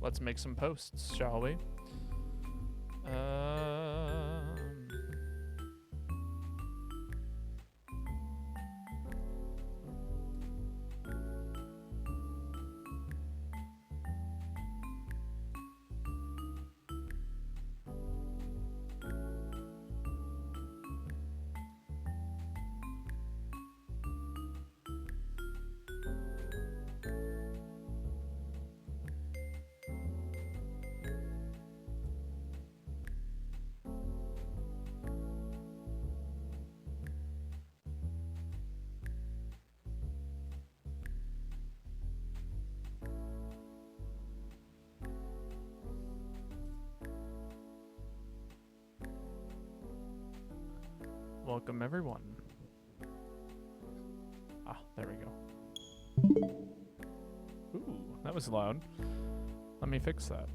let's make some posts, shall we? Welcome everyone. Ah, there we go. Ooh, that was loud. Let me fix that.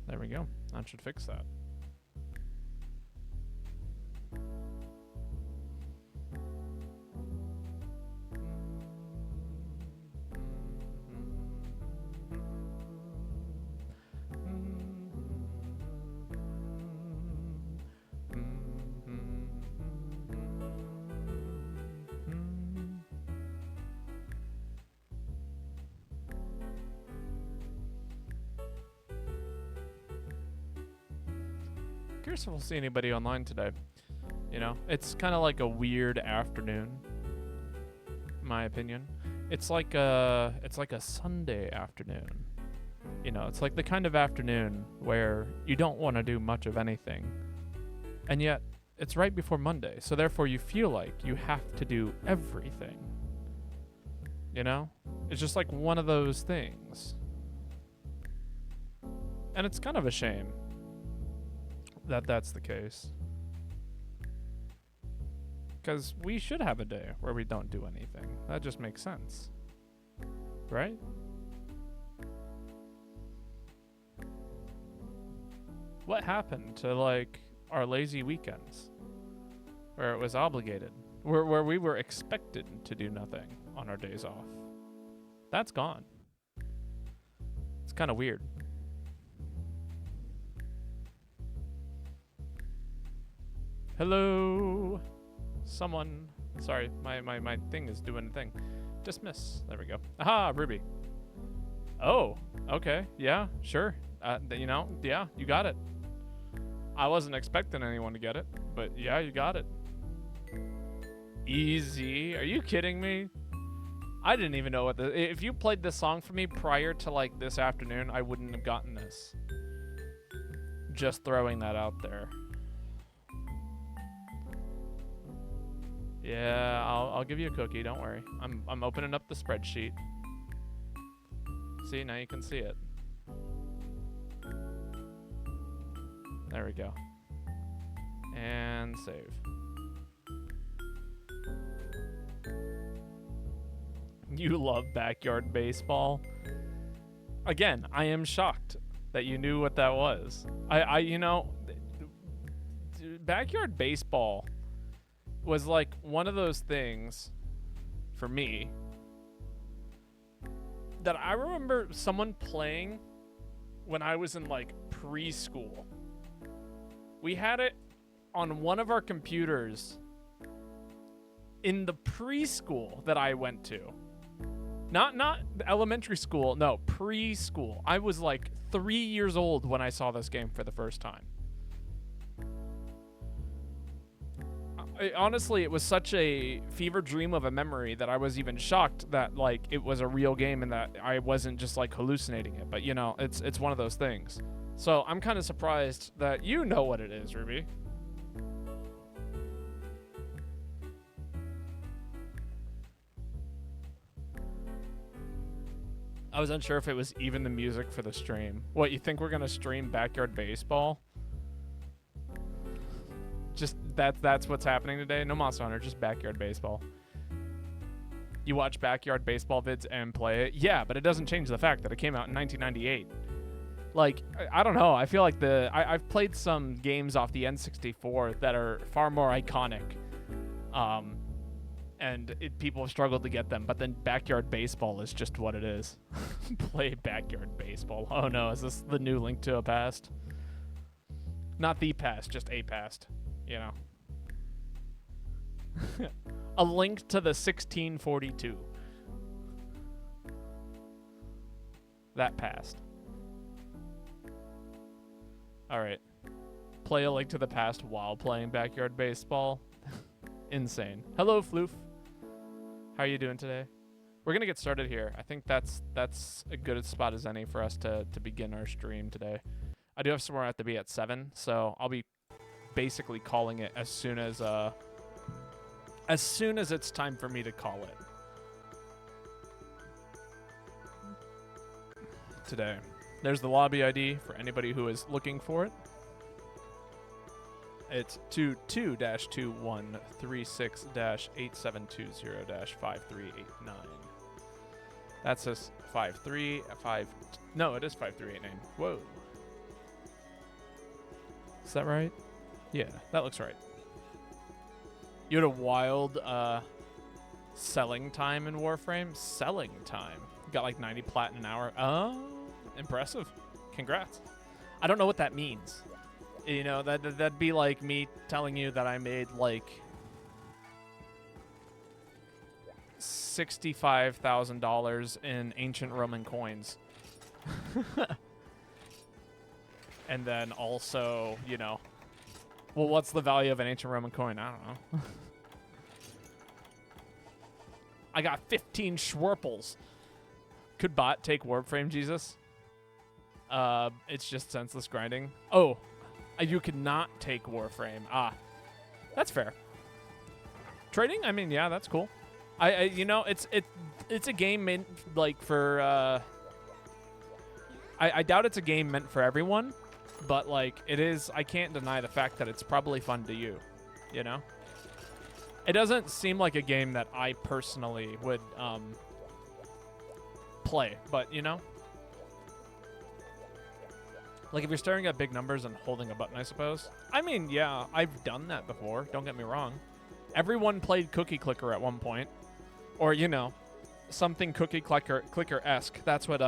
There we go. That should fix that. Curious if we'll see anybody online today. You know, it's kind of like a weird afternoon, in my opinion. It's like a Sunday afternoon. You know, it's like the kind of afternoon where you don't want to do much of anything, and yet it's right before Monday, so therefore you feel like you have to do everything. You know, it's just like one of those things, and it's kind of a shame that that's the case, because we should have a day where we don't do anything. That just makes sense, right? What happened to like our lazy weekends where it was obligated, where we were expected to do nothing on our days off? That's gone. It's kind of weird. Hello, someone. Sorry, my thing is doing a thing. Dismiss. There we go. Aha, Ruby. Oh, okay. Yeah, sure. You know, yeah, you got it. I wasn't expecting anyone to get it, but yeah, you got it. Easy. Are you kidding me? I didn't even know what if you played this song for me prior to like this afternoon, I wouldn't have gotten this. Just throwing that out there. Yeah, I'll give you a cookie. Don't worry. I'm opening up the spreadsheet. See, now you can see it. There we go. And save. You love backyard baseball. Again, I am shocked that you knew what that was. You know, backyard baseball was like one of those things for me that I remember someone playing when I was in like preschool. We had it on one of our computers in the preschool that I went to. Not elementary school, no, preschool. I was like 3 years old when I saw this game for the first time. Honestly, it was such a fever dream of a memory that I was even shocked that like it was a real game and that I wasn't just like hallucinating it. But you know, it's one of those things. So I'm kind of surprised that you know what it is, Ruby. I was unsure if it was even the music for the stream. What, you think we're gonna stream backyard baseball? Just that's what's happening today. No Monster Hunter, just backyard baseball. You watch backyard baseball vids and play it. Yeah, but it doesn't change the fact that it came out in 1998. Like, I don't know. I feel like I've played some games off the N64 that are far more iconic. and people have struggled to get them. But then backyard baseball is just what it is. Play backyard baseball. Oh no, is this the new Link to a Past? Not the past, just a past. You know. A link to the 1642. That passed. Alright. Play A Link to the Past while playing backyard baseball. Insane. Hello, Floof. How are you doing today? We're gonna get started here. I think that's a good spot as any for us to begin our stream today. I do have somewhere I have to be at 7, so I'll be basically calling it as soon as it's time for me to call it. Today. There's the lobby ID for anybody who is looking for it. It's 22-2136-8720-5389. That says 535. No, it is 5389. Whoa. Is that right? Yeah, that looks right. You had a wild selling time in Warframe? Selling time. You got like 90 plat in an hour. Oh, impressive. Congrats. I don't know what that means. You know, that'd be like me telling you that I made like $65,000 in ancient Roman coins. And then also, you know, well, what's the value of an ancient Roman coin? I don't know. I got 15 Schwerpels. Could bot take Warframe, Jesus? It's just senseless grinding. Oh, you could not take Warframe. Ah, that's fair. Trading? I mean, yeah, that's cool. You know, it's a game meant like for. I doubt it's a game meant for everyone, but like it is. I can't deny the fact that it's probably fun to you. You know. It doesn't seem like a game that I personally would play, but you know. Like, if you're staring at big numbers and holding a button, I suppose. I mean, yeah, I've done that before. Don't get me wrong. Everyone played Cookie Clicker at one point. Or, you know, something Cookie Clicker-esque. That's what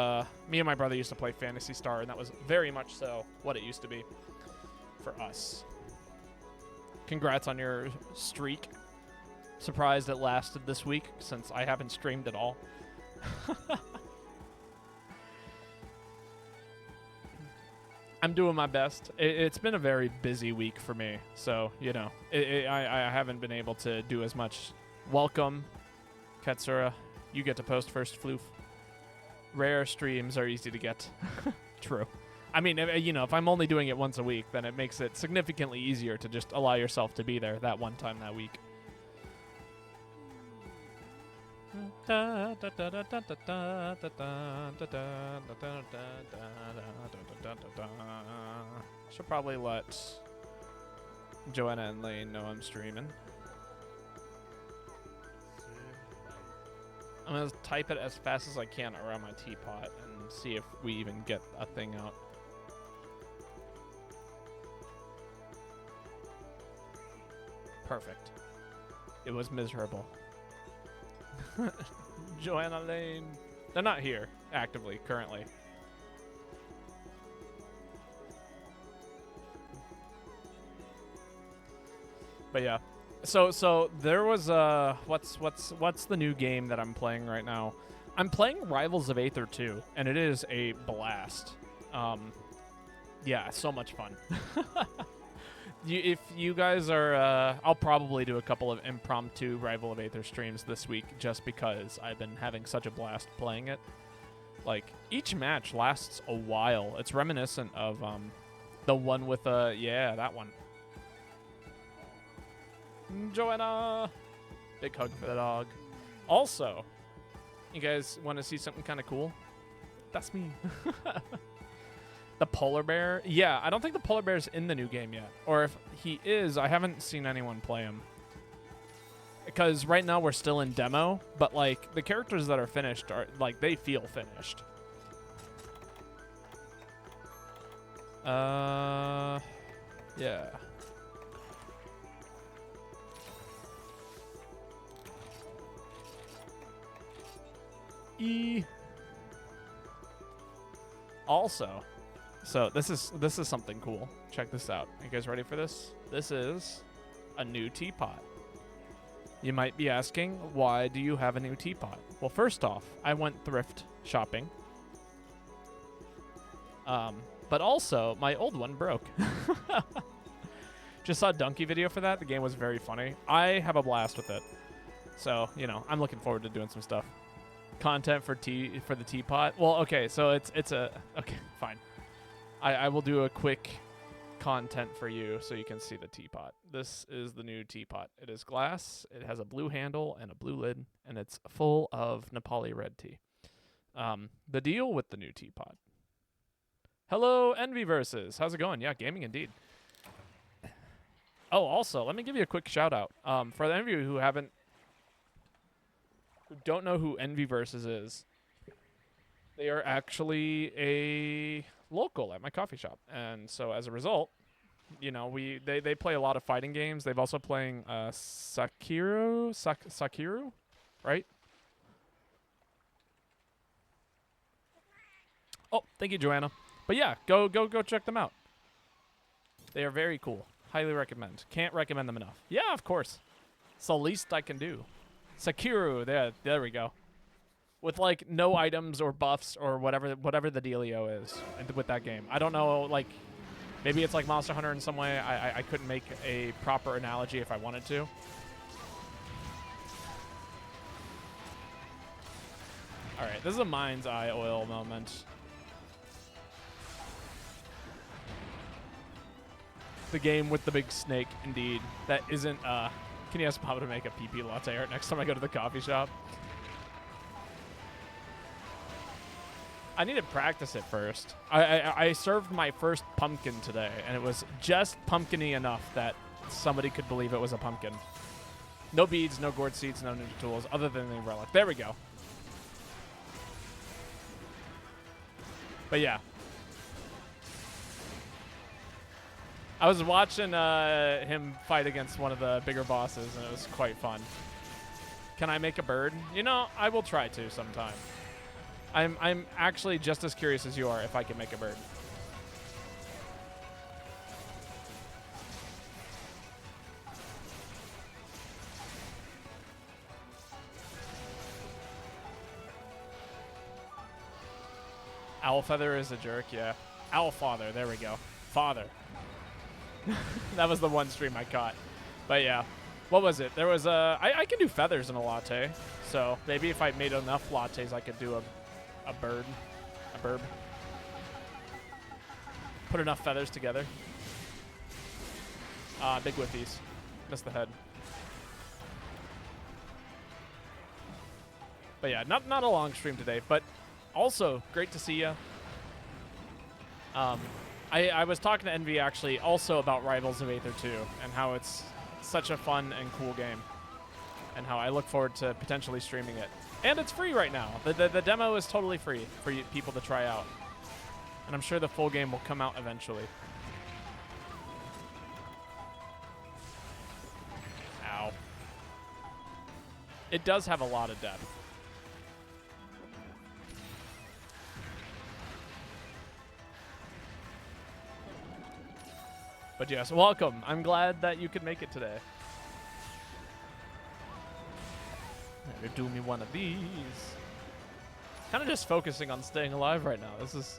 me and my brother used to play Phantasy Star, and that was very much so what it used to be for us. Congrats on your streak. Surprised it lasted this week, since I haven't streamed at all. I'm doing my best. It's been a very busy week for me, so, you know, I haven't been able to do as much. Welcome, Katsura. You get to post first, Floof. Rare streams are easy to get. True. I mean, you know, if I'm only doing it once a week, then it makes it significantly easier to just allow yourself to be there that one time that week. Should probably let Joanna and Lane know I'm streaming. I'm gonna type it as fast as I can around my teapot and see if we even get a thing out. Perfect. It was miserable. Joanna Lane. They're not here actively currently. But yeah. So there was what's the new game that I'm playing right now? I'm playing Rivals of Aether 2, and it is a blast. Yeah, so much fun. If you guys are, I'll probably do a couple of impromptu Rival of Aether streams this week just because I've been having such a blast playing it. Like, each match lasts a while. It's reminiscent of the one with, yeah, that one. Joanna! Big hug for the dog. Also, you guys want to see something kind of cool? That's me. The polar bear? Yeah, I don't think the polar bear's in the new game yet. Or if he is, I haven't seen anyone play him. Because right now we're still in demo, but like the characters that are finished are like they feel finished. Yeah. Also, so this is something cool. Check this out. You guys ready for this? This is a new teapot. You might be asking, why do you have a new teapot? Well, first off, I went thrift shopping. But also, my old one broke. Just saw a donkey video for that. The game was very funny. I have a blast with it. So, you know, I'm looking forward to doing some stuff. Content for the teapot. Well, okay, so it's a... Okay, fine. I will do a quick content for you so you can see the teapot. This is the new teapot. It is glass. It has a blue handle and a blue lid, and it's full of Nepali red tea. The deal with the new teapot. Hello, Envyverses. How's it going? Yeah, gaming indeed. Oh, also, let me give you a quick shout out. For the of you who don't know who Envyverses is, they are actually a local at my coffee shop, and so as a result, you know, they play a lot of fighting games. They've also playing Sakiru, right? Oh, thank you, Joanna. But yeah, go check them out. They are very cool. Highly recommend. Can't recommend them enough. Yeah, of course. It's the least I can do. Sakiru, there we go. With like no items or buffs or whatever the dealio is with that game. I don't know, like maybe it's like Monster Hunter in some way. I couldn't make a proper analogy if I wanted to. All right, this is a mind's eye oil moment. The game with the big snake, indeed. That isn't, can you ask Papa to make a PP latte art next time I go to the coffee shop? I need to practice it first. I served my first pumpkin today, and it was just pumpkin-y enough that somebody could believe it was a pumpkin. No beads, no gourd seeds, no ninja tools, other than the relic. There we go. But yeah. I was watching him fight against one of the bigger bosses, and it was quite fun. Can I make a bird? You know, I will try to sometime. I'm actually just as curious as you are if I can make a bird. Owlfeather is a jerk, yeah. Owlfather, there we go. Father. That was the one stream I caught. But yeah, what was it? There was a... I can do feathers in a latte. So maybe if I made enough lattes, I could do a bird. A burb. Put enough feathers together. Big whiffies. Missed the head. But yeah, not a long stream today. But also, great to see you. I was talking to Envy actually also about Rivals of Aether 2 and how it's such a fun and cool game and how I look forward to potentially streaming it. And it's free right now. The demo is totally free for people to try out. And I'm sure the full game will come out eventually. Ow. It does have a lot of depth. But yes, welcome. I'm glad that you could make it today. Do me one of these. Kind of just focusing on staying alive right now. This is...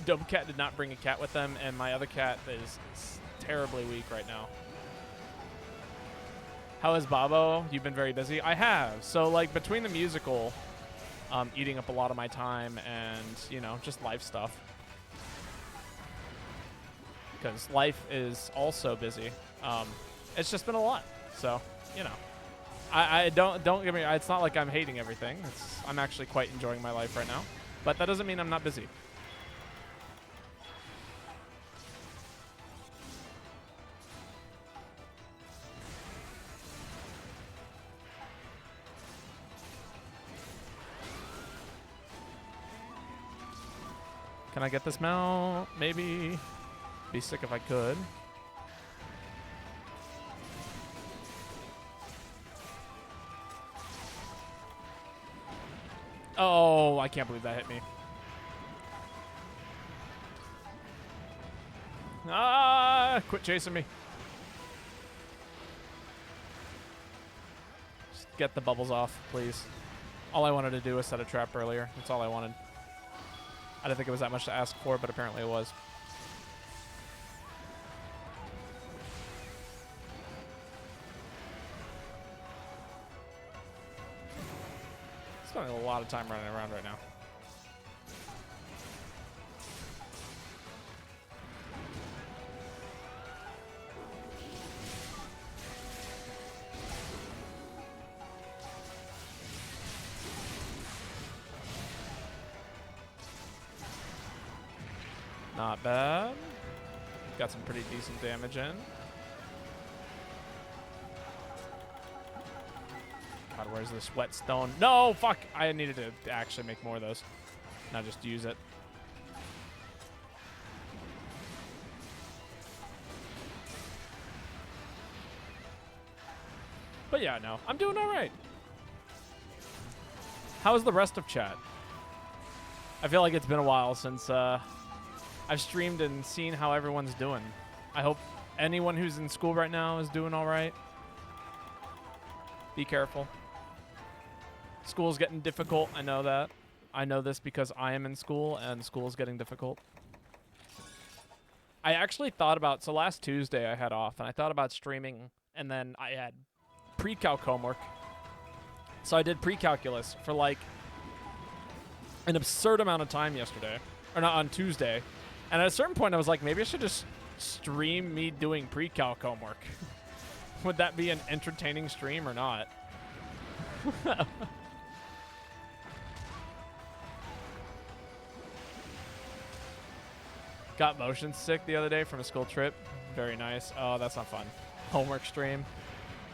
Dope Cat did not bring a cat with them, and my other cat is terribly weak right now. How is Babo? You've been very busy? I have. So, like, between the musical, eating up a lot of my time, and, you know, just life stuff. Because life is also busy. It's just been a lot. So, you know. I don't get me, it's not like I'm hating everything. I'm actually quite enjoying my life right now. But that doesn't mean I'm not busy. Can I get this mount? Maybe. Be sick if I could. Oh, I can't believe that hit me. Ah, quit chasing me. Just get the bubbles off, please. All I wanted to do was set a trap earlier. That's all I wanted. I didn't think it was that much to ask for, but apparently it was. Spending a lot of time running around right now. Not bad. Got some pretty decent damage in. God, where's this whetstone? No, fuck! I needed to actually make more of those, not just use it. But yeah, no, I'm doing all right. How's the rest of chat? I feel like it's been a while since I've streamed and seen how everyone's doing. I hope anyone who's in school right now is doing all right. Be careful. School's getting difficult. I know that. I know this because I am in school and school's getting difficult. I actually thought about, so last Tuesday I had off and I thought about streaming, and then I had pre-calc homework. So I did pre-calculus for like an absurd amount of time yesterday, or not, on Tuesday. And at a certain point I was like, maybe I should just stream me doing pre-calc homework. Would that be an entertaining stream or not? Got motion sick the other day from a school trip. Very nice. Oh, that's not fun. Homework stream.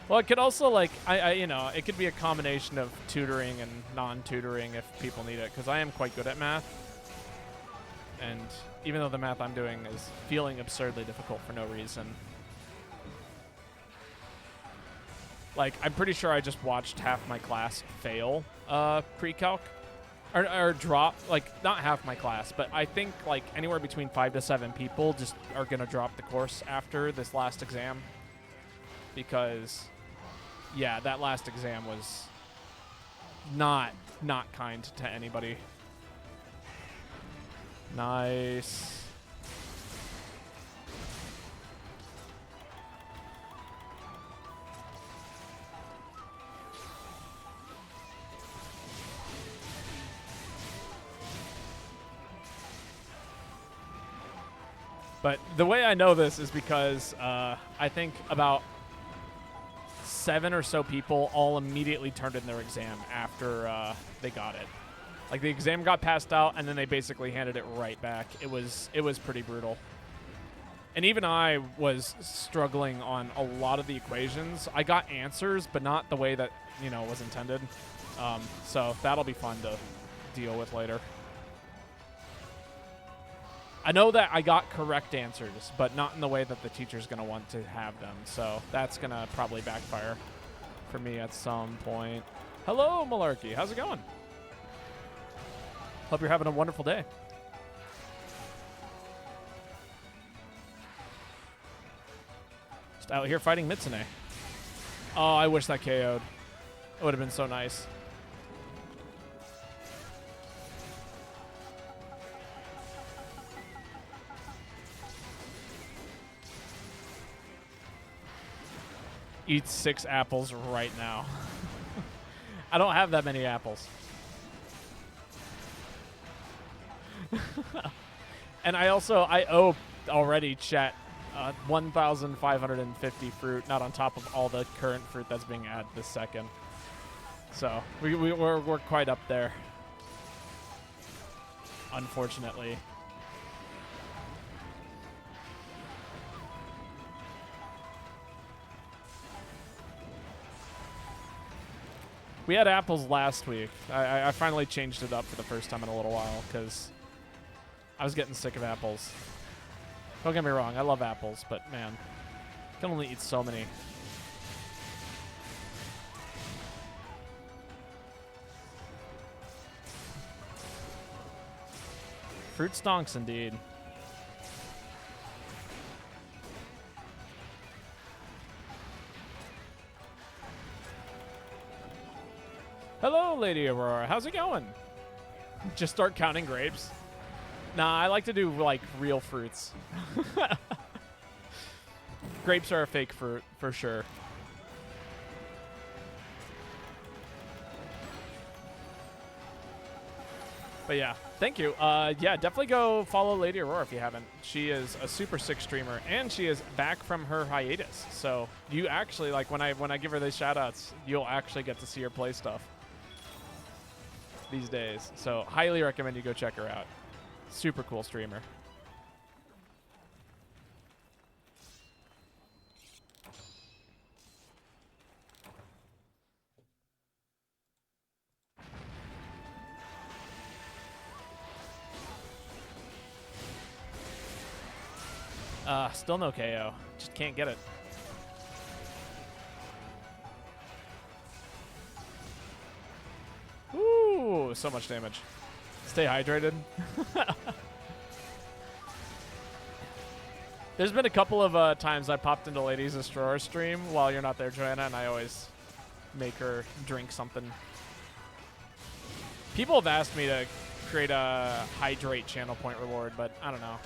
Well, it could also, like, you know, it could be a combination of tutoring and non-tutoring if people need it, because I am quite good at math. And even though the math I'm doing is feeling absurdly difficult for no reason. Like, I'm pretty sure I just watched half my class fail pre-calc. Or drop, like, not half my class, but I think, like, anywhere between 5 to 7 people just are going to drop the course after this last exam. Because, yeah, that last exam was not kind to anybody. Nice. But the way I know this is because I think about 7 or so people all immediately turned in their exam after they got it. Like, the exam got passed out, and then they basically handed it right back. It was pretty brutal. And even I was struggling on a lot of the equations. I got answers, but not the way that, you know, was intended. So that'll be fun to deal with later. I know that I got correct answers, but not in the way that the teacher's going to want to have them. So that's going to probably backfire for me at some point. Hello, Malarkey. How's it going? Hope you're having a wonderful day. Just out here fighting Mitsune. Oh, I wish that KO'd. It would have been so nice. Eat 6 apples right now. I don't have that many apples. And I owe already chat 1,550 fruit, not on top of all the current fruit that's being added this second. So we're quite up there, unfortunately. We had apples last week. I finally changed it up for the first time in a little while because I was getting sick of apples. Don't get me wrong, I love apples, but man, I can only eat so many. Fruit stonks indeed. Hello, Lady Aurora. How's it going? Just start counting grapes? Nah, I like to do, like, real fruits. Grapes are a fake fruit, for sure. But yeah, thank you. Yeah, definitely go follow Lady Aurora if you haven't. She is a super sick streamer, and she is back from her hiatus. So you actually, like, when I give her these shout-outs, you'll actually get to see her play stuff these days. So highly recommend you go check her out. Super cool streamer. Still no KO. Just can't get it. Ooh, so much damage. Stay hydrated. There's been a couple of times I popped into Ladies Destroyer stream while you're not there, Joanna, and I always make her drink something. People have asked me to create a hydrate channel point reward, but I don't know.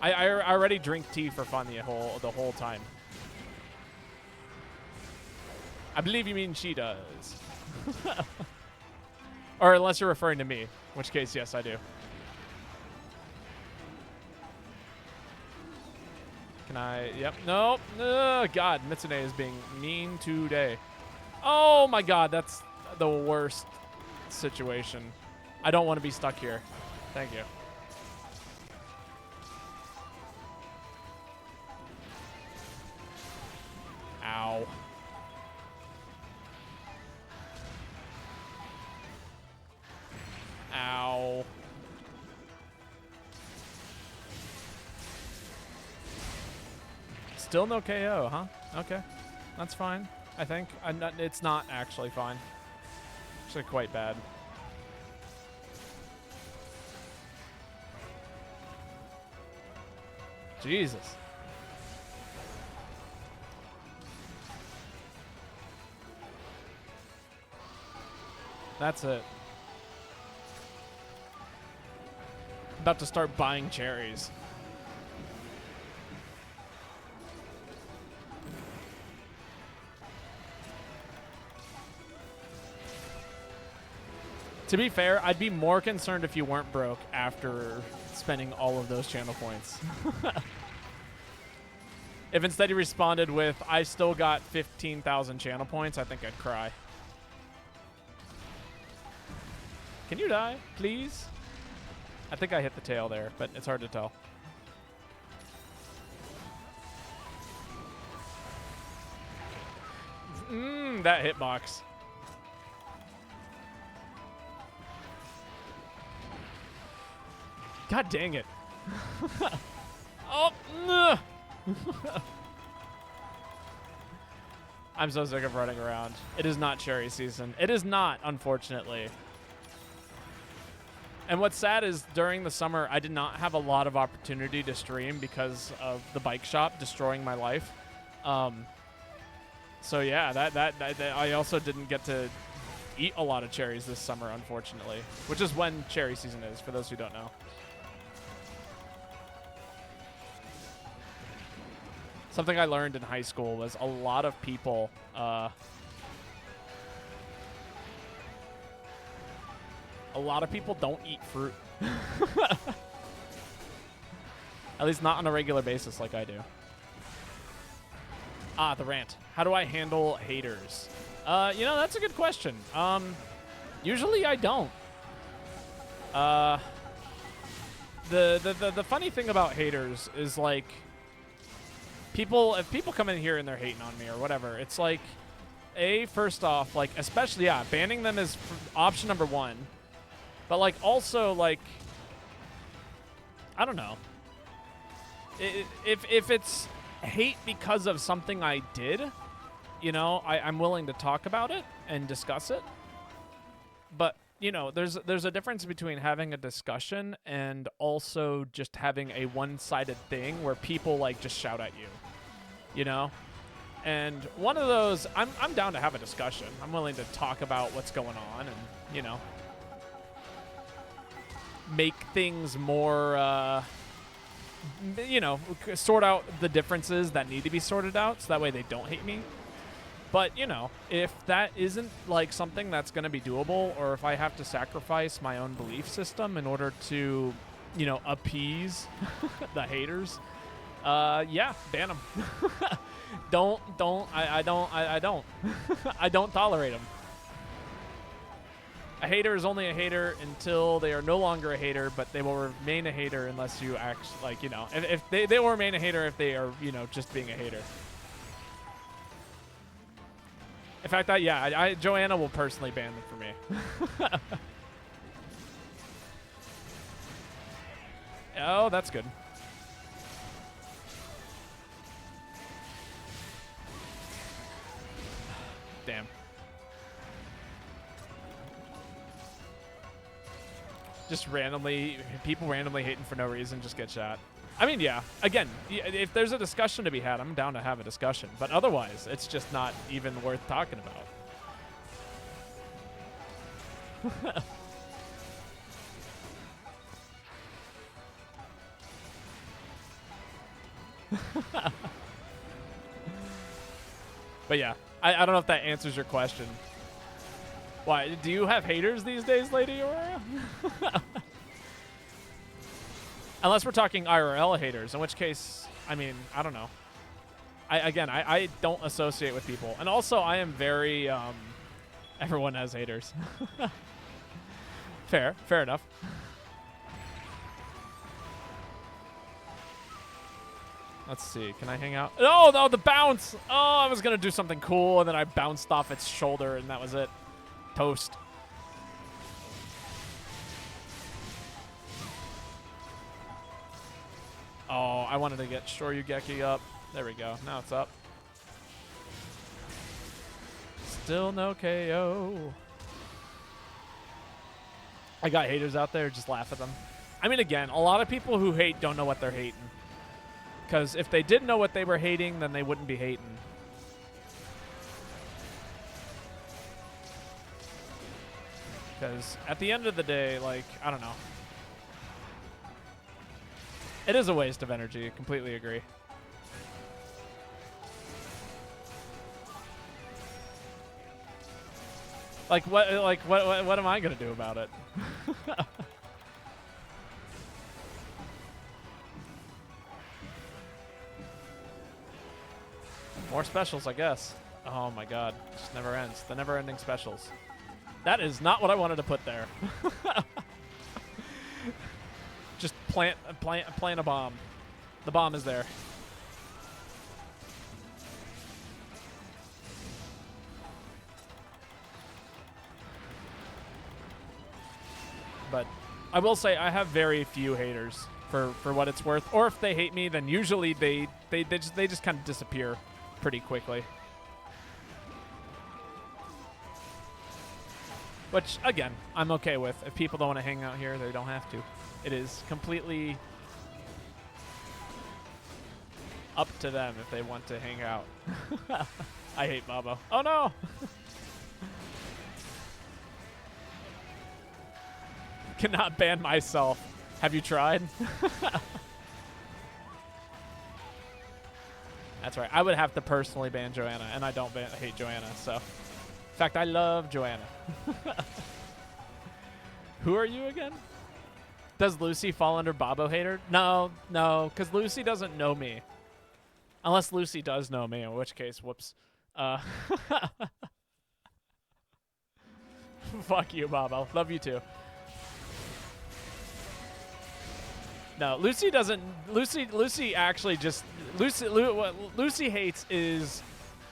I already drink tea for fun the whole time. I believe you mean she does. Or unless you're referring to me, in which case, yes, I do. Can I? Yep. Nope. God, Mitsune is being mean today. Oh my God, that's the worst situation. I don't want to be stuck here. Thank you. Ow. Ow. Still no KO, huh? Okay. That's fine, I think. It's not actually fine. Actually quite bad. Jesus. That's it. About to start buying cherries. To be fair, I'd be more concerned if you weren't broke after spending all of those channel points. If instead you responded with, I still got 15,000 channel points, I think I'd cry. Can you die, please? I think I hit the tail there, but it's hard to tell. That hitbox. God dang it. Oh, I'm so sick of running around. It is not cherry season. It is not, unfortunately. And what's sad is during the summer, I did not have a lot of opportunity to stream because of the bike shop destroying my life. So yeah, that I also didn't get to eat a lot of cherries this summer, unfortunately, which is when cherry season is, for those who don't know. Something I learned in high school was a lot of people don't eat fruit. At least not on a regular basis like I do. Ah, the rant. How do I handle haters? You know, that's a good question. Usually I don't. The funny thing about haters is, like, if people come in here and they're hating on me or whatever, it's like, first off, like, especially, yeah, banning them is option number one. But, like, also, like, I don't know. If it's hate because of something I did, you know, I'm willing to talk about it and discuss it. But you know, there's a difference between having a discussion and also just having a one-sided thing where people like just shout at you, you know? And one of those, I'm down to have a discussion. I'm willing to talk about what's going on and, you know, make things more, you know, sort out the differences that need to be sorted out so that way they don't hate me. But, you know, if that isn't like something that's going to be doable, or if I have to sacrifice my own belief system in order to, you know, appease the haters, yeah, ban them. I don't. I don't tolerate them. A hater is only a hater until they are no longer a hater, but they will remain a hater unless you act like, you know, if they will remain a hater if they are, you know, just being a hater. In fact, yeah, Joanna will personally ban them for me. Oh, that's good. Damn. Just randomly, people randomly hating for no reason just get shot. I mean, yeah, again, if there's a discussion to be had, I'm down to have a discussion. But otherwise, it's just not even worth talking about. But yeah, I don't know if that answers your question. Why, do you have haters these days, Lady Aurora? Unless we're talking IRL haters, in which case, I mean, I don't know. I don't associate with people. And also, I am very, everyone has haters. Fair enough. Let's see, can I hang out? Oh, no, the bounce! Oh, I was gonna do something cool, and then I bounced off its shoulder, and that was it. Toast. Oh, I wanted to get Shoryugeki up. There we go. Now it's up. Still no KO. I got haters out there. Just laugh at them. I mean, again, a lot of people who hate don't know what they're hating. Because if they did know what they were hating, then they wouldn't be hating. Because at the end of the day, like, I don't know. It is a waste of energy. I completely agree. Like, what am I going to do about it? More specials, I guess. Oh my god. It just never ends. The never-ending specials. That is not what I wanted to put there. Just plant a bomb. The bomb is there. But I will say I have very few haters for what it's worth. Or if they hate me, then usually they just kind of disappear pretty quickly. Which, again, I'm okay with. If people don't want to hang out here, they don't have to. It is completely up to them if they want to hang out. I hate Babo. Oh, no! Cannot ban myself. Have you tried? That's right. I would have to personally ban Joanna, and I don't hate Joanna, so... In fact, I love Joanna. Who are you again? Does Lucy fall under Babo hater? No, because Lucy doesn't know me. Unless Lucy does know me, in which case, whoops. Fuck you, Babo. Love you too. No, Lucy doesn't. Lucy actually just. What Lucy hates is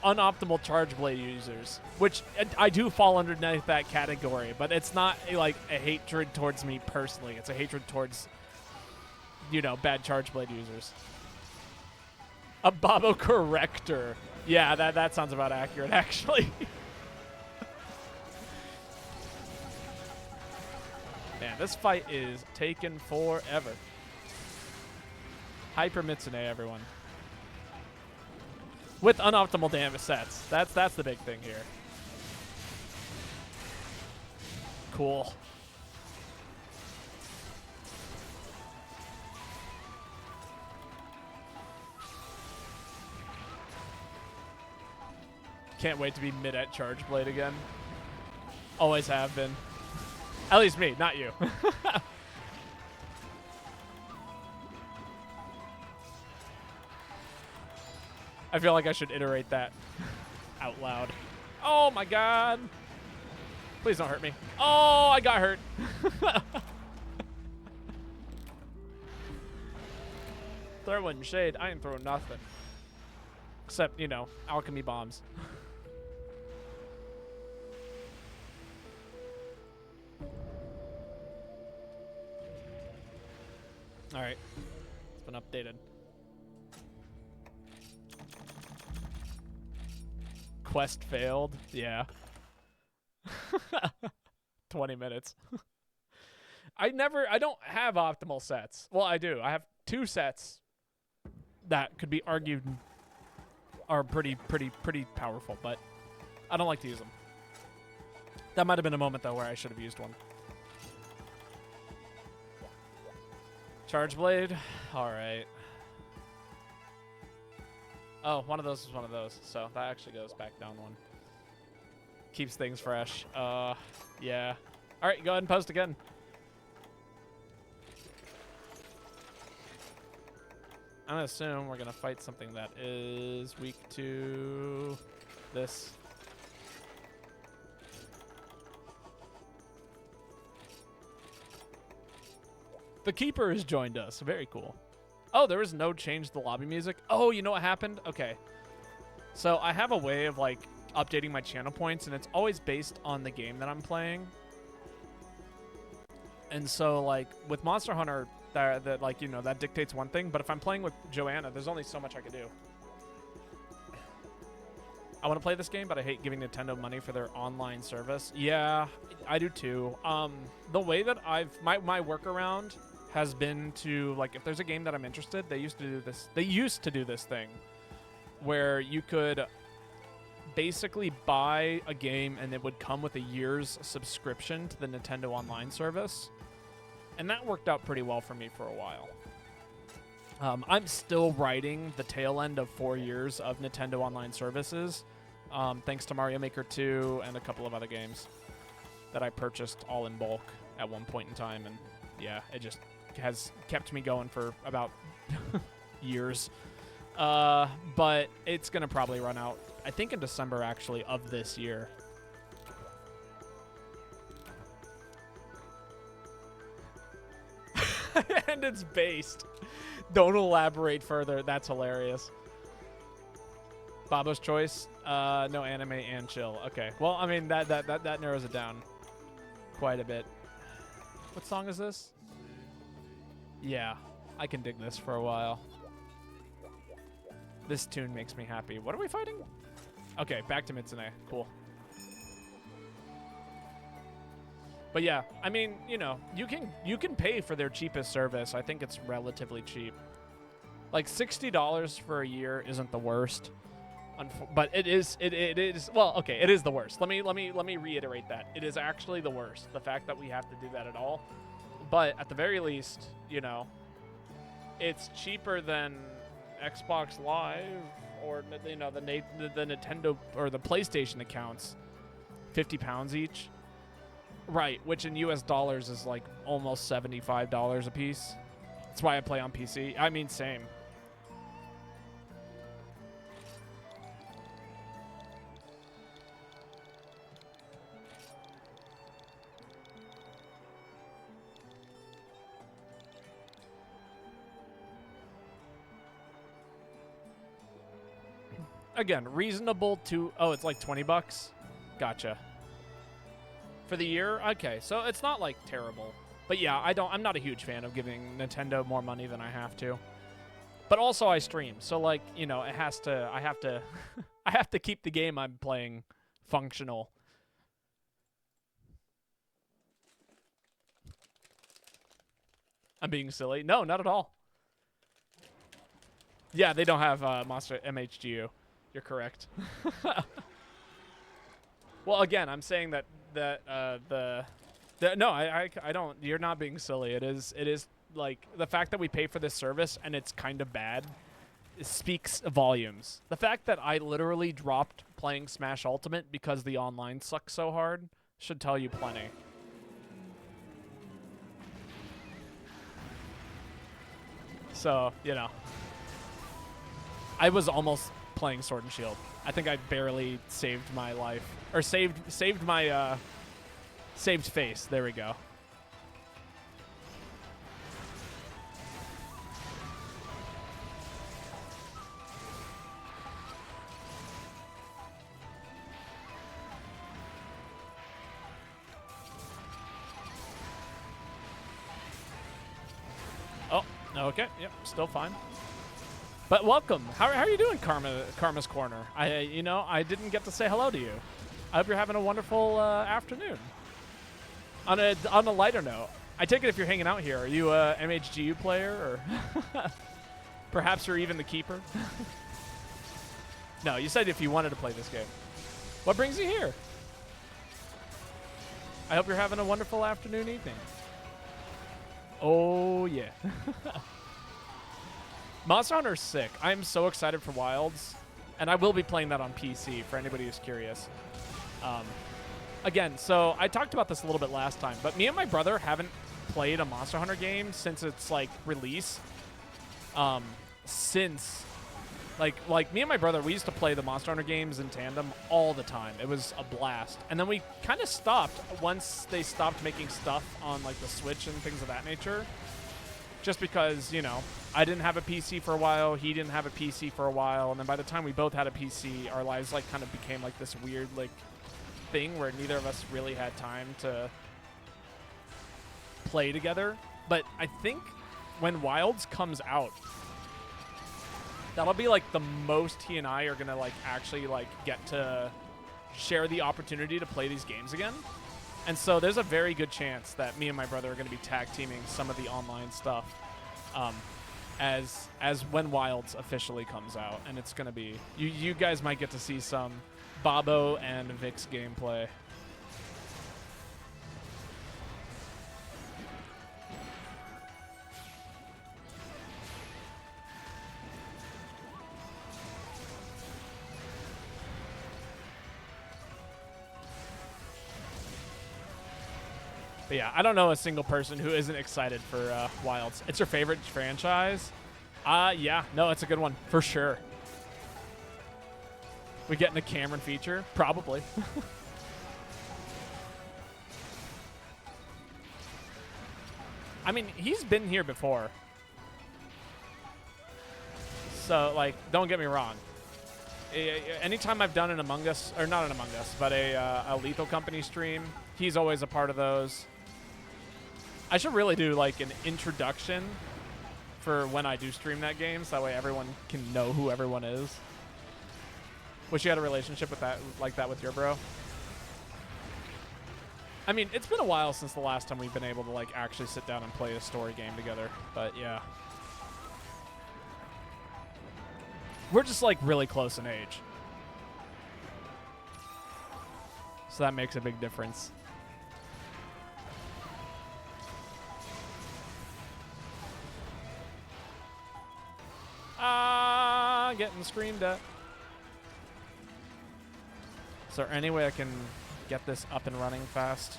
unoptimal charge blade users, which I do fall underneath that category, but it's not like a hatred towards me personally. It's a hatred towards, you know, bad charge blade users. A Babo corrector. Yeah, that sounds about accurate, actually. this fight is taking forever. Hyper Mitsune, everyone. With unoptimal damage sets. That's the big thing here. Cool. Can't wait to be mid at Charge Blade again. Always have been. At least me, not you. I feel like I should iterate that out loud. Oh my god. Please don't hurt me. Oh, I got hurt. Throwing shade. I ain't throwing nothing. Except, you know, alchemy bombs. Alright. It's been updated. Quest failed. Yeah. 20 minutes. I don't have optimal sets. Well, I do. I have 2 sets that could be argued are pretty powerful, but I don't like to use them. That might have been a moment, though, where I should have used one. Charge Blade. All right. Oh, one of those is one of those, so that actually goes back down one. Keeps things fresh. Yeah. All right, go ahead and post again. I'm gonna assume we're gonna fight something that is weak to this. The Keeper has joined us. Very cool. Oh, there was no change to the lobby music. Oh, you know what happened? Okay. So I have a way of like updating my channel points, and it's always based on the game that I'm playing. And so like with Monster Hunter, that like, you know, that dictates one thing, but if I'm playing with Joanna, there's only so much I can do. I want to play this game, but I hate giving Nintendo money for their online service. Yeah, I do too. The way that my workaround has been to, like, if there's a game that I'm interested, they used to do this thing where you could basically buy a game and it would come with a year's subscription to the Nintendo Online service. And that worked out pretty well for me for a while. I'm still riding the tail end of 4 years of Nintendo Online services, thanks to Mario Maker 2 and a couple of other games that I purchased all in bulk at one point in time. And yeah, it just has kept me going for about years. But it's going to probably run out, I think in December, actually, of this year. And it's based. Don't elaborate further. That's hilarious. Babo's choice. No anime and chill. Okay. Well, I mean that narrows it down quite a bit. What song is this? Yeah, I can dig this for a while. This tune makes me happy. What are we fighting? Okay, back to Mitsune. Cool. But yeah, I mean, you know, you can pay for their cheapest service. I think it's relatively cheap. Like $60 for a year isn't the worst, but it is. Well, okay, it is the worst. Let me reiterate that it is actually the worst. The fact that we have to do that at all, but at the very least, you know, it's cheaper than Xbox Live or, you know, the Nintendo or the PlayStation accounts. £50 each. Right, which in US dollars is like almost $75 a piece. That's why I play on PC. I mean, same. Again, reasonable to... Oh, it's like 20 bucks? Gotcha. For the year? Okay, so it's not like terrible. But yeah, I'm not a huge fan of giving Nintendo more money than I have to. But also I stream, so like, you know, I have to I have to keep the game I'm playing functional. I'm being silly. No, not at all. Yeah, they don't have Monster MHGU. You're correct. Well, again, I'm saying that no, I don't. You're not being silly. It is like the fact that we pay for this service and it's kind of bad speaks volumes. The fact that I literally dropped playing Smash Ultimate because the online sucks so hard should tell you plenty. So, you know, I was almost playing Sword and Shield. I think I barely saved my life, or saved my saved face. There we go. Oh, okay. Yep, still fine. But welcome. How are you doing, Karma's Corner? I didn't get to say hello to you. I hope you're having a wonderful afternoon. On a lighter note, I take it if you're hanging out here, are you a MHGU player, or perhaps you're even the keeper? No, you said if you wanted to play this game. What brings you here? I hope you're having a wonderful afternoon, evening. Oh, yeah. Monster Hunter's sick. I'm so excited for Wilds, and I will be playing that on PC for anybody who's curious. Again, so I talked about this a little bit last time, but me and my brother haven't played a Monster Hunter game since its like release. Since like me and my brother, we used to play the Monster Hunter games in tandem all the time. It was a blast. And then we kind of stopped once they stopped making stuff on like the Switch and things of that nature. Just because, you know, I didn't have a PC for a while, he didn't have a PC for a while, and then by the time we both had a PC, our lives like kind of became like this weird like thing where neither of us really had time to play together. But I think when Wilds comes out, that'll be like the most he and I are gonna like actually like get to share the opportunity to play these games again. And so there's a very good chance that me and my brother are going to be tag teaming some of the online stuff as when Wilds officially comes out. And it's going to be, you guys might get to see some Babo and Vix gameplay. But yeah, I don't know a single person who isn't excited for Wilds. It's your favorite franchise? Yeah, no, it's a good one, for sure. We getting a Cameron feature? Probably. I mean, he's been here before. So, like, don't get me wrong. Anytime I've done an Among Us, or not an Among Us, but a Lethal Company stream, he's always a part of those. I should really do like an introduction for when I do stream that game, so that way everyone can know who everyone is. Wish you had a relationship with that, like that with your bro. I mean, it's been a while since the last time we've been able to like actually sit down and play a story game together, but yeah. We're just like really close in age. So that makes a big difference. Getting screamed at. Is there any way I can get this up and running fast?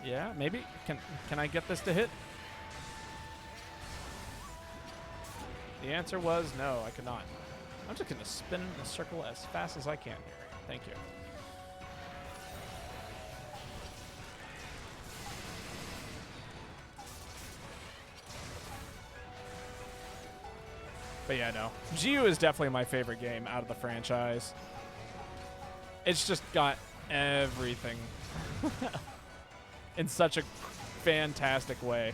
Yeah, maybe. Can I get this to hit? The answer was no, I could not. I'm just going to spin in a circle as fast as I can here. Thank you. But yeah, no. GU is definitely my favorite game out of the franchise. It's just got everything in such a fantastic way.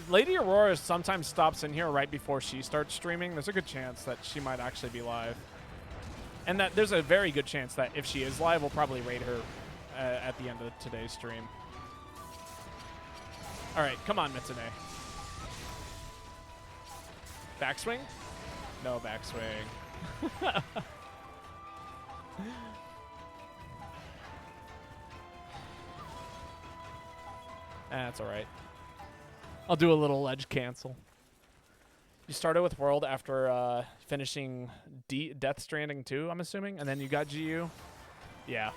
Lady Aurora sometimes stops in here right before she starts streaming. There's a good chance that she might actually be live. And that there's a very good chance that if she is live, we'll probably raid her at the end of today's stream. All right, come on, Mitsune. Backswing? No backswing. That's all right. I'll do a little ledge cancel. You started with World after finishing Death Stranding 2, I'm assuming, and then you got GU? Yeah.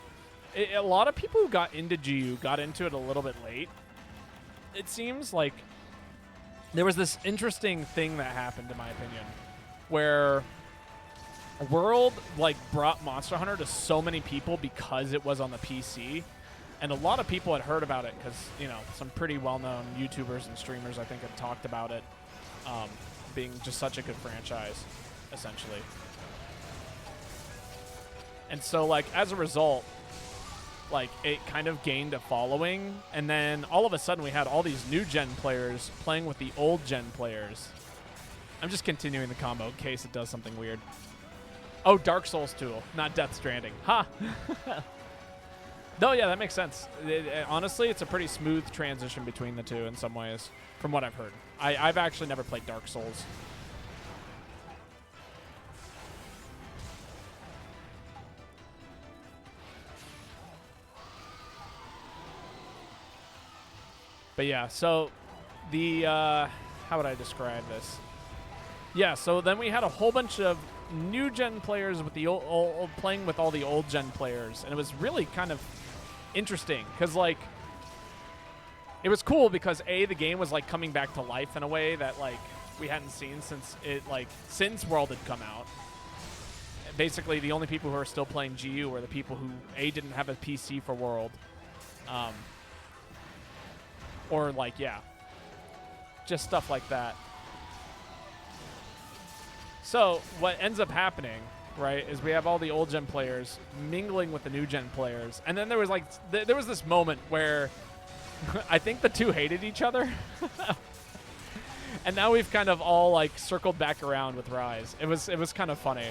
A lot of people who got into GU got into it a little bit late. It seems like there was this interesting thing that happened, in my opinion, where World like brought Monster Hunter to so many people because it was on the PC. And a lot of people had heard about it because, you know, some pretty well-known YouTubers and streamers, I think, had talked about it being just such a good franchise, essentially. And so, like, as a result, like, it kind of gained a following. And then all of a sudden we had all these new-gen players playing with the old-gen players. I'm just continuing the combo in case it does something weird. Oh, Dark Souls 2, not Death Stranding. Ha! No, yeah, that makes sense. Honestly, it's a pretty smooth transition between the two in some ways, from what I've heard. I've actually never played Dark Souls. But yeah, so the, how would I describe this? Yeah, so then we had a whole bunch of new gen players with the old playing with all the old gen players, and it was really kind of interesting because, like, it was cool because the game was like coming back to life in a way that like we hadn't seen since World had come out. Basically, the only people who are still playing GU were the people who didn't have a PC for World, or like, yeah, just stuff like that. So what ends up happening, right, is we have all the old gen players mingling with the new gen players, and then there was like there was this moment where I think the two hated each other, and now we've kind of all like circled back around with Rise. It was kind of funny.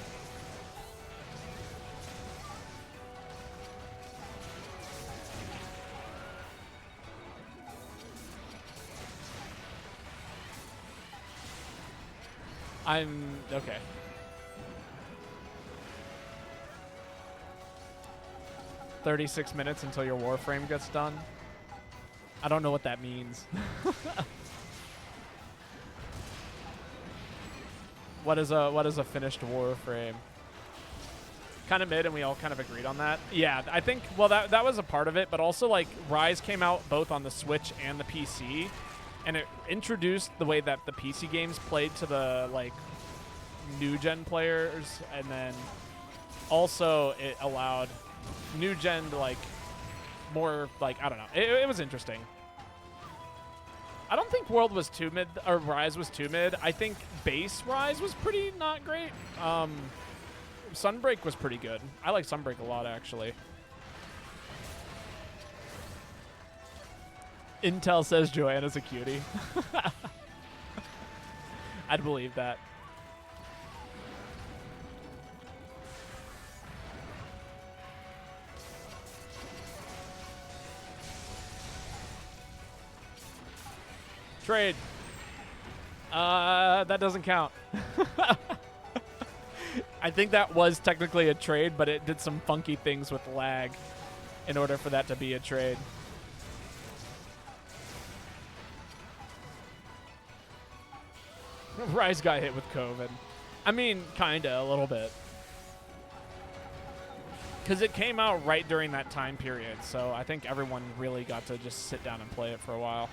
I'm okay. "36 minutes until your Warframe gets done." I don't know what that means. What is a finished Warframe? Kind of mid, and we all kind of agreed on that. Yeah, I think, well, that was a part of it, but also like Rise came out both on the Switch and the PC, and it introduced the way that the PC games played to the like new gen players, and then also it allowed new gen to like more like, I don't know. It was interesting. I don't think World was too mid, or Rise was too mid. I think base Rise was pretty not great. Sunbreak was pretty good. I like Sunbreak a lot, actually. Intel says Joanna's a cutie. I'd believe that. Trade. That doesn't count. I think that was technically a trade, but it did some funky things with lag in order for that to be a trade. Rise got hit with COVID. I mean, kinda, a little bit. Because it came out right during that time period, so I think everyone really got to just sit down and play it for a while.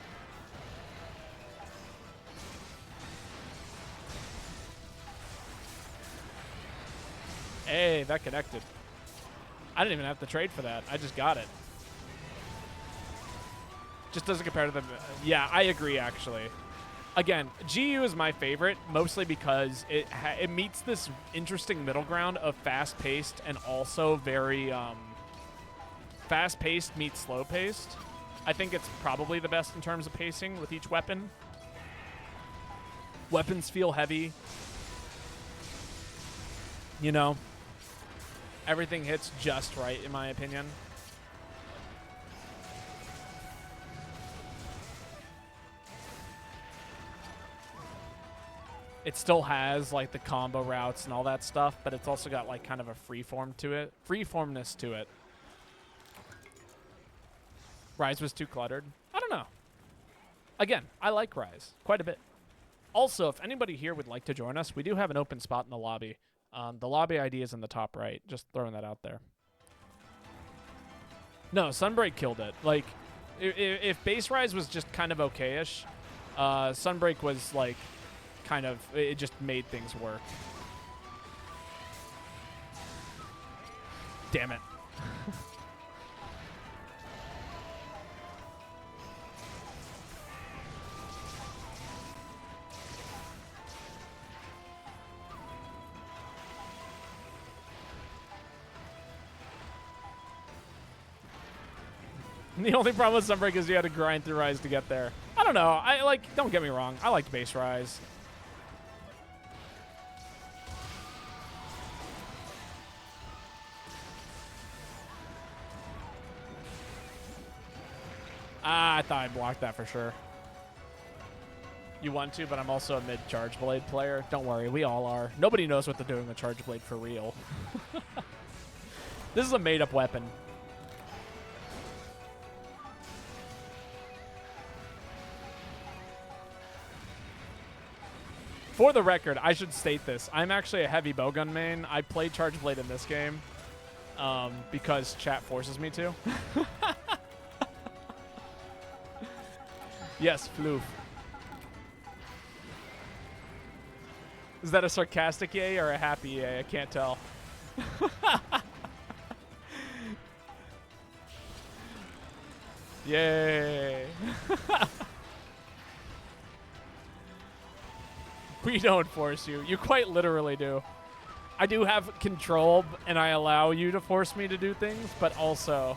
Hey, that connected. I didn't even have to trade for that. I just got it. Just doesn't compare to the... Yeah, I agree, actually. Again, GU is my favorite, mostly because it meets this interesting middle ground of fast-paced and also very... fast-paced meets slow-paced. I think it's probably the best in terms of pacing with each weapon. Weapons feel heavy. You know, everything hits just right, in my opinion. It still has like the combo routes and all that stuff, but it's also got like kind of a freeformness to it. Rise was too cluttered. I don't know. Again, I like Rise quite a bit. Also, if anybody here would like to join us, we do have an open spot in the lobby. The lobby ID is in the top right. Just throwing that out there. No, Sunbreak killed it. Like, if base Rise was just kind of okay-ish, Sunbreak was like kind of, it just made things work. Damn it. The only problem with Sunbreak is you had to grind through Rise to get there. I don't know. Don't get me wrong. I liked base Rise. I thought I blocked that for sure. You want to, but I'm also a mid-Charge Blade player. Don't worry, we all are. Nobody knows what they're doing with Charge Blade for real. This is a made-up weapon. For the record, I should state this. I'm actually a heavy bowgun main. I play Charge Blade in this game because chat forces me to. Yes, floof. Is that a sarcastic yay or a happy yay? I can't tell. Yay. We don't force you. You quite literally do. I do have control, and I allow you to force me to do things, but also...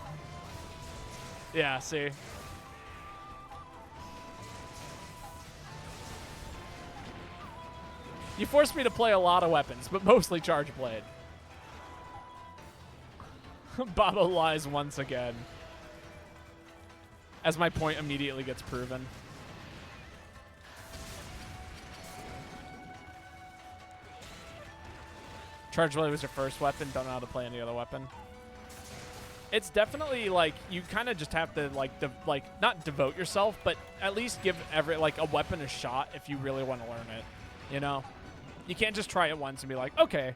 Yeah, see? You force me to play a lot of weapons, but mostly Charge Blade. Babo lies once again. As my point immediately gets proven. Charge Blade was your first weapon, don't know how to play any other weapon. It's definitely like you kind of just have to like not devote yourself, but at least give a weapon a shot if you really want to learn it. You know, you can't just try it once and be like, okay.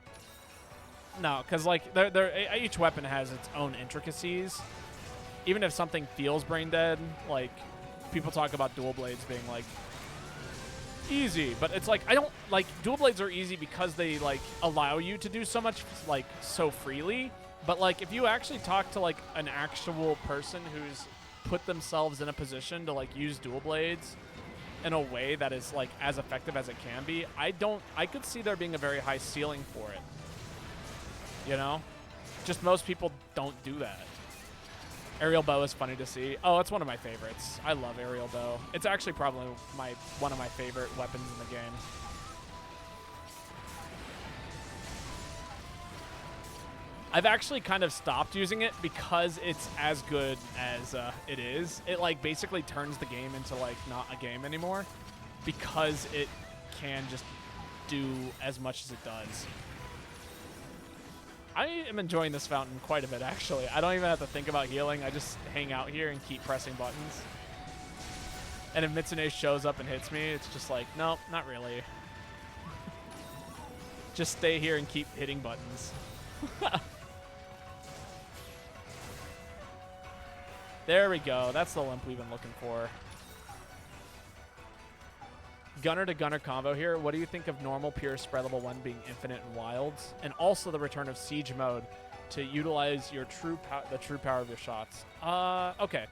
No, because like each weapon has its own intricacies. Even if something feels brain dead, like people talk about dual blades being like easy, but it's like I don't like dual blades are easy because they like allow you to do so much like so freely. But like if you actually talk to like an actual person who's put themselves in a position to like use dual blades in a way that is like as effective as it can be, I could see there being a very high ceiling for it. You know? Just most people don't do that. Aerial bow is funny to see. Oh, it's one of my favorites. I love aerial bow. It's actually probably one of my favorite weapons in the game. I've actually kind of stopped using it because it's as good as it is. It like basically turns the game into like not a game anymore because it can just do as much as it does. I am enjoying this fountain quite a bit, actually. I don't even have to think about healing. I just hang out here and keep pressing buttons. And if Mitsune shows up and hits me, it's just like, nope, not really. Just stay here and keep hitting buttons. There we go. That's the limp we've been looking for. Gunner to gunner combo here. What do you think of normal pure spread level 1 being infinite and wilds? And also the return of siege mode to utilize your the true power of your shots. Okay.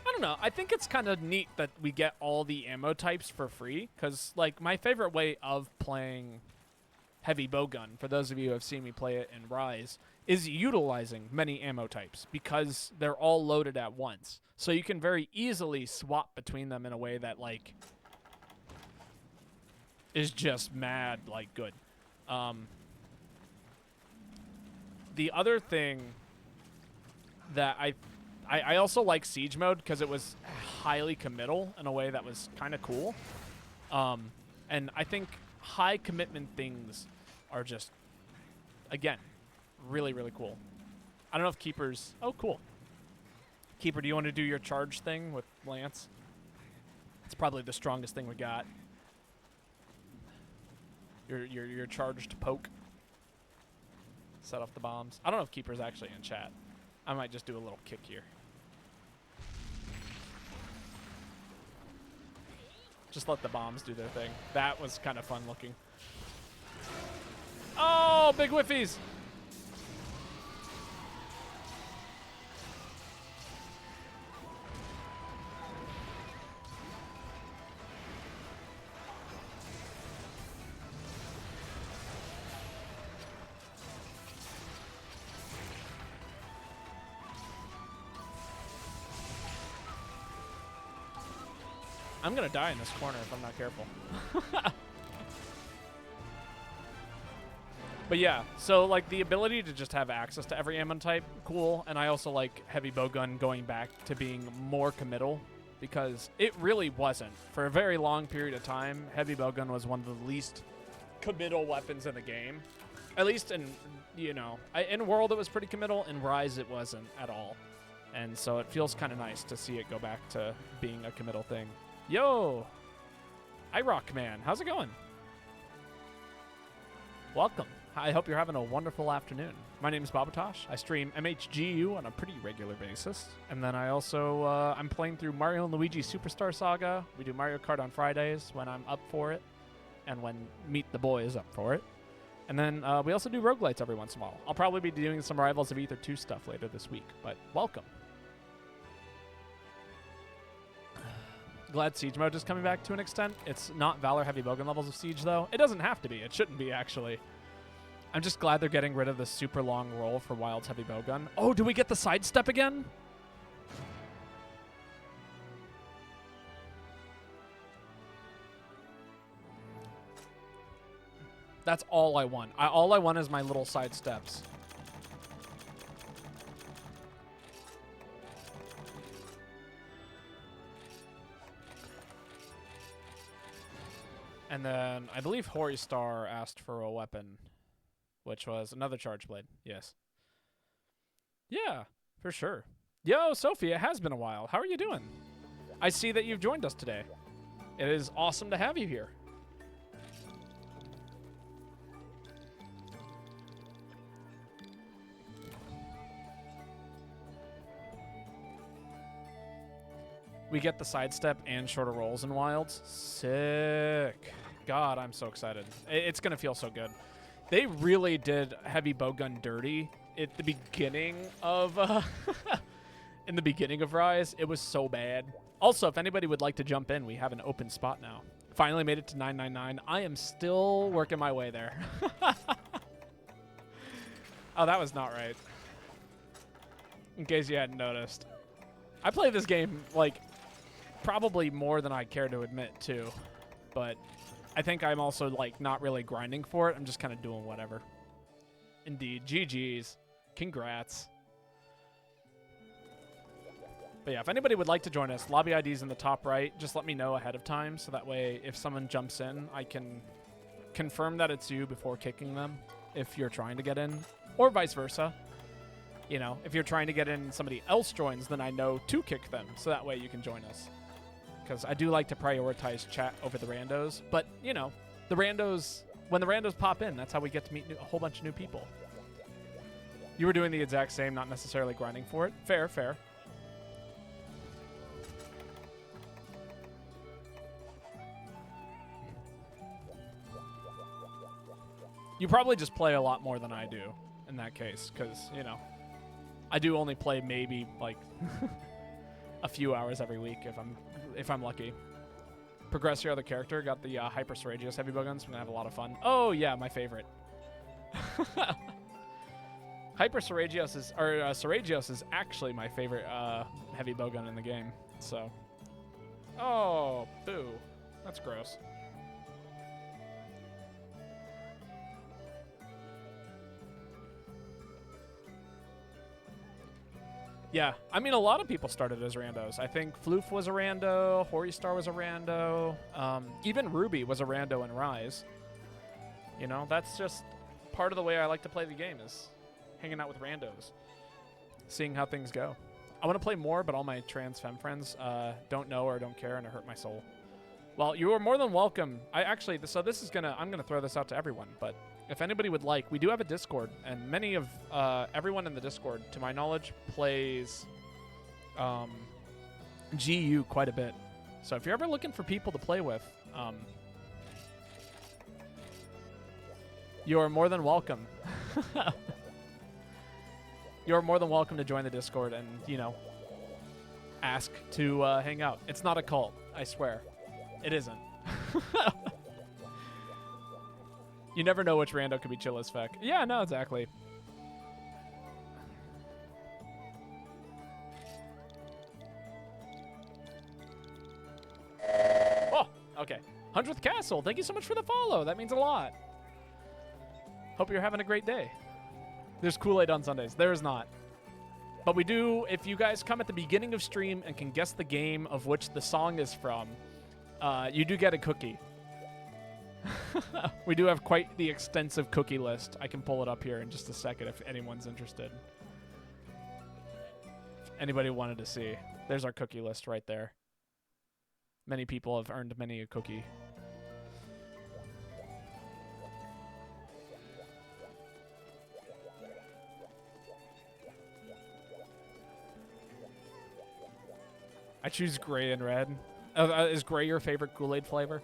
I don't know. I think it's kind of neat that we get all the ammo types for free. Because, like, my favorite way of playing heavy bowgun, for those of you who have seen me play it in Rise, is utilizing many ammo types because they're all loaded at once. So you can very easily swap between them in a way that, like, is just mad, like, good. The other thing that I also like siege mode because it was highly committal in a way that was kind of cool. And I think high commitment things are just, again, really, really cool. I don't know if Keeper's... Oh, cool. Keeper, do you want to do your charge thing with Lance? It's probably the strongest thing we got. Your charged poke. Set off the bombs. I don't know if Keeper's actually in chat. I might just do a little kick here. Just let the bombs do their thing. That was kind of fun looking. Oh, big whiffies! I'm gonna die in this corner if I'm not careful. But yeah, so like the ability to just have access to every ammo type, cool. And I also like heavy bowgun going back to being more committal because it really wasn't. For a very long period of time, heavy bowgun was one of the least committal weapons in the game. At least in, you know, in World it was pretty committal. In Rise it wasn't at all. And so it feels kind of nice to see it go back to being a committal thing. Yo! iRock Man, how's it going? Welcome. I hope you're having a wonderful afternoon. My name is Babotosh. I stream MHGU on a pretty regular basis. And then I also, I'm playing through Mario and Luigi Superstar Saga. We do Mario Kart on Fridays when I'm up for it. And when Meet the Boy is up for it. And then we also do roguelites every once in a while. I'll probably be doing some Rivals of Ether 2 stuff later this week. But welcome. Glad Siege mode is coming back to an extent. It's not Valor Heavy Bowgun levels of Siege, though. It doesn't have to be. It shouldn't be, actually. I'm just glad they're getting rid of the super long roll for Wild's Heavy Bowgun. Oh, do we get the sidestep again? That's all I want. All I want is my little sidesteps. And then I believe Hori Star asked for a weapon, which was another Charge Blade. Yes. Yeah, for sure. Yo, Sophie, it has been a while. How are you doing? I see that you've joined us today. It is awesome to have you here. We get the sidestep and shorter rolls in Wilds. Sick. God, I'm so excited. It's going to feel so good. They really did Heavy Bowgun dirty at the beginning of in the beginning of Rise. It was so bad. Also, if anybody would like to jump in, we have an open spot now. Finally made it to 999. I am still working my way there. Oh, that was not right. In case you hadn't noticed. I play this game, like, probably more than I care to admit, too. But I think I'm also, like, not really grinding for it. I'm just kind of doing whatever. Indeed. GG's. Congrats. But yeah, if anybody would like to join us, lobby ID's in the top right. Just let me know ahead of time, so that way if someone jumps in, I can confirm that it's you before kicking them if you're trying to get in, or vice versa. You know, if you're trying to get in and somebody else joins, then I know to kick them, so that way you can join us. Because I do like to prioritize chat over the randos. But, you know, the randos, when the randos pop in, that's how we get to meet a whole bunch of new people. You were doing the exact same, not necessarily grinding for it. Fair, fair. You probably just play a lot more than I do in that case, because, you know, I do only play maybe, like, a few hours every week if I'm lucky. Progress your other character. Got the Hyper Seragios Heavy Bowguns. We're going to have a lot of fun. Oh, yeah, my favorite. Hyper Seragios is, or Seragios is actually my favorite Heavy Bowgun in the game. So, oh, boo. That's gross. Yeah, I mean, a lot of people started as randos. I think Floof was a rando, Hori Star was a rando, even Ruby was a rando in Rise. You know, that's just part of the way I like to play the game, is hanging out with randos, seeing how things go. I want to play more, but all my trans femme friends don't know or don't care, and it hurt my soul. Well, you are more than welcome. I'm gonna throw this out to everyone, but if anybody would like, we do have a Discord, and many of everyone in the Discord, to my knowledge, plays GU quite a bit. So if you're ever looking for people to play with, you're more than welcome. You're more than welcome to join the Discord and, you know, ask to hang out. It's not a cult, I swear. It isn't. You never know which rando could be chill as feck. Yeah, no, exactly. Oh, okay. 100th Castle, thank you so much for the follow. That means a lot. Hope you're having a great day. There's Kool-Aid on Sundays. There is not. But we do, if you guys come at the beginning of stream and can guess the game of which the song is from, you do get a cookie. We do have quite the extensive cookie list. I can pull it up here in just a second if anyone's interested. If anybody wanted to see. There's our cookie list right there. Many people have earned many a cookie. I choose gray and red. Is gray your favorite Kool-Aid flavor?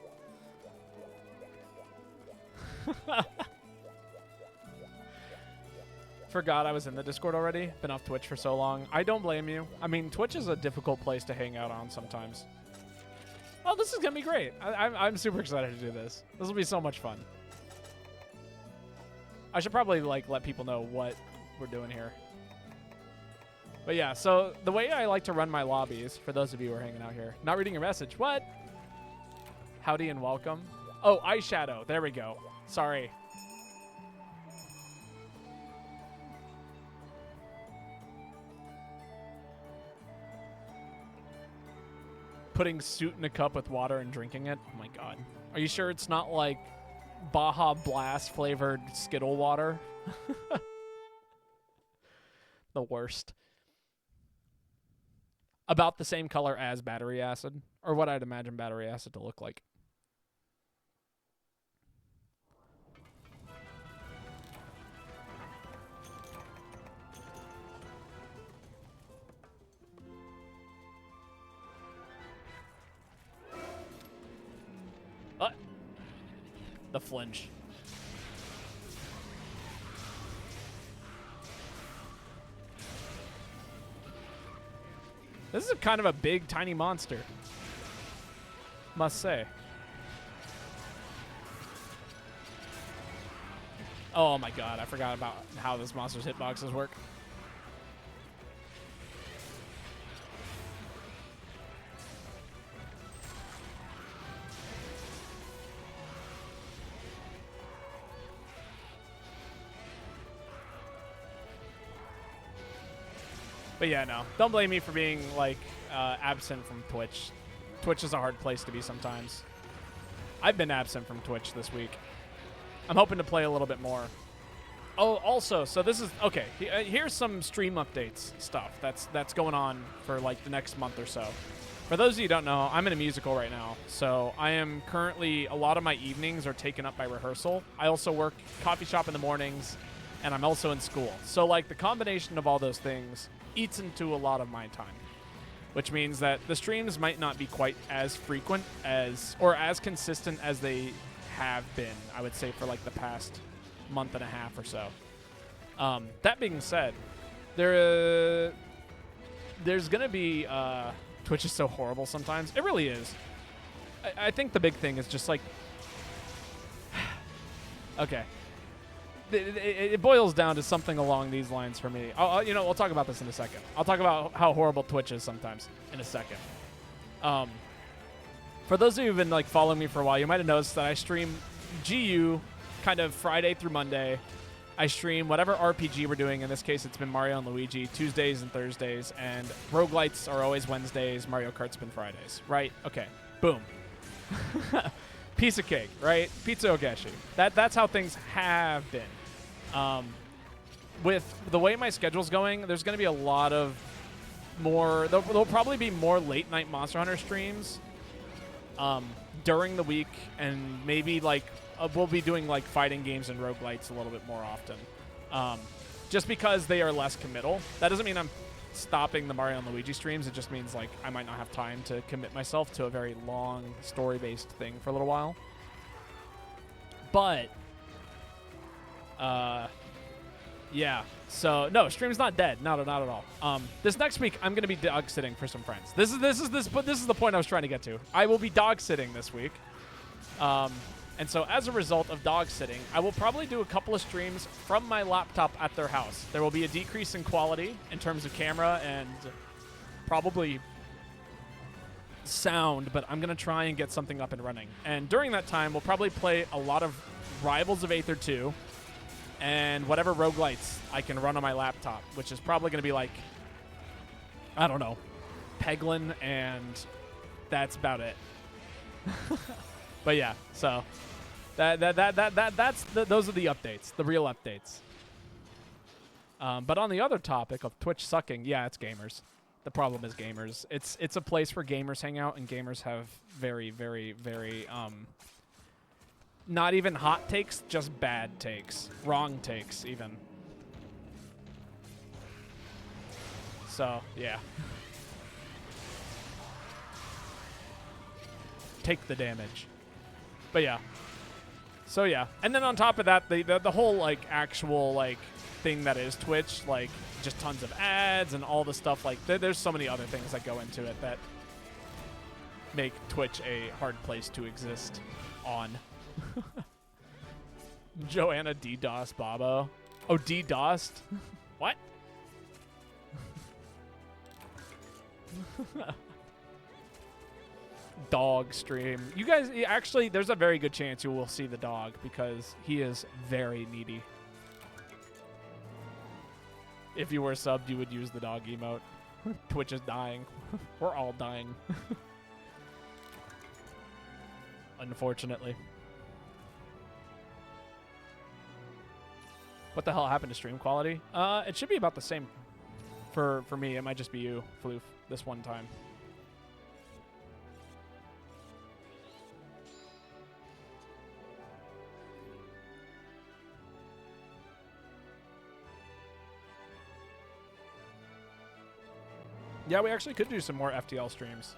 Forgot I was in the Discord already. Been off Twitch for so long. I don't blame you. I mean, Twitch is a difficult place to hang out on sometimes. Oh, this is going to be great. I'm super excited to do this. This will be so much fun. I should probably, like, let people know what we're doing here. But yeah, so the way I like to run my lobbies, for those of you who are hanging out here, not reading your message. What? Howdy and welcome. Oh, eyeshadow. There we go. Sorry. Putting suit in a cup with water and drinking it. Oh my god. Are you sure it's not like Baja Blast flavored Skittle water? The worst. About the same color as battery acid, or what I'd imagine battery acid to look like. The flinch. This is kind of a big, tiny monster. Must say. Oh my god, I forgot about how this monster's hitboxes work. But yeah, no. Don't blame me for being, like, absent from Twitch. Twitch is a hard place to be sometimes. I've been absent from Twitch this week. I'm hoping to play a little bit more. Oh, also, so this is... Okay, here's some stream updates stuff that's going on for, like, the next month or so. For those of you who don't know, I'm in a musical right now. So I am currently... A lot of my evenings are taken up by rehearsal. I also work coffee shop in the mornings, and I'm also in school. So, like, the combination of all those things eats into a lot of my time, which means that the streams might not be quite as frequent as, or as consistent as they have been, I would say, for like the past month and a half or so. That being said, there's going to be, Twitch is so horrible sometimes. It really is. I think the big thing is just like, okay. It boils down to something along these lines for me. You know, we'll talk about this in a second. I'll talk about how horrible Twitch is sometimes in a second. For those of you who've been like following me for a while, you might have noticed that I stream GU kind of Friday through Monday. I stream whatever RPG we're doing. In this case, it's been Mario and Luigi, Tuesdays and Thursdays, and roguelites are always Wednesdays. Mario Kart's been Fridays, right? Okay, boom. Piece of cake, right? Pizza Ogeshi. That's how things have been. With the way my schedule's going, there's going to be a lot of more. There'll probably be more late night Monster Hunter streams during the week, and maybe like we'll be doing like fighting games and roguelites a little bit more often. Just because they are less committal. That doesn't mean I'm stopping the Mario and Luigi streams. It just means like I might not have time to commit myself to a very long story-based thing for a little while. But yeah, so no, stream's not dead. Not at all. This next week I'm gonna be dog sitting for some friends. This is the point I was trying to get to. I will be dog sitting this week. And so as a result of dog sitting, I will probably do a couple of streams from my laptop at their house. There will be a decrease in quality in terms of camera and probably sound, but I'm going to try and get something up and running. And during that time, we'll probably play a lot of Rivals of Aether 2 and whatever roguelites I can run on my laptop, which is probably going to be like, I don't know, Peglin, and that's about it. But yeah, so those are the updates, the real updates. But on the other topic of Twitch sucking, yeah, it's gamers. The problem is gamers. It's a place where gamers hang out, and gamers have very, very, very not even hot takes, just bad takes, wrong takes even. So yeah. Take the damage. But yeah. So yeah. And then on top of that, the whole like actual like thing that is Twitch, like just tons of ads and all the stuff, like there's so many other things that go into it that make Twitch a hard place to exist on. Joanna DDoS Babo. Oh, DDoSed? What? Dog stream. You guys, actually, there's a very good chance you will see the dog because he is very needy. If you were subbed, you would use the dog emote. Twitch is dying. We're all dying. Unfortunately. What the hell happened to stream quality? It should be about the same for me. It might just be you, Floof, this one time. Yeah, we actually could do some more FTL streams.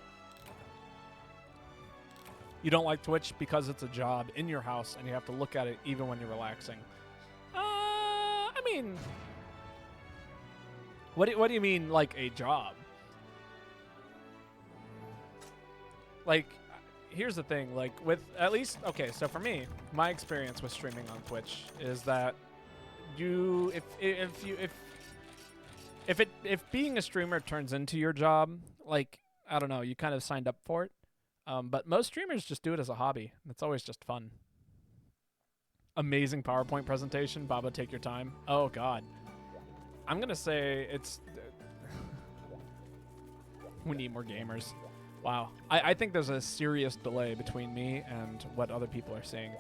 You don't like Twitch because it's a job in your house and you have to look at it even when you're relaxing. I mean, what do you mean, like a job? Like, here's the thing, like with at least, okay, so for me, my experience with streaming on Twitch is that if being a streamer turns into your job, like, I don't know, you kind of signed up for it. But most streamers just do it as a hobby. It's always just fun. Amazing PowerPoint presentation. Baba, take your time. Oh, God. I'm going to say it's... we need more gamers. Wow. I think there's a serious delay between me and what other people are saying.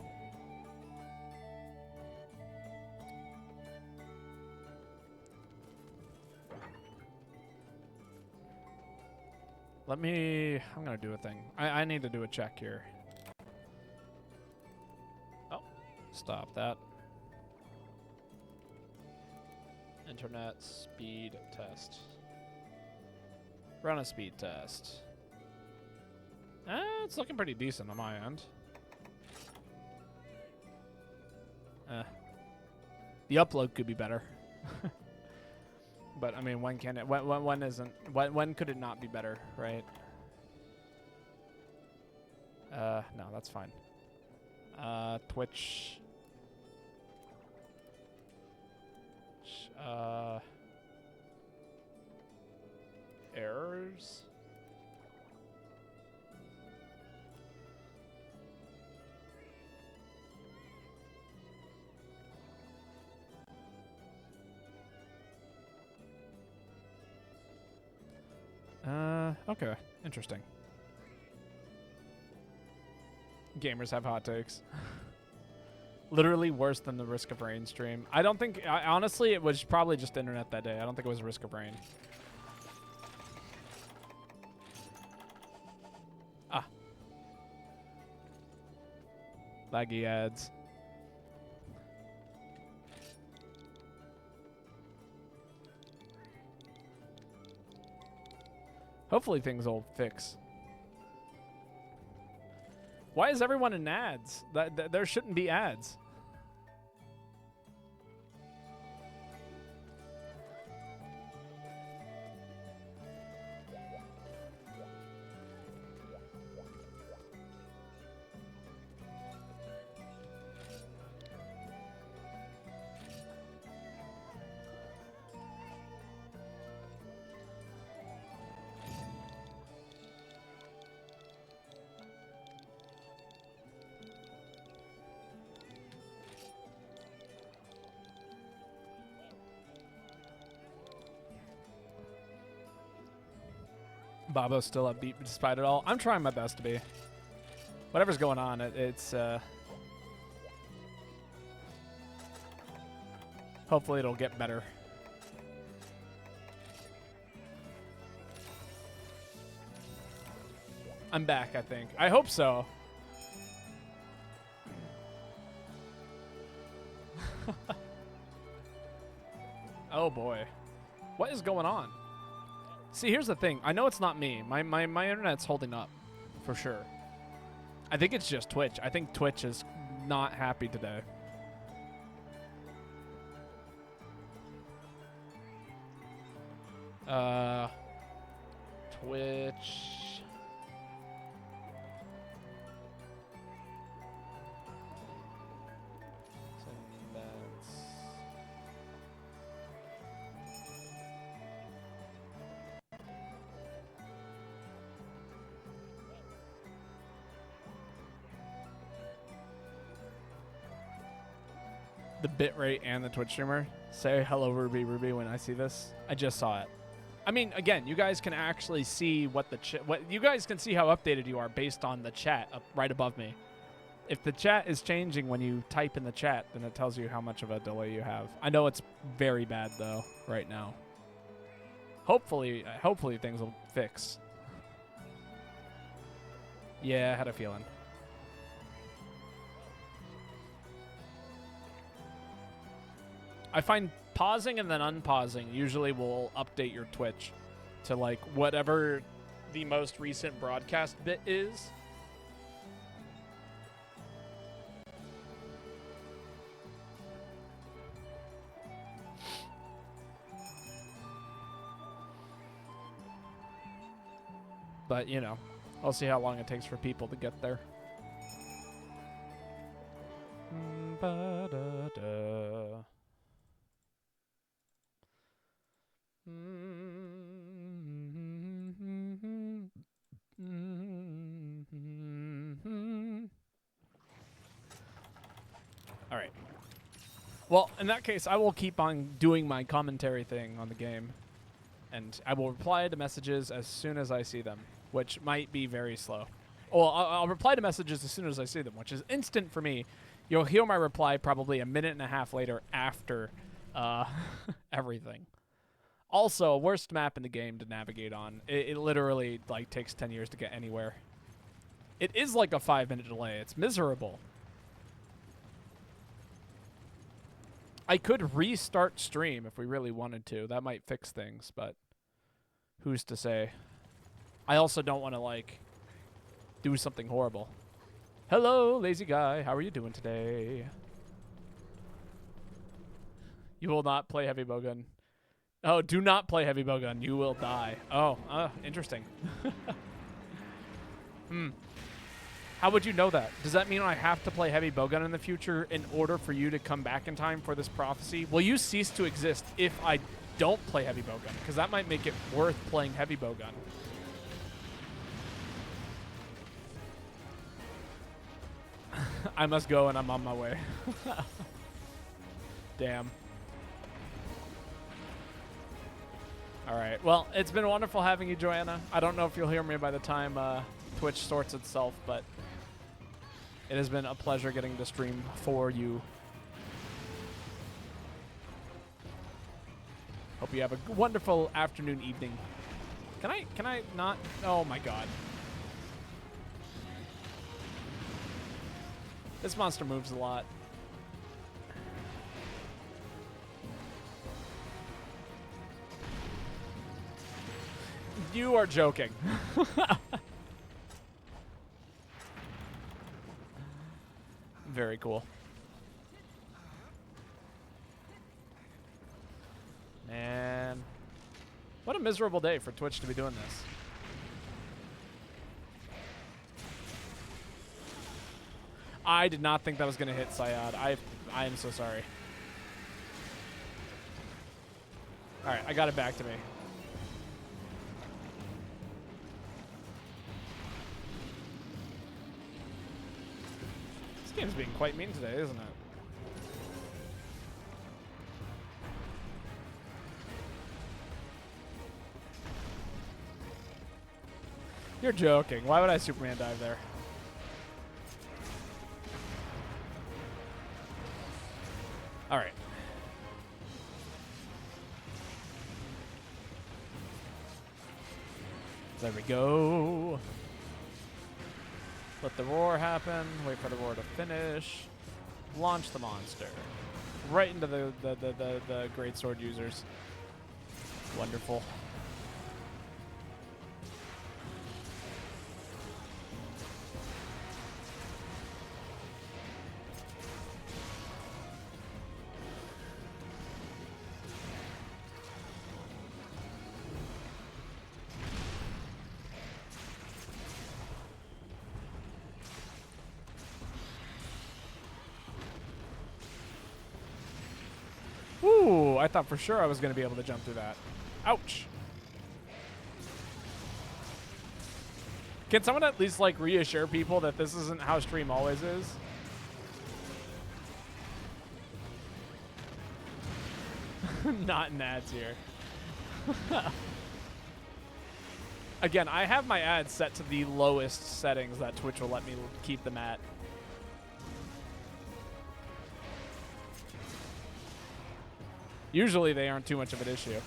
I'm going to do a thing. I need to do a check here. Oh, stop that. Internet speed test. Run a speed test. It's looking pretty decent on my end. The upload could be better. But I mean, when can it? When isn't? When could it not be better, right? No, that's fine. Twitch. Errors. Okay. Interesting. Gamers have hot takes. Literally worse than the Risk of Rain stream. I don't think... honestly, it was probably just internet that day. I don't think it was Risk of Rain. Ah. Laggy ads. Hopefully things will fix. Why is everyone in ads? There shouldn't be ads. Babo's still upbeat despite it all. I'm trying my best to be. Whatever's going on, it's hopefully it'll get better. I'm back, I think. I hope so. Oh boy. What is going on? See, here's the thing. I know it's not me. My internet's holding up, for sure. I think it's just Twitch. I think Twitch is not happy today. Twitch. The bitrate and the Twitch streamer. Say hello, Ruby when I see this. I just saw it. I mean, again, you guys can actually see what you guys can see how updated you are based on the chat up right above me. If the chat is changing when you type in the chat, then it tells you how much of a delay you have. I know it's very bad though right now. Hopefully things will fix. Yeah, I had a feeling. I find pausing and then unpausing usually will update your Twitch to like whatever the most recent broadcast bit is. But, you know, I'll see how long it takes for people to get there. Ba-da-da. All right. Well, in that case, I will keep on doing my commentary thing on the game, and I will reply to messages as soon as I see them, which might be very slow. Well, I'll reply to messages as soon as I see them, which is instant for me. You'll hear my reply probably a minute and a half later after everything. Also, worst map in the game to navigate on. It literally like takes 10 years to get anywhere. It is like a 5-minute delay. It's miserable. I could restart stream if we really wanted to. That might fix things, but who's to say? I also don't want to like do something horrible. Hello, lazy guy. How are you doing today? You will not play heavy bowgun. Oh, do not play heavy bowgun. You will die. Oh, interesting. How would you know that? Does that mean I have to play heavy bowgun in the future in order for you to come back in time for this prophecy? Will you cease to exist if I don't play heavy bowgun? Because that might make it worth playing heavy bowgun. I must go and I'm on my way. Damn. All right. Well, it's been wonderful having you, Joanna. I don't know if you'll hear me by the time Twitch sorts itself, but it has been a pleasure getting to stream for you. Hope you have a wonderful afternoon, evening. Can I not? Oh my god. This monster moves a lot. You are joking. Very cool. Man. What a miserable day for Twitch to be doing this. I did not think that was going to hit Syad. I am so sorry. Alright, I got it back to me. This game's being quite mean today, isn't it? You're joking. Why would I Superman dive there? All right. There we go. Let the roar happen. Wait for the roar to finish. Launch the monster. Right into the great sword users. Wonderful. Ooh, I thought for sure I was going to be able to jump through that. Ouch. Can someone at least, like, reassure people that this isn't how stream always is? Not in ads here. Again, I have my ads set to the lowest settings that Twitch will let me keep them at. Usually they aren't too much of an issue.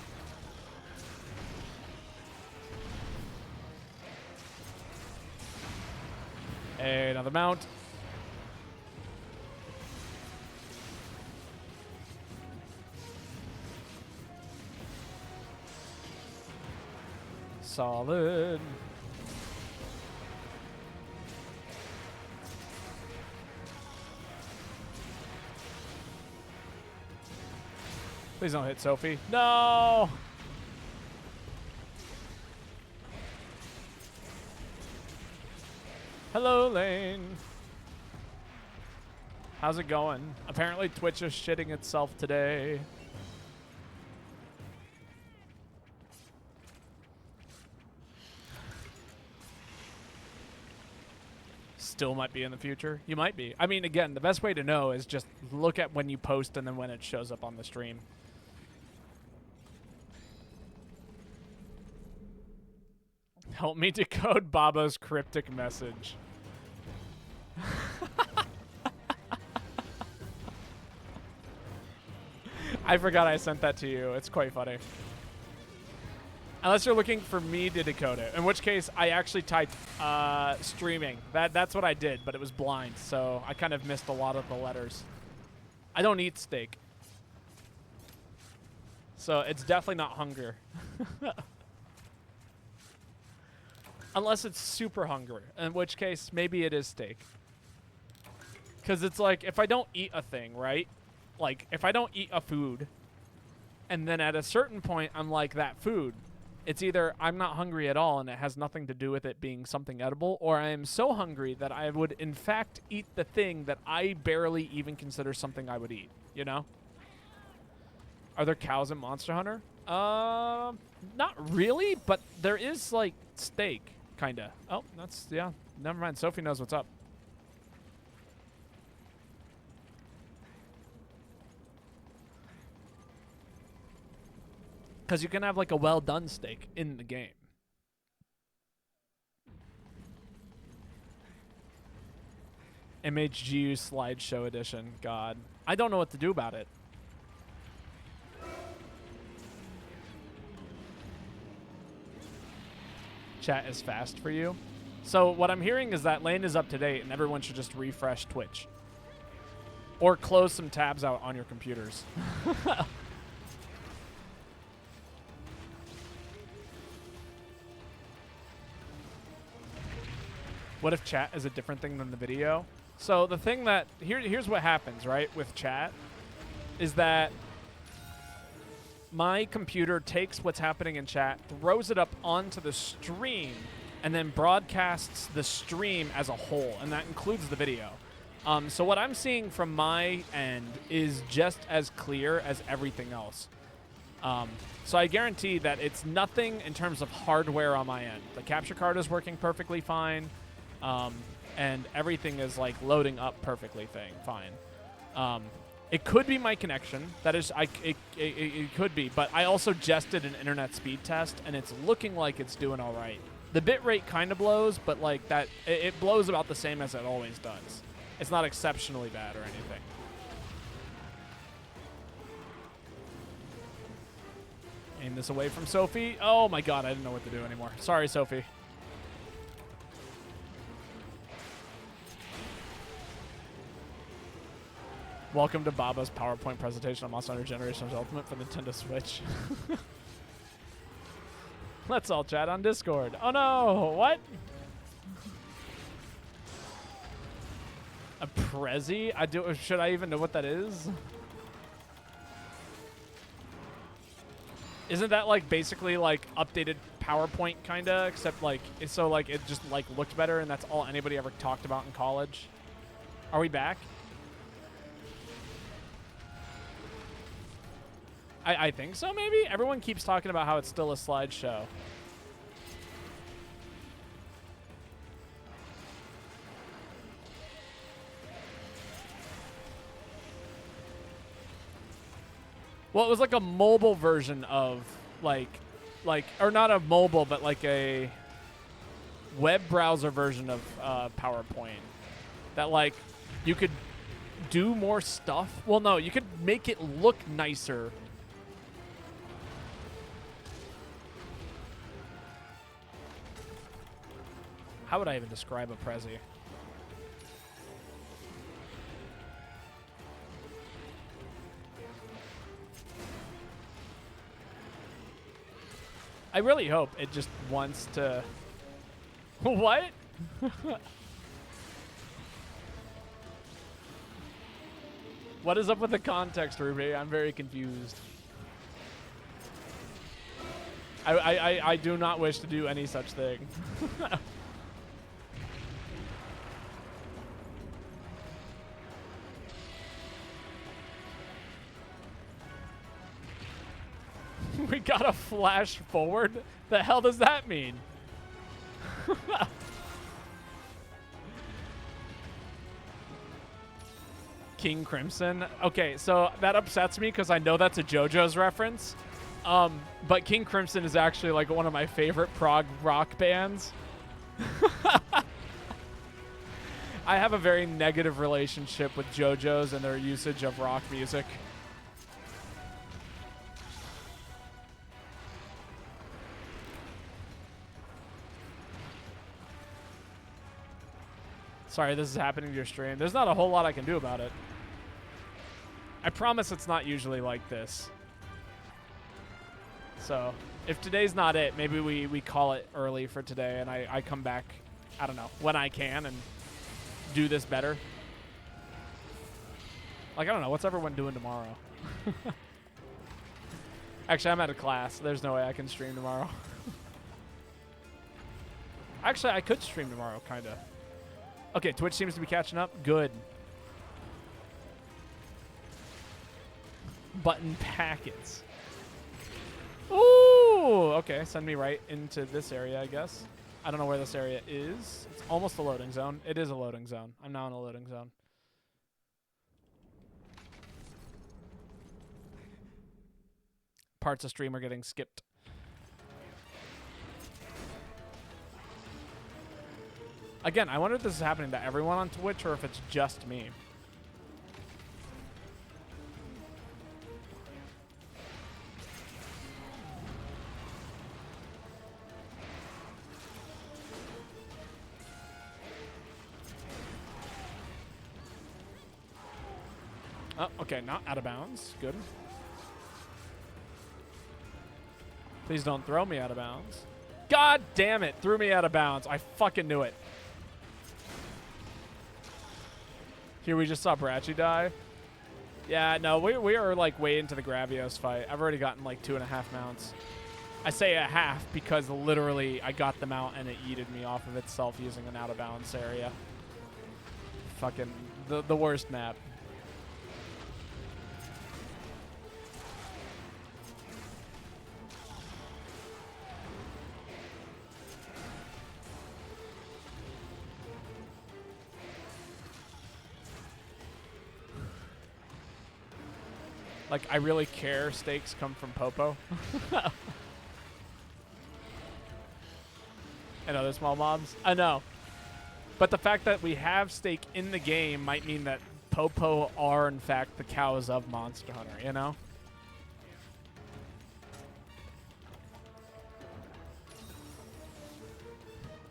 Hey, another mount. Solid. Please don't hit Sophie. No! Hello, Lane. How's it going? Apparently Twitch is shitting itself today. Still might be in the future. You might be. I mean, again, the best way to know is just look at when you post and then when it shows up on the stream. Help me decode Babo's cryptic message. I forgot I sent that to you. It's quite funny. Unless you're looking for me to decode it. In which case, I actually typed streaming. That's what I did, but it was blind, so I kind of missed a lot of the letters. I don't eat steak. So it's definitely not hunger. Unless it's super hunger, in which case maybe it is steak. Because it's like, if I don't eat a thing, right? Like, if I don't eat a food, and then at a certain point I'm like, that food, it's either I'm not hungry at all and it has nothing to do with it being something edible, or I am so hungry that I would in fact eat the thing that I barely even consider something I would eat, you know? Are there cows in Monster Hunter? Not really, but there is, like, steak. Kinda. Oh, that's, yeah. Never mind. Sophie knows what's up. Because you can have like a well done steak in the game. MHGU slideshow edition. God. I don't know what to do about it. Chat is fast for you. So what I'm hearing is that Lane is up to date and everyone should just refresh Twitch. Or close some tabs out on your computers. What if chat is a different thing than the video? So the thing that, here's what happens, right, with chat, is that my computer takes what's happening in chat, throws it up onto the stream, and then broadcasts the stream as a whole, and that includes the video. So what I'm seeing from my end is just as clear as everything else. So I guarantee that it's nothing in terms of hardware on my end. The capture card is working perfectly fine, and everything is like loading up perfectly fine. It could be my connection. That is, it could be, but I also just did an internet speed test, and it's looking like it's doing all right. The bitrate kind of blows, but like that, it blows about the same as it always does. It's not exceptionally bad or anything. Aim this away from Sophie. Oh my god, I didn't know what to do anymore. Sorry, Sophie. Welcome to Baba's PowerPoint presentation on Monster Hunter Generations Ultimate for Nintendo Switch. Let's all chat on Discord. Oh no, what? A Prezi? Should I even know what that is? Isn't that like basically like updated PowerPoint kinda, except like it's so like it just like looked better and that's all anybody ever talked about in college? Are we back? I think so, maybe? Everyone keeps talking about how it's still a slideshow. Well, it was like a mobile version of like, or not a mobile, but like a web browser version of PowerPoint that like you could do more stuff. Well, no, you could make it look nicer. How would I even describe a Prezi? I really hope it just wants to... What? What is up with the context, Ruby? I'm very confused. I do not wish to do any such thing. We got a flash forward? The hell does that mean? King Crimson. Okay, so that upsets me because I know that's a JoJo's reference. But King Crimson is actually like one of my favorite prog rock bands. I have a very negative relationship with JoJo's and their usage of rock music. Sorry, this is happening to your stream. There's not a whole lot I can do about it. I promise it's not usually like this. So, if today's not it, maybe we call it early for today and I come back, I don't know, when I can and do this better. Like, I don't know, what's everyone doing tomorrow? Actually, I'm at a class. There's no way I can stream tomorrow. Actually, I could stream tomorrow, kind of. Okay, Twitch seems to be catching up. Good. Button packets. Ooh, okay. Send me right into this area, I guess. I don't know where this area is. It's almost a loading zone. It is a loading zone. I'm now in a loading zone. parts of stream are getting skipped. Again, I wonder if this is happening to everyone on Twitch or if it's just me. Oh, okay, not out of bounds. Good. Please don't throw me out of bounds. God damn it, threw me out of bounds. I fucking knew it. Here we just saw Brachy die. Yeah, no, we are like way into the Gravios fight. I've already gotten like 2.5 mounts. I say a half because literally I got the mount and it yeeted me off of itself using an out of bounds area. Fucking the worst map. Like, I really care stakes come from Popo. And other small mobs. I know. But the fact that we have stake in the game might mean that Popo are, in fact, the cows of Monster Hunter, you know?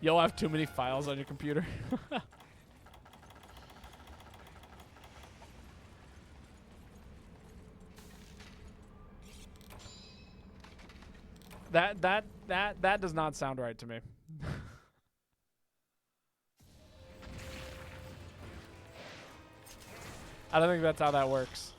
You'll have too many files on your computer. That does not sound right to me. I don't think that's how that works.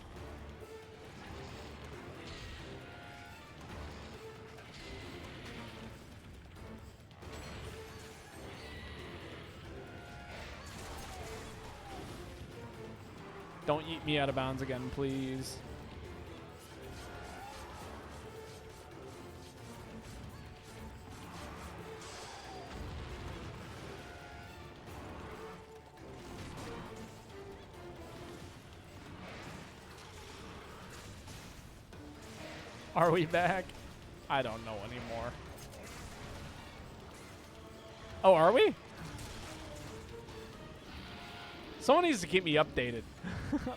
Don't eat me out of bounds again, please. Are we back? I don't know anymore. Oh, are we? Someone needs to keep me updated.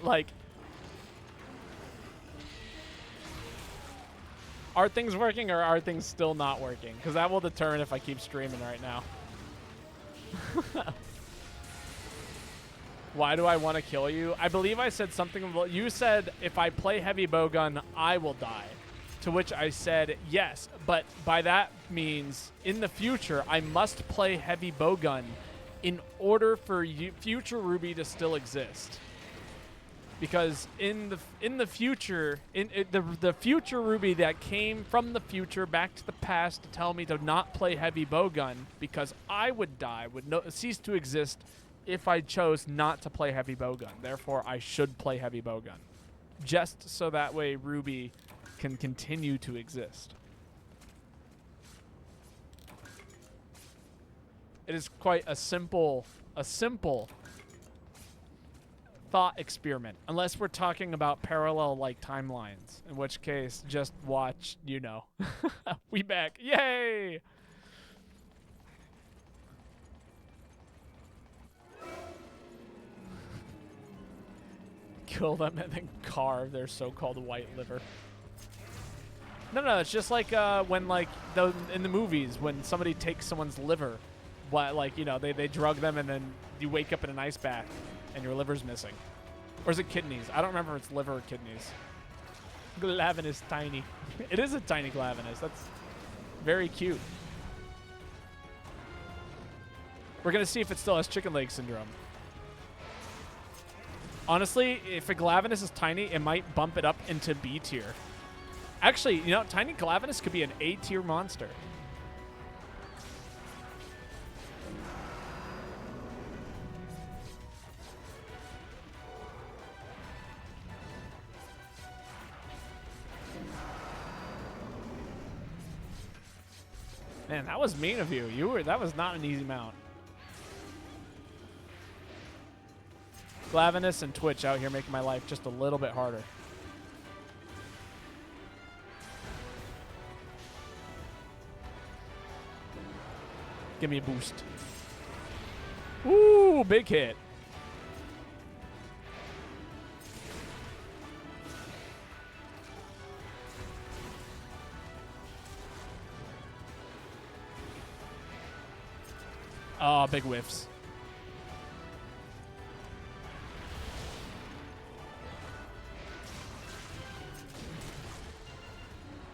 Like, are things working or are things still not working? Because that will determine if I keep streaming right now. Why do I want to kill you? I believe I said something about, you said if I play heavy bowgun, I will die. To which I said, yes, but by that means in the future, I must play heavy bowgun in order for future Ruby to still exist. Because in the future, the future Ruby that came from the future back to the past to tell me to not play heavy bowgun because I would die, would cease to exist if I chose not to play heavy bowgun. Therefore, I should play heavy bowgun. Just so that way Ruby can continue to exist. It is quite a simple thought experiment, unless we're talking about parallel like timelines, in which case just watch, you know. We back. Yay! Kill them and then carve their so-called white liver. No, it's just like when, like, in the movies, when somebody takes someone's liver, what, like, you know, they drug them and then you wake up in an ice bath and your liver's missing. Or is it kidneys? I don't remember if it's liver or kidneys. Glavinus tiny. It is a tiny Glavinus. That's very cute. We're going to see if it still has chicken leg syndrome. Honestly, if a Glavinus is tiny, it might bump it up into B tier. Actually, you know, tiny Glavinus could be an A tier monster. Man, that was mean of you. That was not an easy mount. Glavinus and Twitch out here making my life just a little bit harder. Give me a boost. Ooh, big hit. Oh, big whiffs.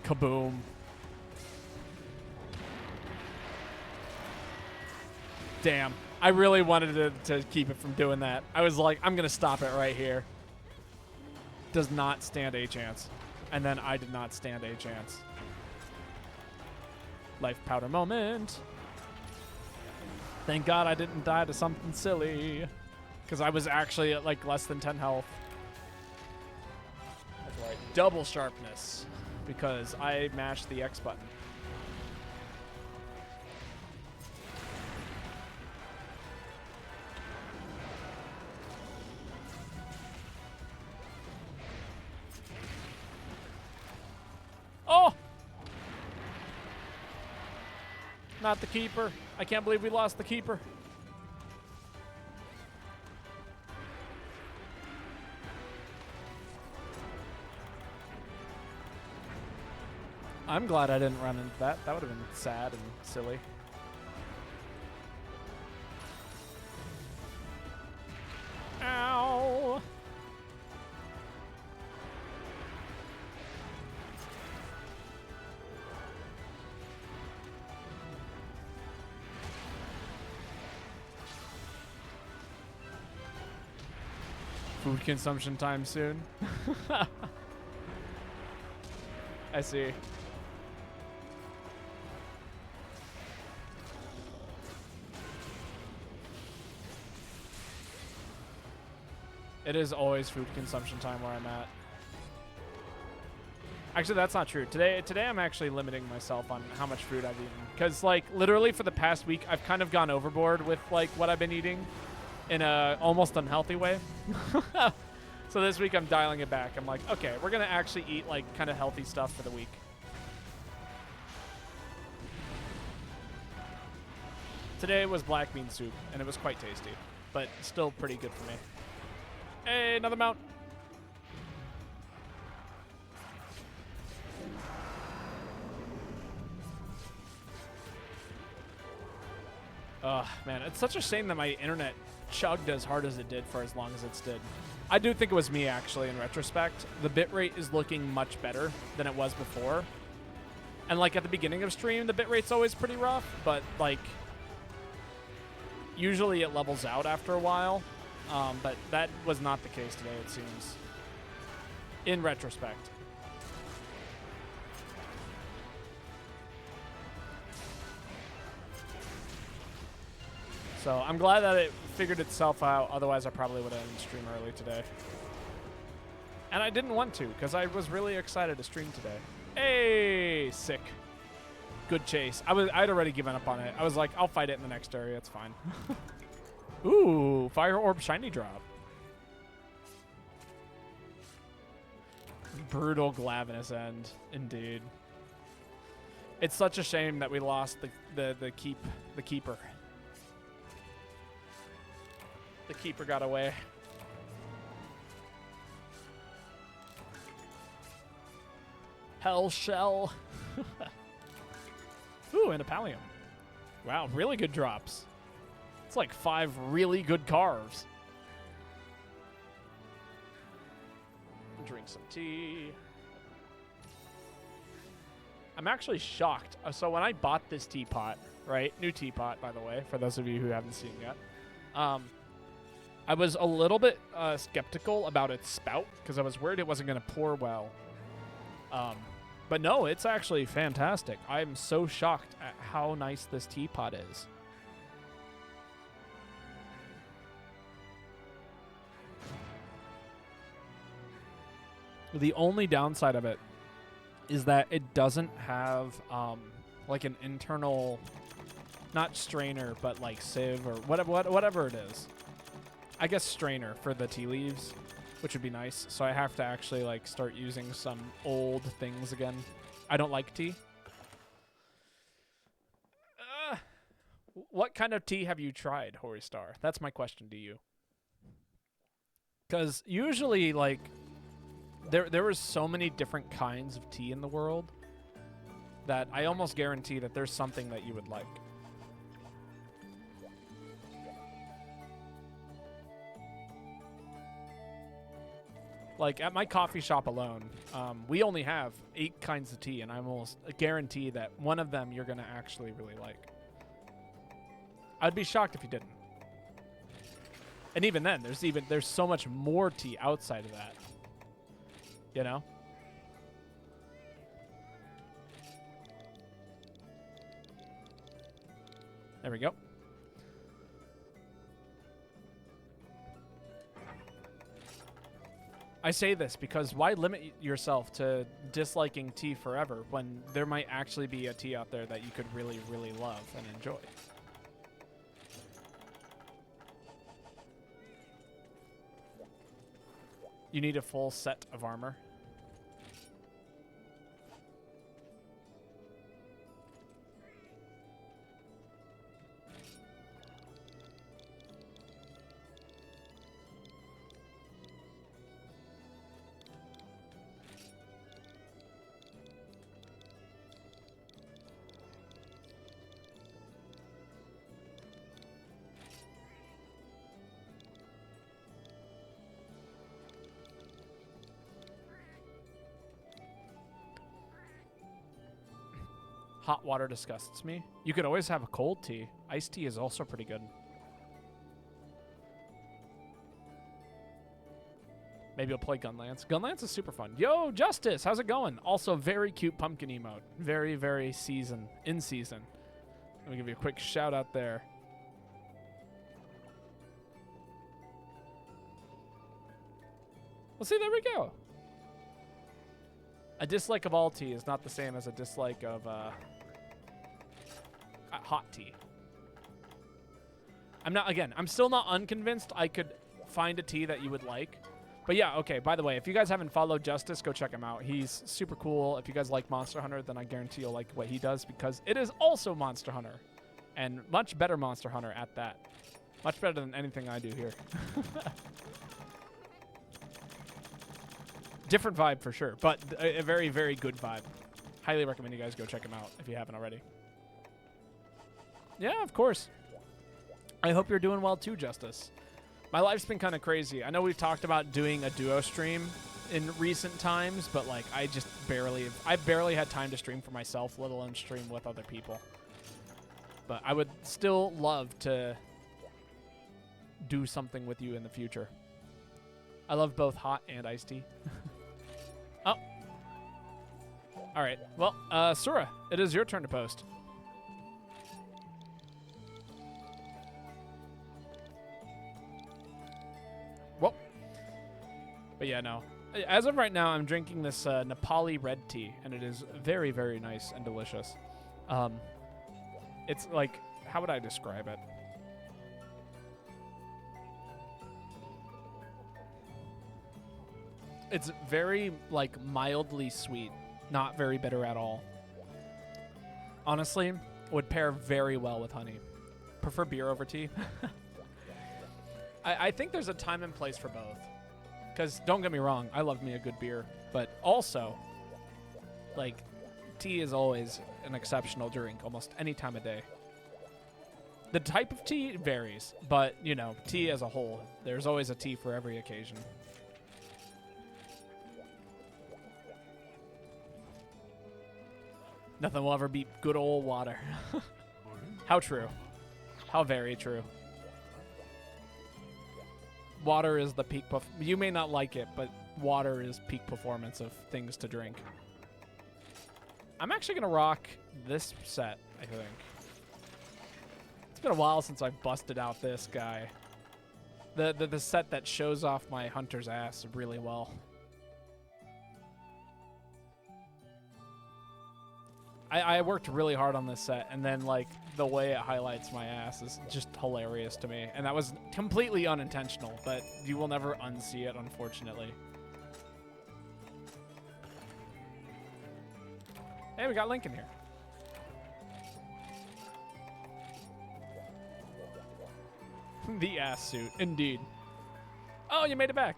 Kaboom. Damn. I really wanted to keep it from doing that. I was like, I'm going to stop it right here. Does not stand a chance. And then I did not stand a chance. Life powder moment. Thank God I didn't die to something silly. Because I was actually at like less than 10 health. That's right. Double sharpness. Because I mashed the X button. Oh! Not the keeper. I can't believe we lost the keeper. I'm glad I didn't run into that. That would have been sad and silly. Ow! Food consumption time soon. I see. It is always food consumption time where I'm at. Actually, that's not true. Today I'm actually limiting myself on how much food I've eaten. Because, like, literally for the past week, I've kind of gone overboard with, like, what I've been eating in a almost unhealthy way. So this week I'm dialing it back. I'm like, okay, we're going to actually eat, like, kind of healthy stuff for the week. Today was black bean soup, and it was quite tasty. But still pretty good for me. Hey, another mount. Man, it's such a shame that my internet chugged as hard as it did for as long as it did. I do think it was me, actually, in retrospect. The bitrate is looking much better than it was before. And, like, at the beginning of stream, the bitrate's always pretty rough, but, like, usually it levels out after a while. But that was not the case today, it seems. In retrospect. So I'm glad that it figured itself out. Otherwise, I probably would have ended stream early today. And I didn't want to, because I was really excited to stream today. Hey, sick. Good chase. I'd already given up on it. I was like, I'll fight it in the next area. It's fine. Ooh, Fire Orb Shiny Drop. Brutal Glavenus End, indeed. It's such a shame that we lost the keeper. The keeper got away. Hell Shell. Ooh, and a Pallium. Wow, really good drops. It's like 5 really good carves. Drink some tea. I'm actually shocked. So when I bought this teapot, right? New teapot, by the way, for those of you who haven't seen yet. I was a little bit skeptical about its spout because I was worried it wasn't going to pour well. But no, it's actually fantastic. I'm so shocked at how nice this teapot is. The only downside of it is that it doesn't have like an internal, not strainer, but like sieve or whatever it is. I guess strainer for the tea leaves, which would be nice. So I have to actually like start using some old things again. I don't like tea. what kind of tea have you tried, Hoary Star? That's my question to you. Because usually, like, there was so many different kinds of tea in the world that I almost guarantee that there's something that you would like. Like, at my coffee shop alone, we only have 8 kinds of tea, and I almost guarantee that one of them you're going to actually really like. I'd be shocked if you didn't. And even then, there's so much more tea outside of that. You know? There we go. I say this because why limit yourself to disliking tea forever when there might actually be a tea out there that you could really, really love and enjoy? You need a full set of armor. Hot water disgusts me. You could always have a cold tea. Iced tea is also pretty good. Maybe I'll play Gunlance. Gunlance is super fun. Yo, Justice, how's it going? Also, very cute pumpkin emote. Very, very in season. Let me give you a quick shout out there. Well, see, there we go. A dislike of all tea is not the same as a dislike of hot tea. I'm still not unconvinced I could find a tea that you would like. But yeah, okay, by the way, if you guys haven't followed Justice, go check him out. He's super cool. If you guys like Monster Hunter, then I guarantee you'll like what he does because it is also Monster Hunter. And much better Monster Hunter at that. Much better than anything I do here. Different vibe for sure, but a very, very good vibe. Highly recommend you guys go check him out if you haven't already. Yeah, of course. I hope you're doing well too, Justice. My life's been kind of crazy. I know we've talked about doing a duo stream in recent times, but like I barely had time to stream for myself, let alone stream with other people. But I would still love to do something with you in the future. I love both hot and iced tea. Oh. All right. Well, Sura, it is your turn to post. Well. But yeah, no. As of right now, I'm drinking this Nepali red tea, and it is very, very nice and delicious. It's like, how would I describe it? It's very, like, mildly sweet. Not very bitter at all. Honestly, would pair very well with honey. Prefer beer over tea. I think there's a time and place for both. Because, don't get me wrong, I love me a good beer. But also, like, tea is always an exceptional drink almost any time of day. The type of tea varies. But, you know, tea as a whole, there's always a tea for every occasion. Nothing will ever beat good old water. How true. How very true. Water is the peak. You may not like it, but water is peak performance of things to drink. I'm actually going to rock this set, I think. It's been a while since I've busted out this guy. The set that shows off my hunter's ass really well. I worked really hard on this set, and then, like, the way it highlights my ass is just hilarious to me. And that was completely unintentional, but you will never unsee it, unfortunately. Hey, we got Link in here. The ass suit, indeed. Oh, you made it back.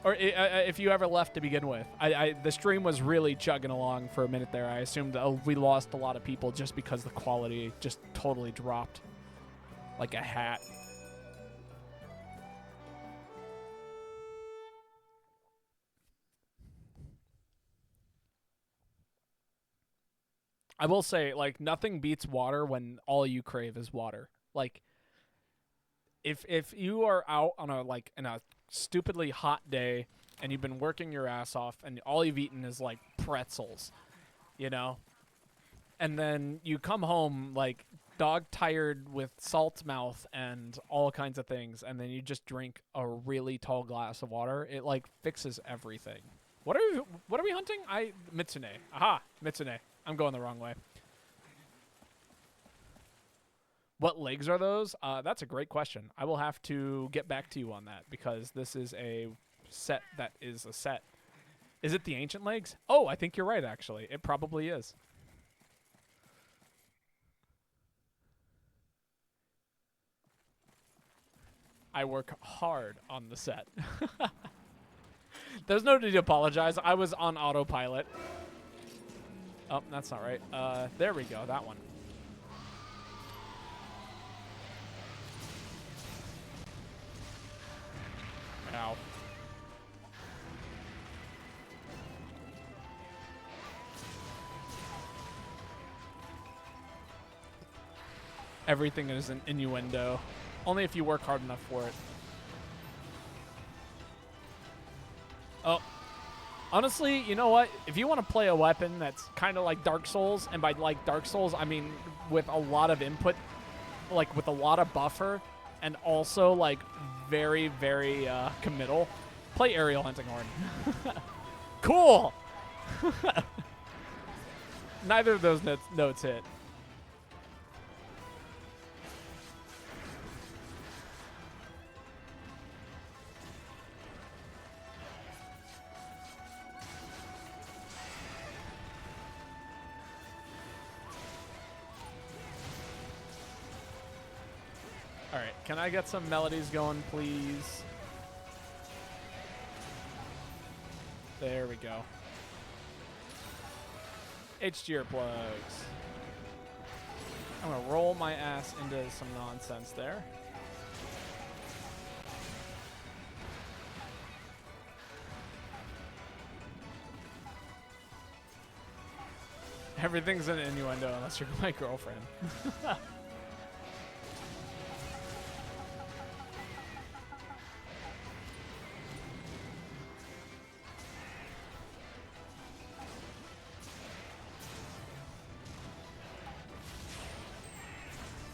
Or if you ever left to begin with. The stream was really chugging along for a minute there. I assumed we lost a lot of people just because the quality just totally dropped like a hat. I will say, like, nothing beats water when all you crave is water. Like, if you are out on a like in a stupidly hot day and you've been working your ass off and all you've eaten is like pretzels, you know, and then you come home like dog tired with salt mouth and all kinds of things, and then you just drink a really tall glass of water, it like fixes everything. What are we hunting? Mitsune. Aha, Mitsune. I'm going the wrong way. What legs are those? That's a great question. I will have to get back to you on that because this is a set that is a set. Is it the ancient legs? Oh, I think you're right, actually. It probably is. I work hard on the set. There's no need to apologize. I was on autopilot. Oh, that's not right. There we go. That one. Ow. Everything is an innuendo. Only if you work hard enough for it. Oh. Honestly, you know what? If you want to play a weapon that's kind of like Dark Souls, and by like Dark Souls, I mean with a lot of input, like with a lot of buffer, and also like very, very committal, play Aerial Hunting Horn. Cool! Neither of those notes hit. All right, can I get some melodies going, please? There we go. HG earplugs. I'm gonna roll my ass into some nonsense there. Everything's an innuendo unless you're my girlfriend.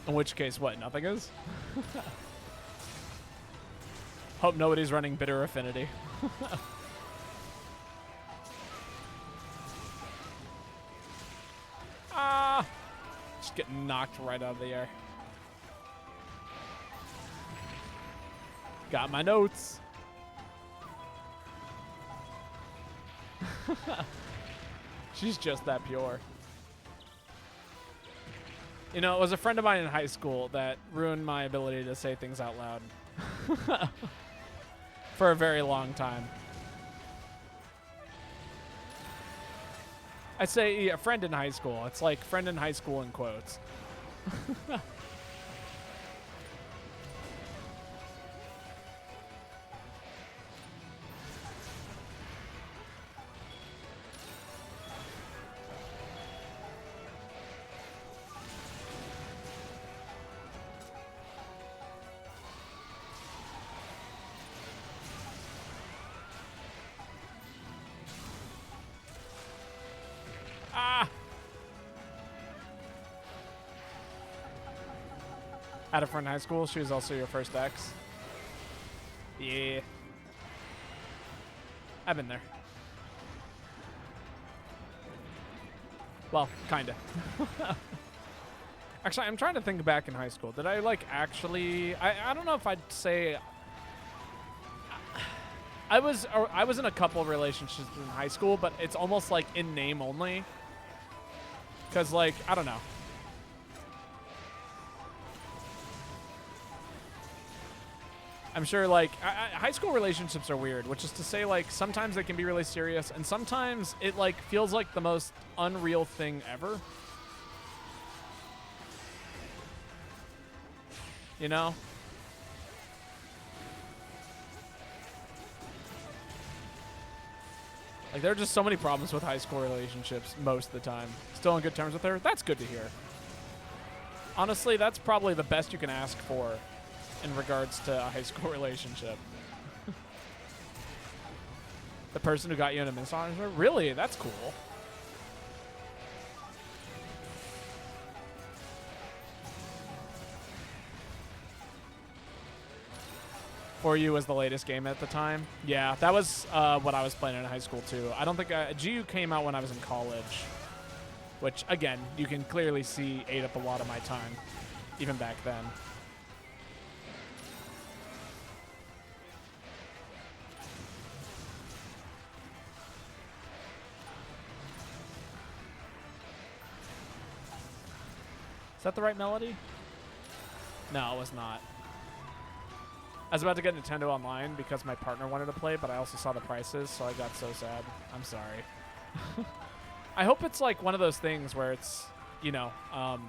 In which case, what? Nothing is? Hope nobody's running Bitter Affinity. Ah! Just getting knocked right out of the air. Got my notes. She's just that pure. You know, it was a friend of mine in high school that ruined my ability to say things out loud. For a very long time. I say a friend in high school. It's like friend in high school in quotes. Had a friend in high school. She was also your first ex. Yeah. I've been there. Well, kinda. Actually, I'm trying to think back in high school. Did I, like, actually... I don't know if I'd say... I was in a couple of relationships in high school, but it's almost, like, in name only. Because, like, I don't know. I'm sure, like, high school relationships are weird, which is to say, like, sometimes they can be really serious, and sometimes it, like, feels like the most unreal thing ever. You know? Like, there are just so many problems with high school relationships most of the time. Still on good terms with her? That's good to hear. Honestly, that's probably the best you can ask for in regards to a high school relationship. The person who got you into massage? Really? That's cool. For You was the latest game at the time. Yeah, that was what I was playing in high school too. I don't think GU came out when I was in college, which again, you can clearly see ate up a lot of my time, even back then. Is that the right melody? No, it was not. I was about to get Nintendo Online because my partner wanted to play, but I also saw the prices, so I got so sad. I'm sorry. I hope it's like one of those things where it's, you know, I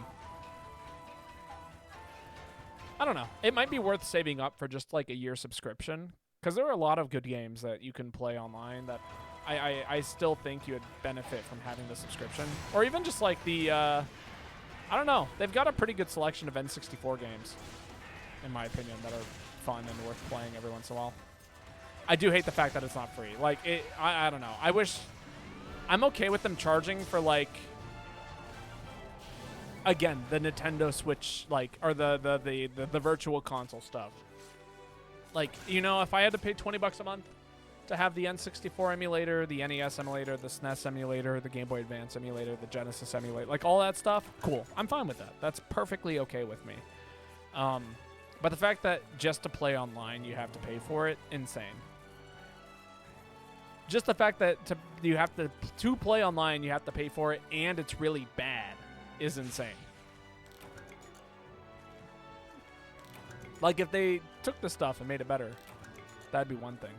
don't know. It might be worth saving up for just like a year subscription, because there are a lot of good games that you can play online that I still think you would benefit from having the subscription. Or even just like the, I don't know. They've got a pretty good selection of N64 games, in my opinion, that are fun and worth playing every once in a while. I do hate the fact that it's not free. Like, I don't know. I wish... I'm okay with them charging for, like... Again, the Nintendo Switch, like, or the virtual console stuff. Like, you know, if I had to pay $20 a month to have the N64 emulator, the NES emulator, the SNES emulator, the Game Boy Advance emulator, the Genesis emulator, like, all that stuff, cool. I'm fine with that. That's perfectly okay with me. But the fact that just to play online you have to pay for it, insane. Just the fact that you have to play online you have to pay for it and it's really bad is insane. Like if they took the stuff and made it better, that'd be one thing.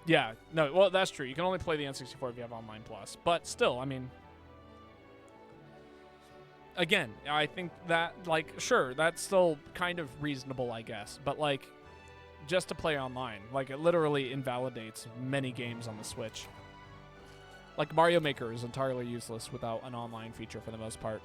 Yeah, no, well that's true. You can only play the N64 if you have Online Plus. But still, I mean, again, I think that, like, sure, that's still kind of reasonable, I guess. But, like, just to play online, like, it literally invalidates many games on the Switch. Like, Mario Maker is entirely useless without an online feature for the most part.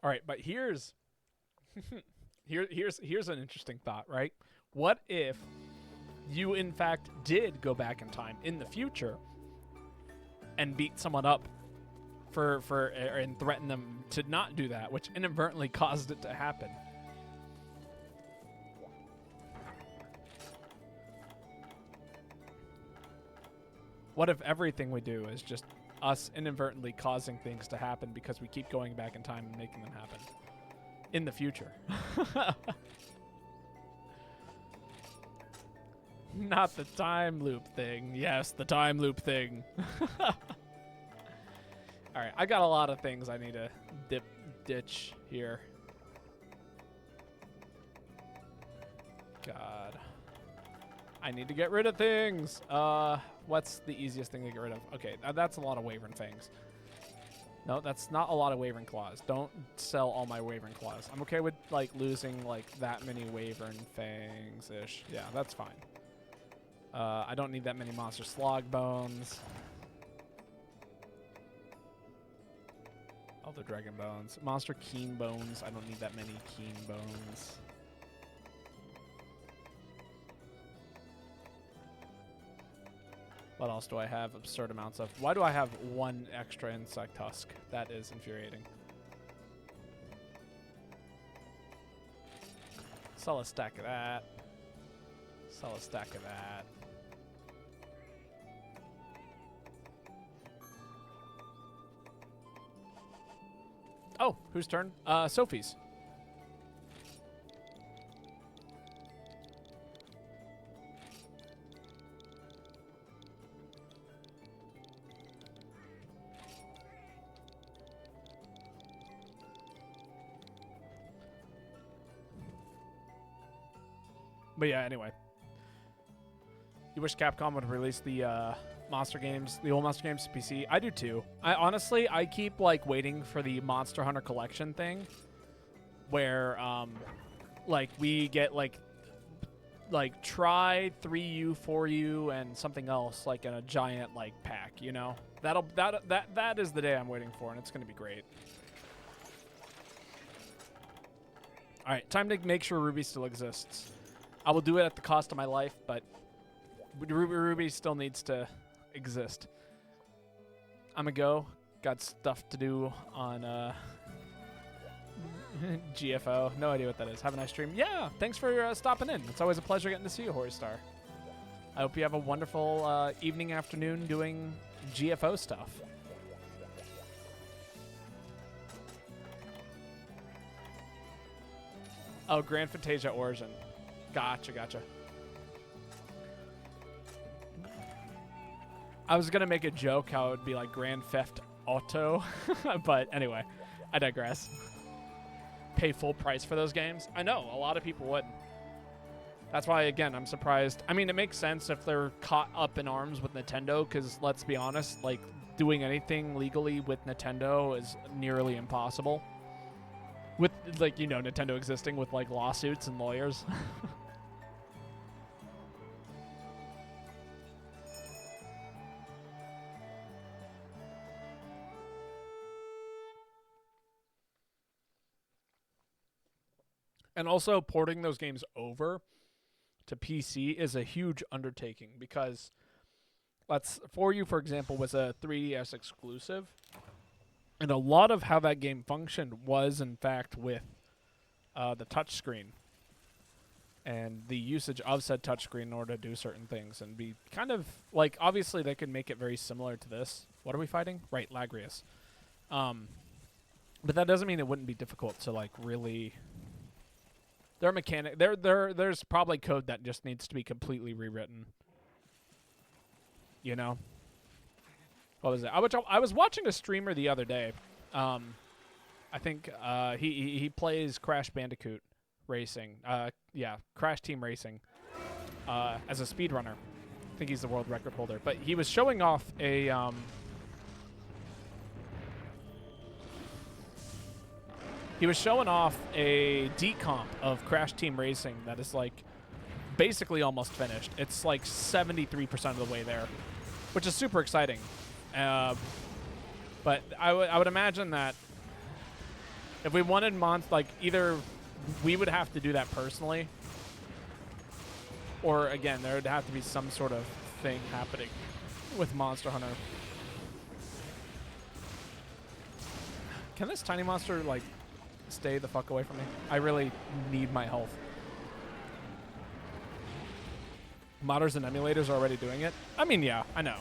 All right, but here's here's an interesting thought, right? What if you in fact did go back in time in the future and beat someone up and threaten them to not do that, which inadvertently caused it to happen? What if everything we do is just us inadvertently causing things to happen because we keep going back in time and making them happen in the future? Not the time loop thing. Yes, the time loop thing. All right, I got a lot of things I need to ditch here. God. I need to get rid of things. What's the easiest thing to get rid of? Okay, that's a lot of Wyvern Fangs. No, that's not a lot of Wyvern Claws. Don't sell all my Wyvern Claws. I'm okay with, like, losing, like, that many Wyvern Fangs-ish. Yeah, that's fine. I don't need that many Monster Slog Bones. All the Dragon Bones. Monster Keen Bones. I don't need that many Keen Bones. What else do I have absurd amounts of? Why do I have one extra insect husk? That is infuriating. Sell a stack of that. Sell a stack of that. Oh, whose turn? Sophie's. But yeah, anyway. You wish Capcom would release the Monster games, the old Monster games to PC? I do too. I keep like waiting for the Monster Hunter Collection thing, where like we get like try 3U, 4U, and something else like in a giant like pack. You know, that is the day I'm waiting for, and it's gonna be great. All right, time to make sure Ruby still exists. I will do it at the cost of my life, but Ruby still needs to exist. I'm gonna go. Got stuff to do on GFO. No idea what that is. Have a nice stream. Yeah, thanks for stopping in. It's always a pleasure getting to see you, Horror Star. I hope you have a wonderful evening, afternoon doing GFO stuff. Oh, Grand Fantasia Origin. Gotcha. I was going to make a joke how it would be like Grand Theft Auto, but anyway, I digress. Pay full price for those games? I know, a lot of people would. That's why, again, I'm surprised. I mean, it makes sense if they're caught up in arms with Nintendo, because let's be honest, like, doing anything legally with Nintendo is nearly impossible. With, like, you know, Nintendo existing with, like, lawsuits and lawyers. And also, porting those games over to PC is a huge undertaking because, For You, for example, was a 3DS exclusive. And a lot of how that game functioned was, in fact, with the touchscreen and the usage of said touchscreen in order to do certain things and be kind of like, obviously they could make it very similar to this. What are we fighting? Right, Lagrius. But that doesn't mean it wouldn't be difficult to like really. There's probably code that just needs to be completely rewritten. You know. What was it? I was watching a streamer the other day. I think he plays Crash Bandicoot Racing. Yeah, Crash Team Racing. As a speedrunner. I think he's the world record holder. But he was showing off a decomp of Crash Team Racing that is like basically almost finished. It's like 73% of the way there, which is super exciting. But I would imagine that if we wanted either we would have to do that personally, or again, there would have to be some sort of thing happening with Monster Hunter. Can this tiny monster, like, stay the fuck away from me? I really need my health. Modders and emulators are already doing it? I mean, yeah, I know.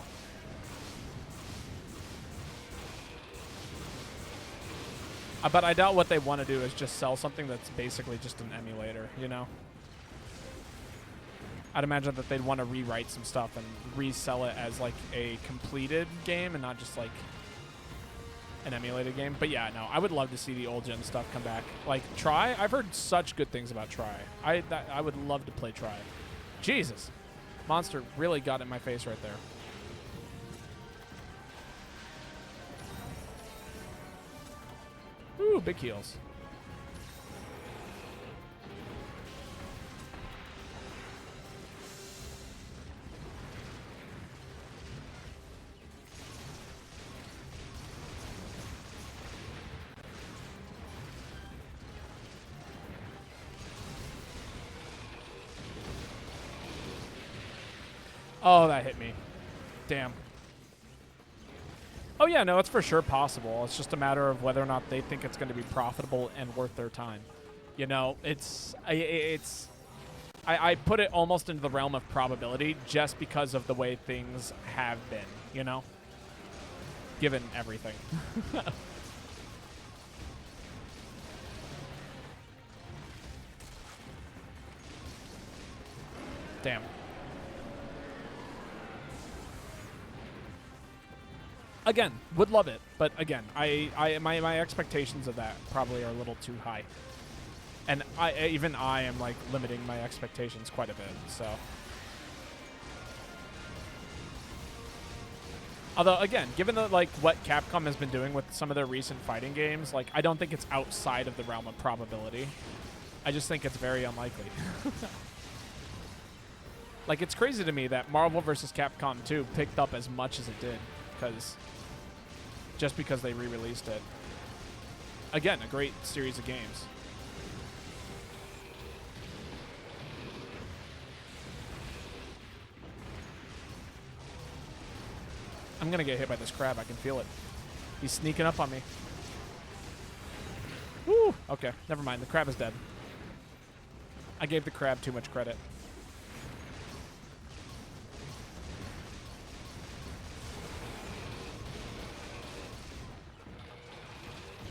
But I doubt what they want to do is just sell something that's basically just an emulator, you know? I'd imagine that they'd want to rewrite some stuff and resell it as like a completed game and not just like an emulated game. But yeah, no, I would love to see the old gen stuff come back. Like Try, I've heard such good things about Try. I would love to play Try. Jesus. Monster really got in my face right there. Ooh, big heals. Oh, that hit me. Damn. Oh, yeah, no, it's for sure possible. It's just a matter of whether or not they think it's going to be profitable and worth their time. You know, I put it almost into the realm of probability just because of the way things have been, you know? Given everything. Damn. Again, would love it, but again, my expectations of that probably are a little too high, and even I am like limiting my expectations quite a bit. So, although again, given the like what Capcom has been doing with some of their recent fighting games, like I don't think it's outside of the realm of probability. I just think it's very unlikely. Like it's crazy to me that Marvel vs. Capcom 2 picked up as much as it did, just because they re-released it. Again, a great series of games. I'm gonna get hit by this crab. I can feel it. He's sneaking up on me. Woo! Okay, never mind. The crab is dead. I gave the crab too much credit.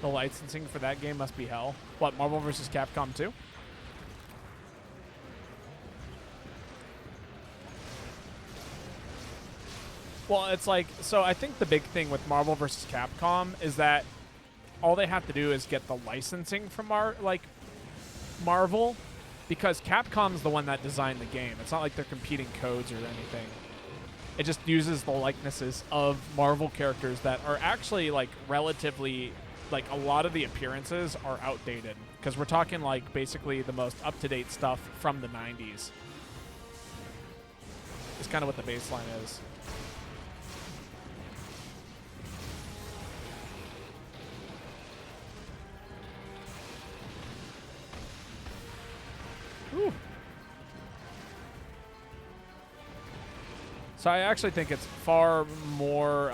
The licensing for that game must be hell. What, Marvel vs. Capcom 2? Well, it's like, so I think the big thing with Marvel vs. Capcom is that all they have to do is get the licensing from Marvel, because Capcom's the one that designed the game. It's not like they're competing codes or anything. It just uses the likenesses of Marvel characters that are actually like relatively, like a lot of the appearances are outdated, because we're talking like basically the most up-to-date stuff from the 90s. It's kind of what the baseline is. Ooh. So I actually think it's far more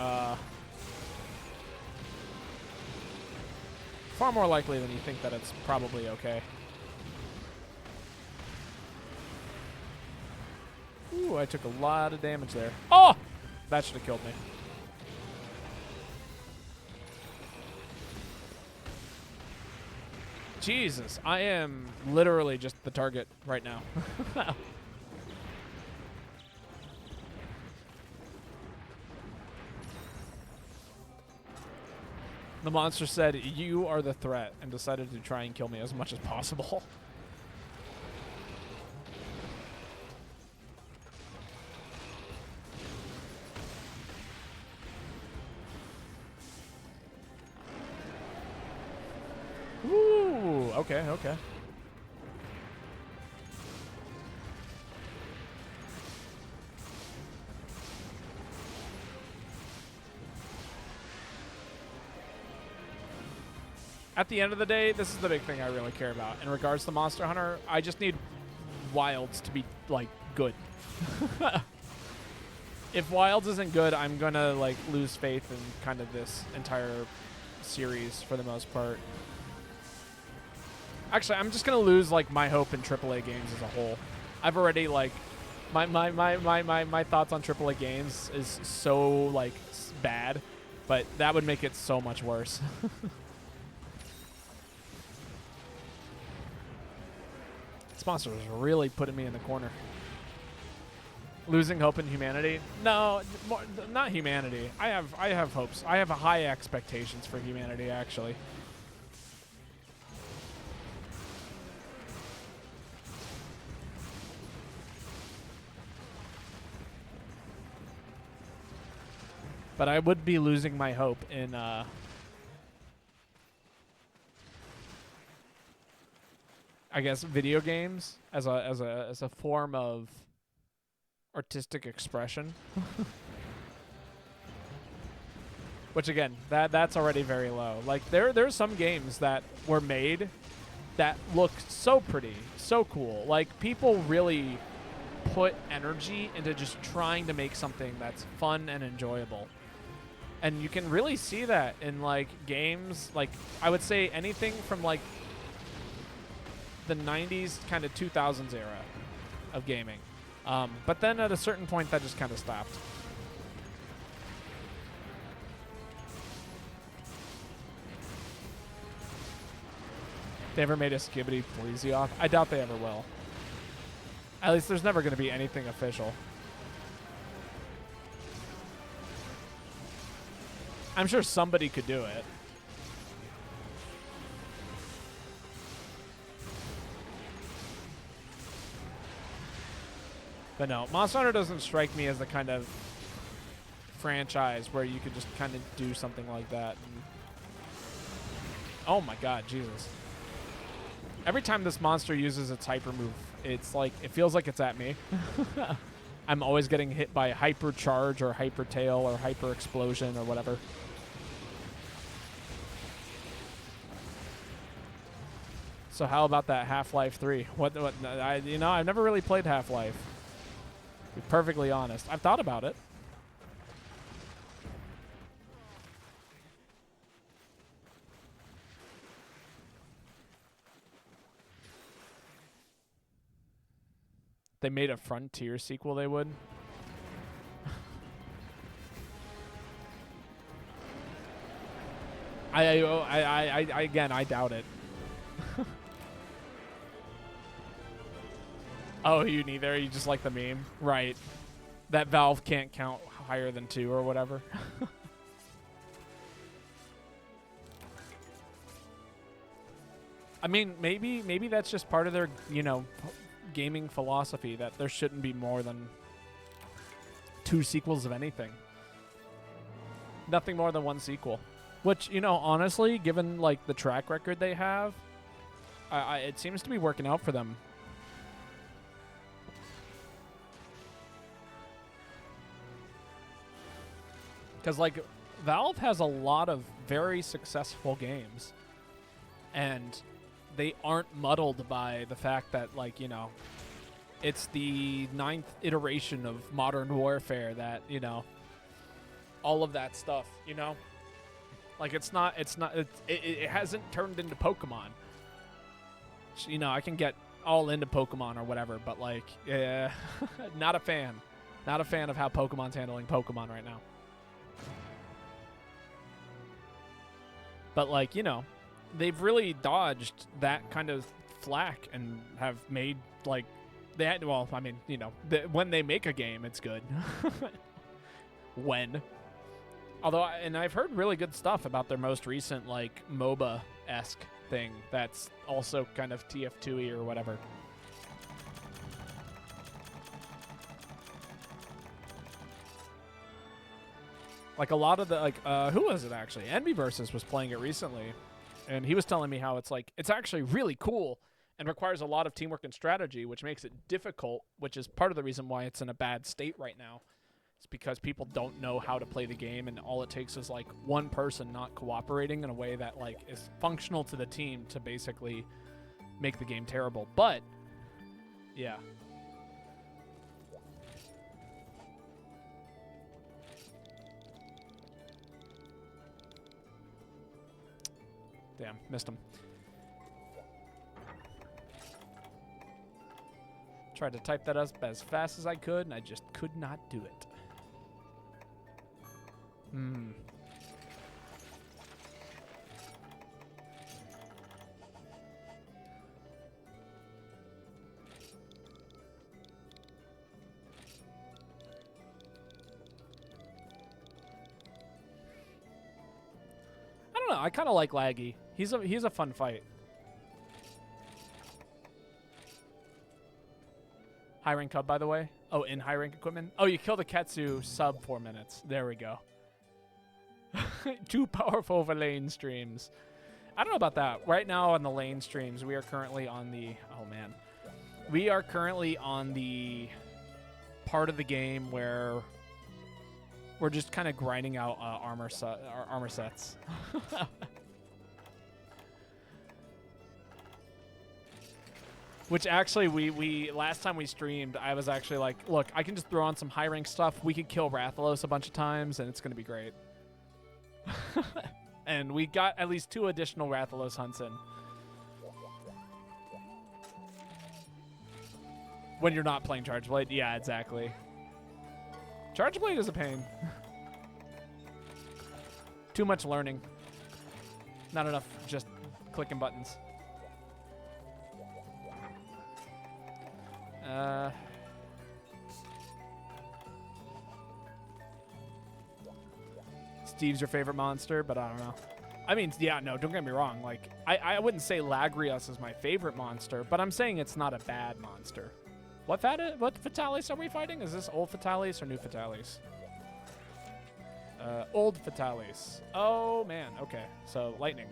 likely than you think that it's probably okay. Ooh, I took a lot of damage there. Oh! That should have killed me. Jesus, I am literally just the target right now. The monster said, "You are the threat," and decided to try and kill me as much as possible. Ooh, okay, okay. At the end of the day, this is the big thing I really care about. In regards to Monster Hunter, I just need Wilds to be, like, good. If Wilds isn't good, I'm gonna, like, lose faith in kind of this entire series for the most part. Actually, I'm just gonna lose like my hope in AAA games as a whole. I've already like my thoughts on AAA games is so like bad, but that would make it so much worse. This monster was really putting me in the corner. Losing hope in humanity? No, not humanity. I have hopes. I have high expectations for humanity, actually. But I would be losing my hope in I guess video games as a form of artistic expression. Which again, that's already very low. Like there's some games that were made that look so pretty, so cool. Like people really put energy into just trying to make something that's fun and enjoyable. And you can really see that in like games, like I would say anything from like the 90s kind of 2000s era of gaming. But then at a certain point that just kind of stopped. They ever made a Skibidi Polizi off? I doubt they ever will. At least there's never going to be anything official. I'm sure somebody could do it. But no, Monster Hunter doesn't strike me as the kind of franchise where you could just kind of do something like that. And oh my god, Jesus. Every time this monster uses its hyper move, it's like, it feels like it's at me. I'm always getting hit by hyper charge or hyper tail or hyper explosion or whatever. So how about that Half-Life 3? What you know, I've never really played Half-Life. To be perfectly honest. I've thought about it. They made a Frontier sequel, they would. Again, I doubt it. Oh, you neither? You just like the meme? Right. That Valve can't count higher than 2 or whatever. I mean, maybe that's just part of their, you know, gaming philosophy, that there shouldn't be more than 2 sequels of anything. Nothing more than 1 sequel. Which, you know, honestly, given, like, the track record they have, it seems to be working out for them. Because, like, Valve has a lot of very successful games. And they aren't muddled by the fact that, like, you know, it's the 9th iteration of Modern Warfare, that, you know, all of that stuff, you know? Like, it hasn't turned into Pokemon. You know, I can get all into Pokemon or whatever, but, like, yeah, not a fan. Not a fan of how Pokemon's handling Pokemon right now. But, like, you know, they've really dodged that kind of flack and have made, like, they had, well, I mean, you know, when they make a game, it's good. When. Although, and I've heard really good stuff about their most recent, like, MOBA-esque thing that's also kind of TF2-y or whatever. Like, a lot of the, like, who was it actually? Envyversus was playing it recently, and he was telling me how it's, like, it's actually really cool and requires a lot of teamwork and strategy, which makes it difficult, which is part of the reason why it's in a bad state right now. It's because people don't know how to play the game, and all it takes is, like, one person not cooperating in a way that, like, is functional to the team to basically make the game terrible. But, yeah. Damn, missed him. Tried to type that up as fast as I could, and I just could not do it. I don't know. I kind of like Laggy. He's a fun fight. High rank Cub, by the way. Oh, in high rank equipment. Oh, you killed a Ketsu sub 4 minutes. There we go. Too powerful for lane streams. I don't know about that. Right now on the lane streams, we are currently on the... Oh, man. We are currently on the part of the game where we're just kind of grinding out armor sets. Which actually, we last time we streamed, I was actually like, look, I can just throw on some high rank stuff. We could kill Rathalos a bunch of times, and it's going to be great. And we got at least 2 additional Rathalos hunts in. When you're not playing Charge Blade. Yeah, exactly. Charge Blade is a pain. Too much learning. Not enough just clicking buttons. Steve's your favorite monster, but I don't know. I mean, yeah, no, don't get me wrong. Like, I wouldn't say Lagrius is my favorite monster, but I'm saying it's not a bad monster. What Fatalis are we fighting? Is this old Fatalis or new Fatalis? Old Fatalis. Oh, man. Okay, so lightning.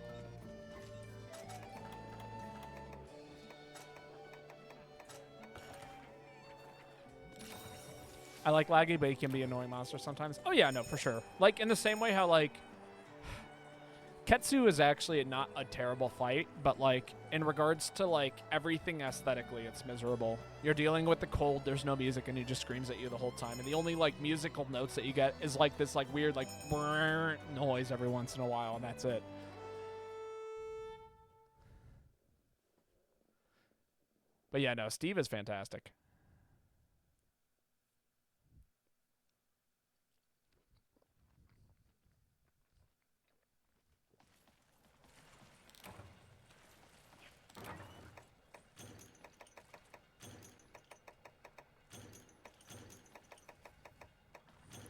I like Laggy, but he can be an annoying monster sometimes. Oh, yeah, no, for sure. Like, in the same way how, like, Ketsu is actually not a terrible fight, but, like, in regards to, like, everything aesthetically, it's miserable. You're dealing with the cold, there's no music, and he just screams at you the whole time. And the only, like, musical notes that you get is, like, this, like, weird, like, noise every once in a while, and that's it. But, yeah, no, Steve is fantastic.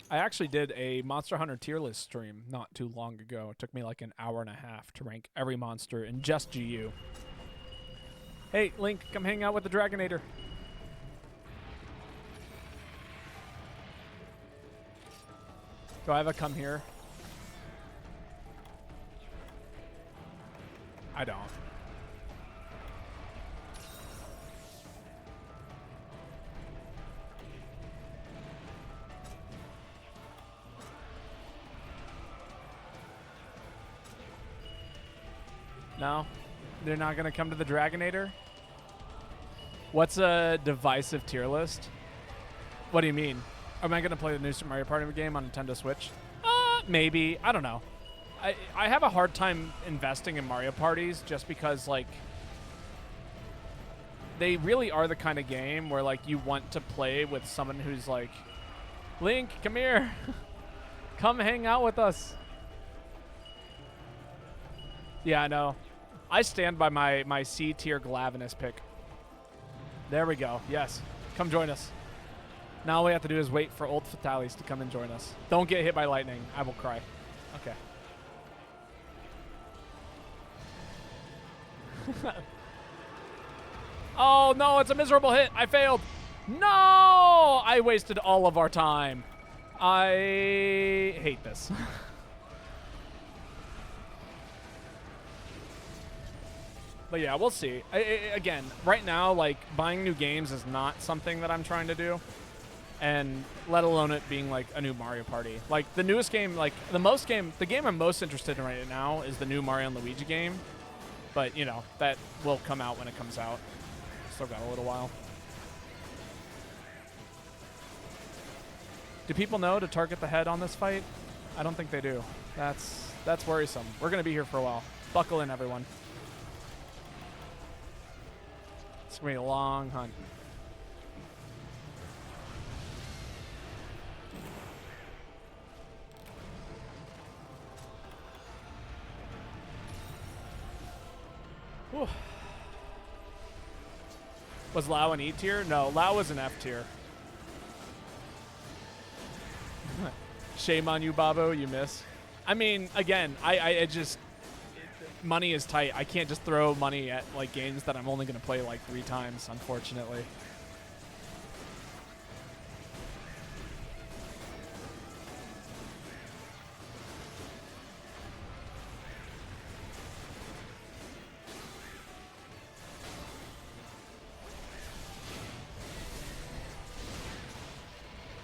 I actually did a Monster Hunter tier list stream not too long ago. It took me like an hour and a half to rank every monster in just GU. Hey, Link, come hang out with the Dragonator. Do I have a come here? I don't. No? They're not going to come to the Dragonator? What's a divisive tier list? What do you mean? Am I going to play the new Super Mario Party game on Nintendo Switch? Maybe. I don't know. I have a hard time investing in Mario parties just because, like, they really are the kind of game where, like, you want to play with someone who's like, Link, come here. Come hang out with us. Yeah, I know. I stand by my C tier Glavenus pick. There we go. Yes. Come join us. Now all we have to do is wait for old Fatalis to come and join us. Don't get hit by lightning. I will cry. Okay. Oh, no, it's a miserable hit. I failed. No! I wasted all of our time. I hate this. But yeah, we'll see. Again, right now, like, buying new games is not something that I'm trying to do. And let alone it being, like, a new Mario Party. Like, the newest game, like, the game I'm most interested in right now is the new Mario and Luigi game. But, you know, that will come out when it comes out. Still got a little while. Do people know to target the head on this fight? I don't think they do. That's worrisome. We're going to be here for a while. Buckle in, everyone. It's going to be a long hunt. Whew. Was Lao an E tier? No, Lao was an F tier. Shame on you, Babo. You miss. I mean, again, I just... money is tight. I can't just throw money at, like, games that I'm only going to play, like, 3 times, unfortunately.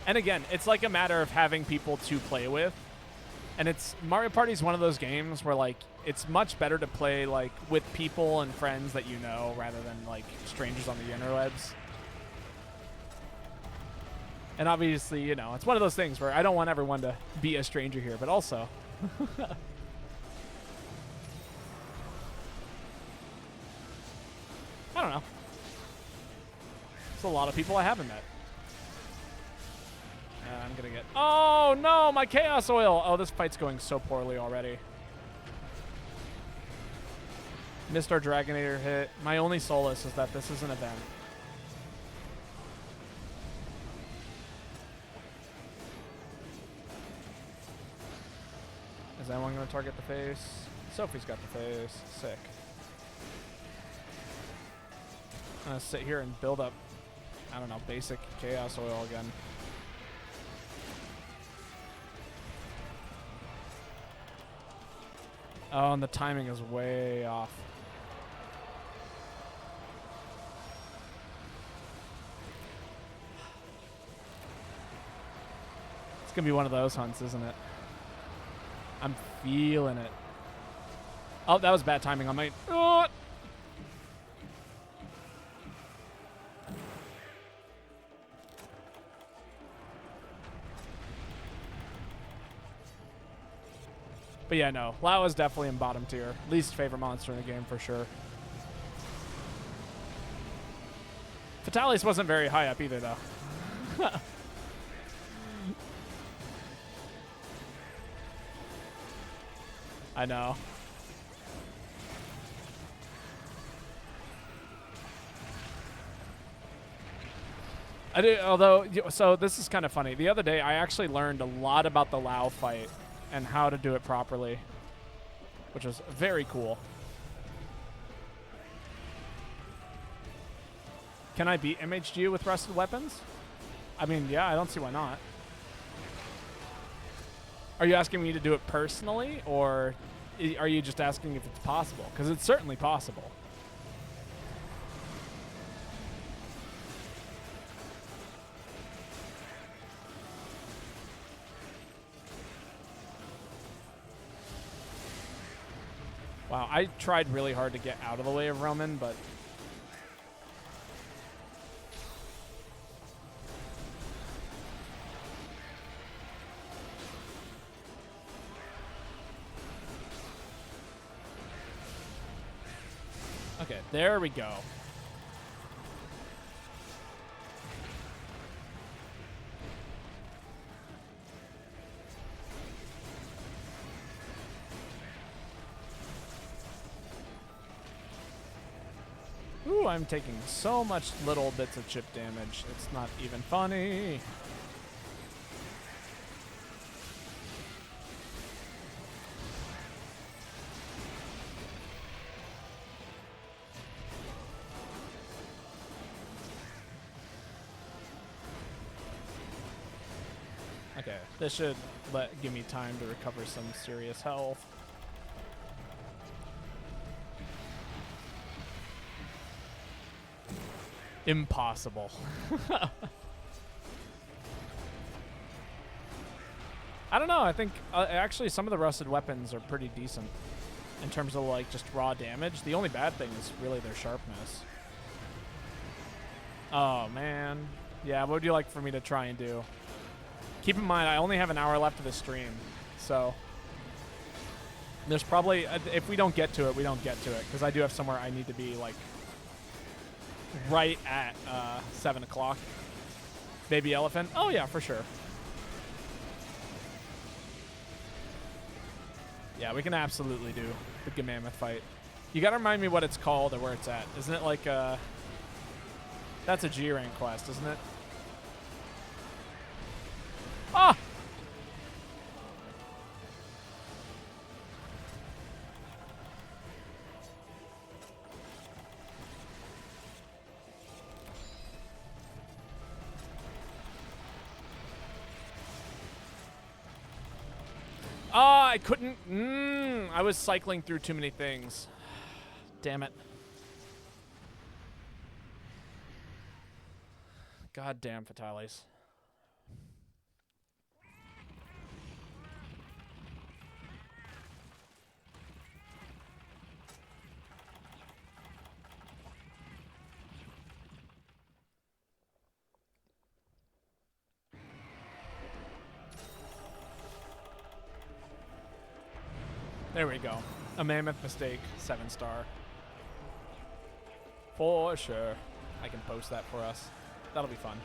And again, it's like a matter of having people to play with. And it's Mario Party is one of those games where, like, it's much better to play, like, with people and friends that you know rather than, like, strangers on the interwebs. And obviously, you know, it's one of those things where I don't want everyone to be a stranger here, but also... I don't know. There's a lot of people I haven't met. I'm gonna get... Oh, no! My Chaos Oil! Oh, this fight's going so poorly already. Missed our Dragonator hit. My only solace is that this is an event. Is anyone going to target the face? Sophie's got the face. Sick. I'm going to sit here and build up, I don't know, basic chaos oil again. Oh, and the timing is way off. It's going to be one of those hunts, isn't it? I'm feeling it. Oh, that was bad timing on my... Oh! But yeah, no. Lao is definitely in bottom tier. Least favorite monster in the game for sure. Fatalis wasn't very high up either, though. I know. I do, although, so this is kind of funny. The other day, I actually learned a lot about the Lao fight and how to do it properly, which was very cool. Can I beat MHG with rusted weapons? I mean, yeah, I don't see why not. Are you asking me to do it personally, or are you just asking if it's possible? Because it's certainly possible. Wow, I tried really hard to get out of the way of Roman, but... Okay, there we go. Ooh, I'm taking so much little bits of chip damage. It's not even funny. Okay, this should give me time to recover some serious health. Impossible. I don't know. I think actually some of the rusted weapons are pretty decent in terms of like just raw damage. The only bad thing is really their sharpness. Oh man. Yeah, what would you like for me to try and do? Keep in mind, I only have an hour left of the stream, so there's probably, if we don't get to it, we don't get to it, because I do have somewhere I need to be like right at 7 o'clock. Baby elephant? Oh yeah, for sure. Yeah, we can absolutely do the Gamammoth fight. You gotta remind me what it's called or where it's at. Isn't it like that's a G rank quest, isn't it? Ah! Ah, I couldn't. I was cycling through too many things. Damn it. God damn Fatalis. There we go. A mammoth mistake, 7-star. For sure. I can post that for us. That'll be fun.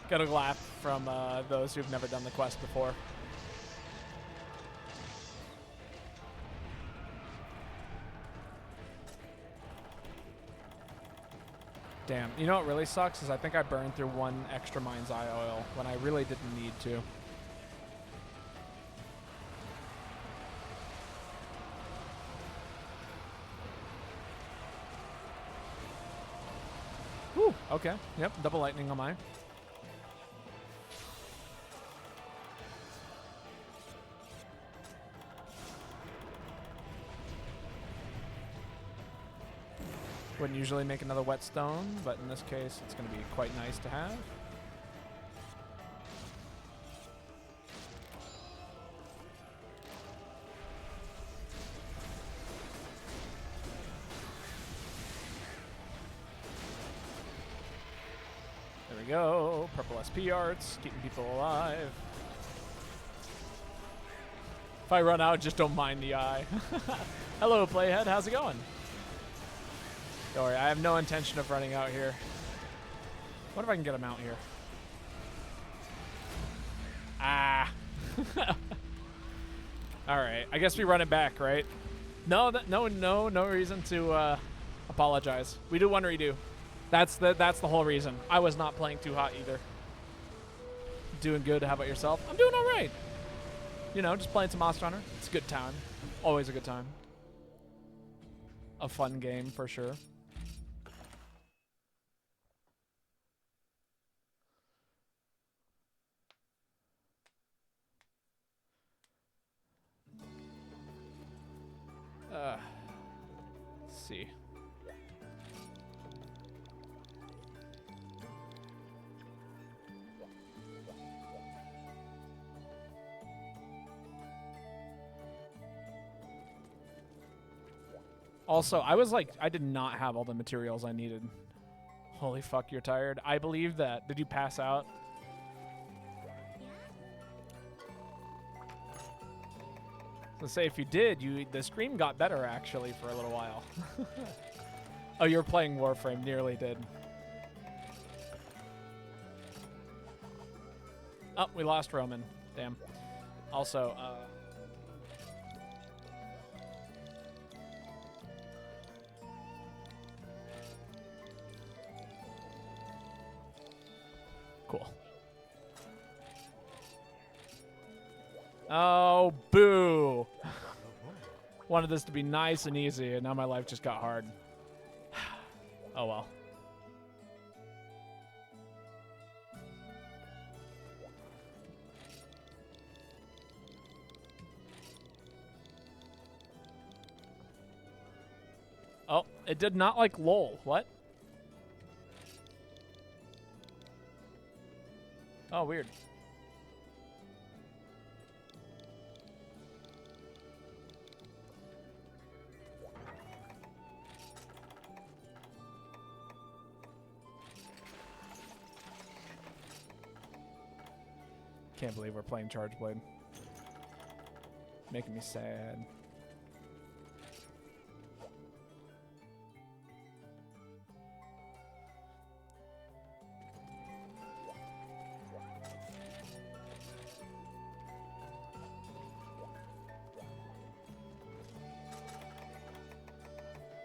Got a laugh from those who've never done the quest before. Damn. You know what really sucks is I think I burned through one extra mind's eye oil when I really didn't need to. Whew. Okay. Yep. Double lightning on mine. Wouldn't usually make another whetstone, but in this case, it's going to be quite nice to have. There we go. Purple SP arts, keeping people alive. If I run out, just don't mind the eye. Hello, Playhead. How's it going? Don't worry, I have no intention of running out here. What if I can get him out here? Ah. All right, I guess we run it back, right? No, no reason to apologize. We do one redo. That's the whole reason. I was not playing too hot either. Doing good. How about yourself? I'm doing all right. You know, just playing some Monster Hunter. It's a good time. Always a good time. A fun game for sure. Let's see. Also, I did not have all the materials I needed. Holy fuck, you're tired. I believe that. Did you pass out? So say if you did, the stream got better actually for a little while. Oh, you were playing Warframe. Nearly did. Oh, we lost Roman. Damn. Also, cool. Oh, boo. Wanted this to be nice and easy, and now my life just got hard. Oh, well. Oh, it did not like LOL. What? Oh, weird. Can't believe we're playing Charge Blade. Making me sad.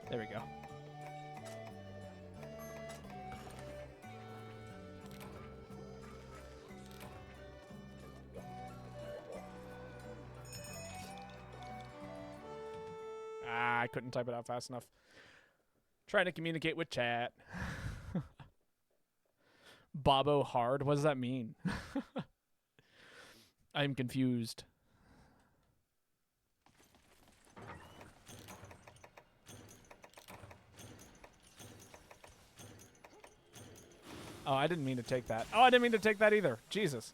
There we go. I couldn't type it out fast enough. Trying to communicate with chat. Bobo hard? What does that mean? I'm confused. Oh, I didn't mean to take that. Oh, I didn't mean to take that either. Jesus.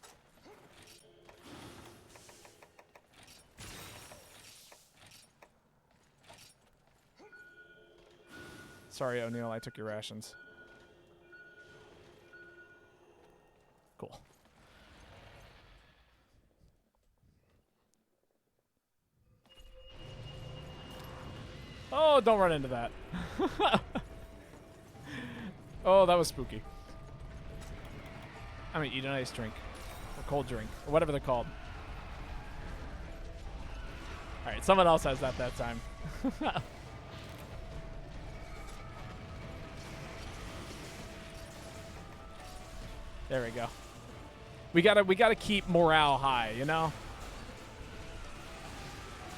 Sorry, O'Neill, I took your rations. Cool. Oh, don't run into that. Oh, that was spooky. I'm gonna eat an ice drink. Or cold drink. Or whatever they're called. Alright, someone else has that time. There we go. We gotta keep morale high, you know?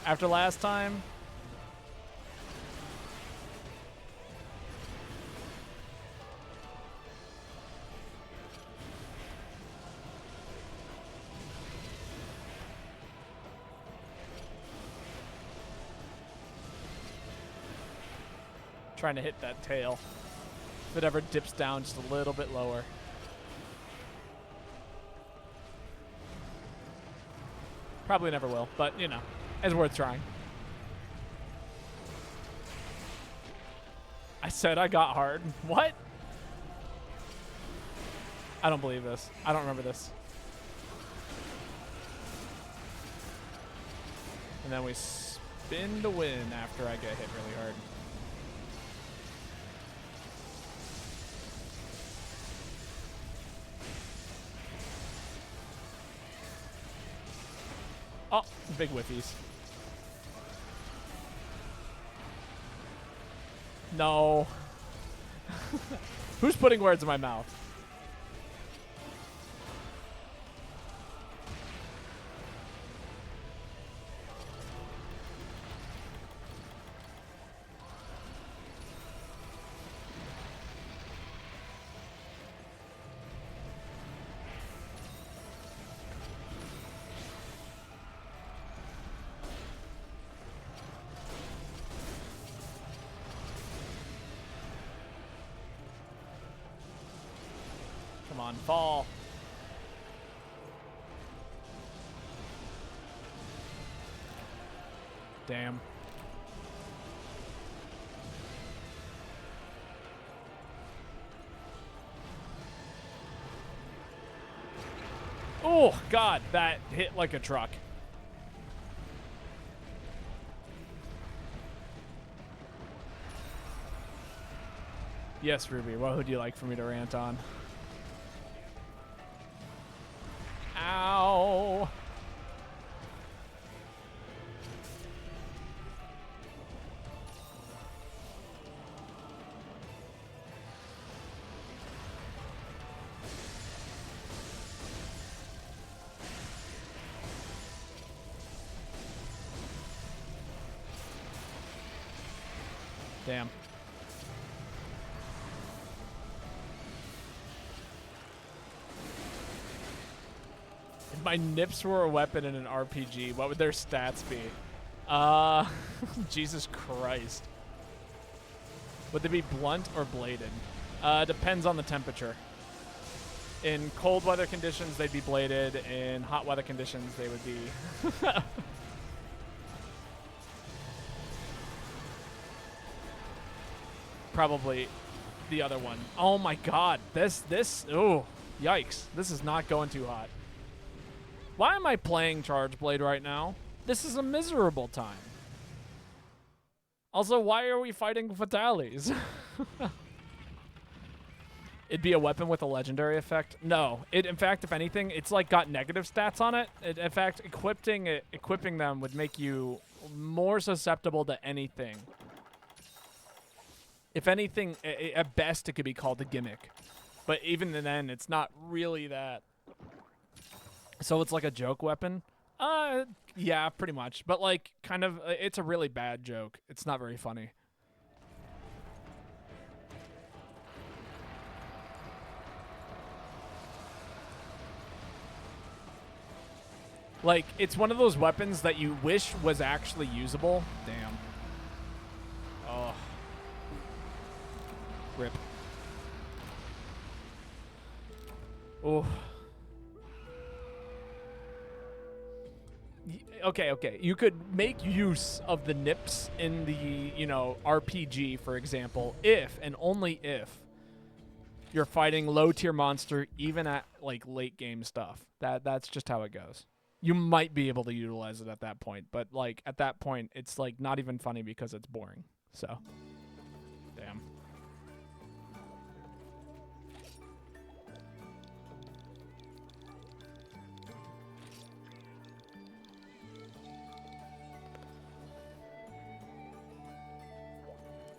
After last time. Trying to hit that tail. If it ever dips down just a little bit lower. Probably never will, but you know, it's worth trying. I said I got hard. What? I don't believe this. I don't remember this. And then we spin to win after I get hit really hard. Oh, big whiffies. No. Who's putting words in my mouth? Come on, fall. Damn. Oh, God, that hit like a truck. Yes, Ruby, what would you like for me to rant on? Ow. Damn. If my nips were a weapon in an RPG, what would their stats be? Jesus Christ. Would they be blunt or bladed? Depends on the temperature. In cold weather conditions, they'd be bladed. In hot weather conditions, they would be... probably the other one. Oh my God. Oh, yikes. This is not going too hot. Why am I playing Charge Blade right now? This is a miserable time. Also, why are we fighting Fatales? It'd be a weapon with a legendary effect? No. In fact, if anything, it's like got negative stats on it. In fact, equipping them would make you more susceptible to anything. If anything, at best, it could be called a gimmick. But even then, it's not really that. So it's like a joke weapon? Yeah, pretty much. But like, kind of, it's a really bad joke. It's not very funny. Like, it's one of those weapons that you wish was actually usable. Damn. Oh. Rip. Oh. Okay. You could make use of the nips in the, you know, RPG, for example, if and only if you're fighting low-tier monster, even at, like, late-game stuff. That's just how it goes. You might be able to utilize it at that point, but, like, at that point, it's, like, not even funny because it's boring. So, damn.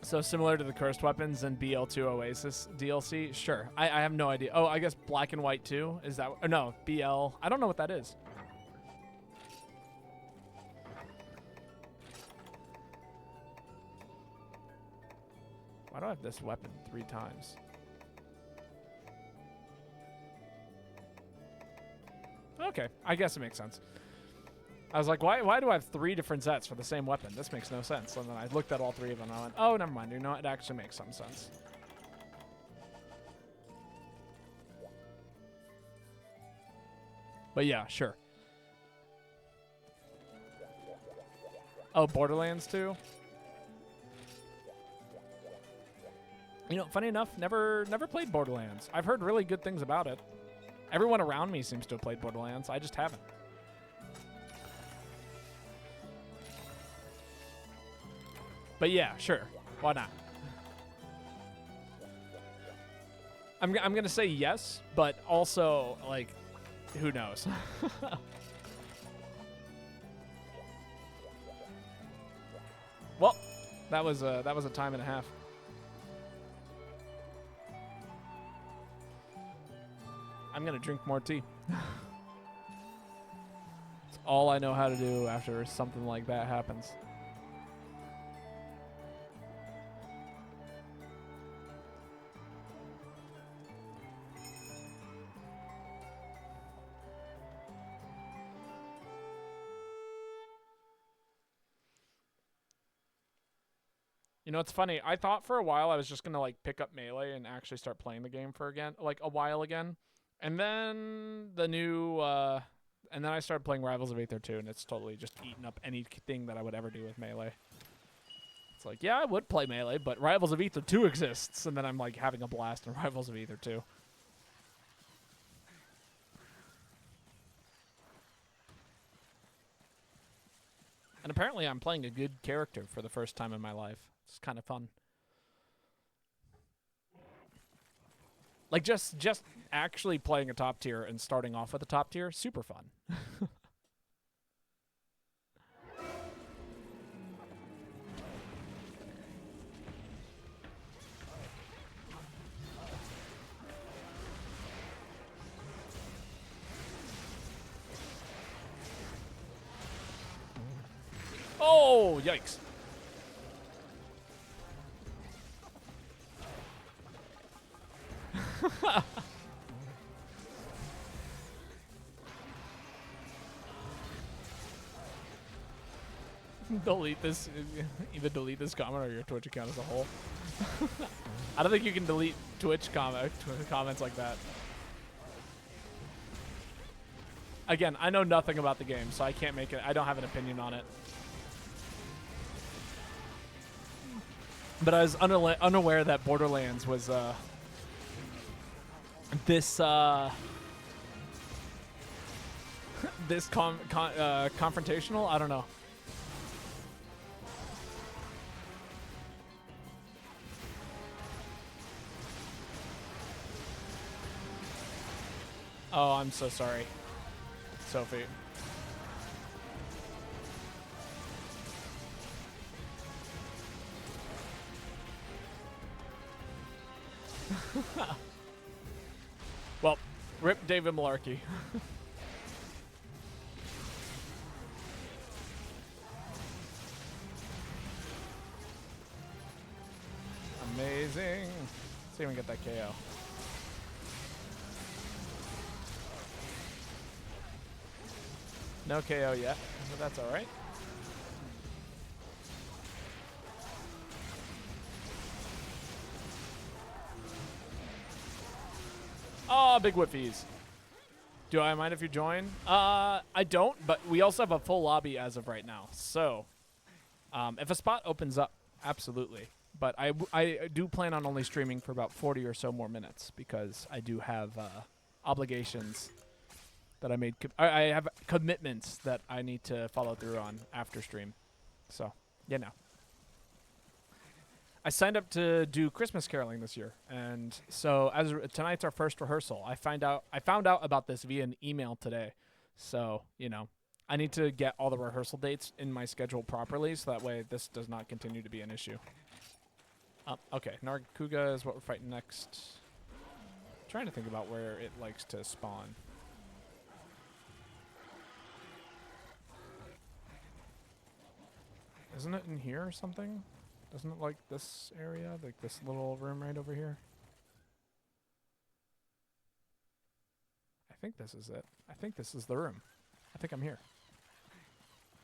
So similar to the cursed weapons and BL2 Oasis DLC? Sure. I have no idea. Oh, I guess Black and White 2? Is that... Or no, BL... I don't know what that is. Why do I have this weapon 3 times? Okay, I guess it makes sense. I was like, why do I have 3 different sets for the same weapon? This makes no sense. And then I looked at all 3 of them and I went, oh, never mind. You know, it actually makes some sense. But yeah, sure. Oh, Borderlands 2? You know, funny enough, never played Borderlands. I've heard really good things about it. Everyone around me seems to have played Borderlands. I just haven't. But yeah, sure. Why not? I'm going to say yes, but also, like, who knows? Well, that was a time and a half. I'm going to drink more tea. It's all I know how to do after something like that happens. You know, it's funny. I thought for a while I was just going to, like, pick up Melee and actually start playing the game for a while again. And then the new, and then I started playing Rivals of Aether 2, and it's totally just eaten up anything that I would ever do with Melee. It's like, yeah, I would play Melee, but Rivals of Aether 2 exists, and then I'm, like, having a blast in Rivals of Aether 2. And apparently I'm playing a good character for the first time in my life. It's kind of fun. Like, just actually playing a top tier and starting off with a top tier, super fun. Oh, yikes. Delete this, even delete this comment or your Twitch account as a whole. I don't think you can delete Twitch comments like that. Again, I know nothing about the game, so I can't make it. I don't have an opinion on it. But I was unaware that Borderlands was this this confrontational. I don't know. Oh, I'm so sorry, Sophie. Well, rip David Malarkey. Amazing. Let's see if we can get that KO. No KO yet, but that's all right. Oh, big whippies. Do I mind if you join? I don't, but we also have a full lobby as of right now. So, if a spot opens up, absolutely. But I do plan on only streaming for about 40 or so more minutes because I do have obligations that I made. I have commitments that I need to follow through on after stream. So, you know. I signed up to do Christmas caroling this year, and so tonight's our first rehearsal. I found out about this via an email today. So, you know, I need to get all the rehearsal dates in my schedule properly so that way this does not continue to be an issue. Okay, Narkuga is what we're fighting next. Trying to think about where it likes to spawn. Isn't it in here or something? Doesn't it like this area? Like this little room right over here? I think this is it. I think this is the room. I think I'm here.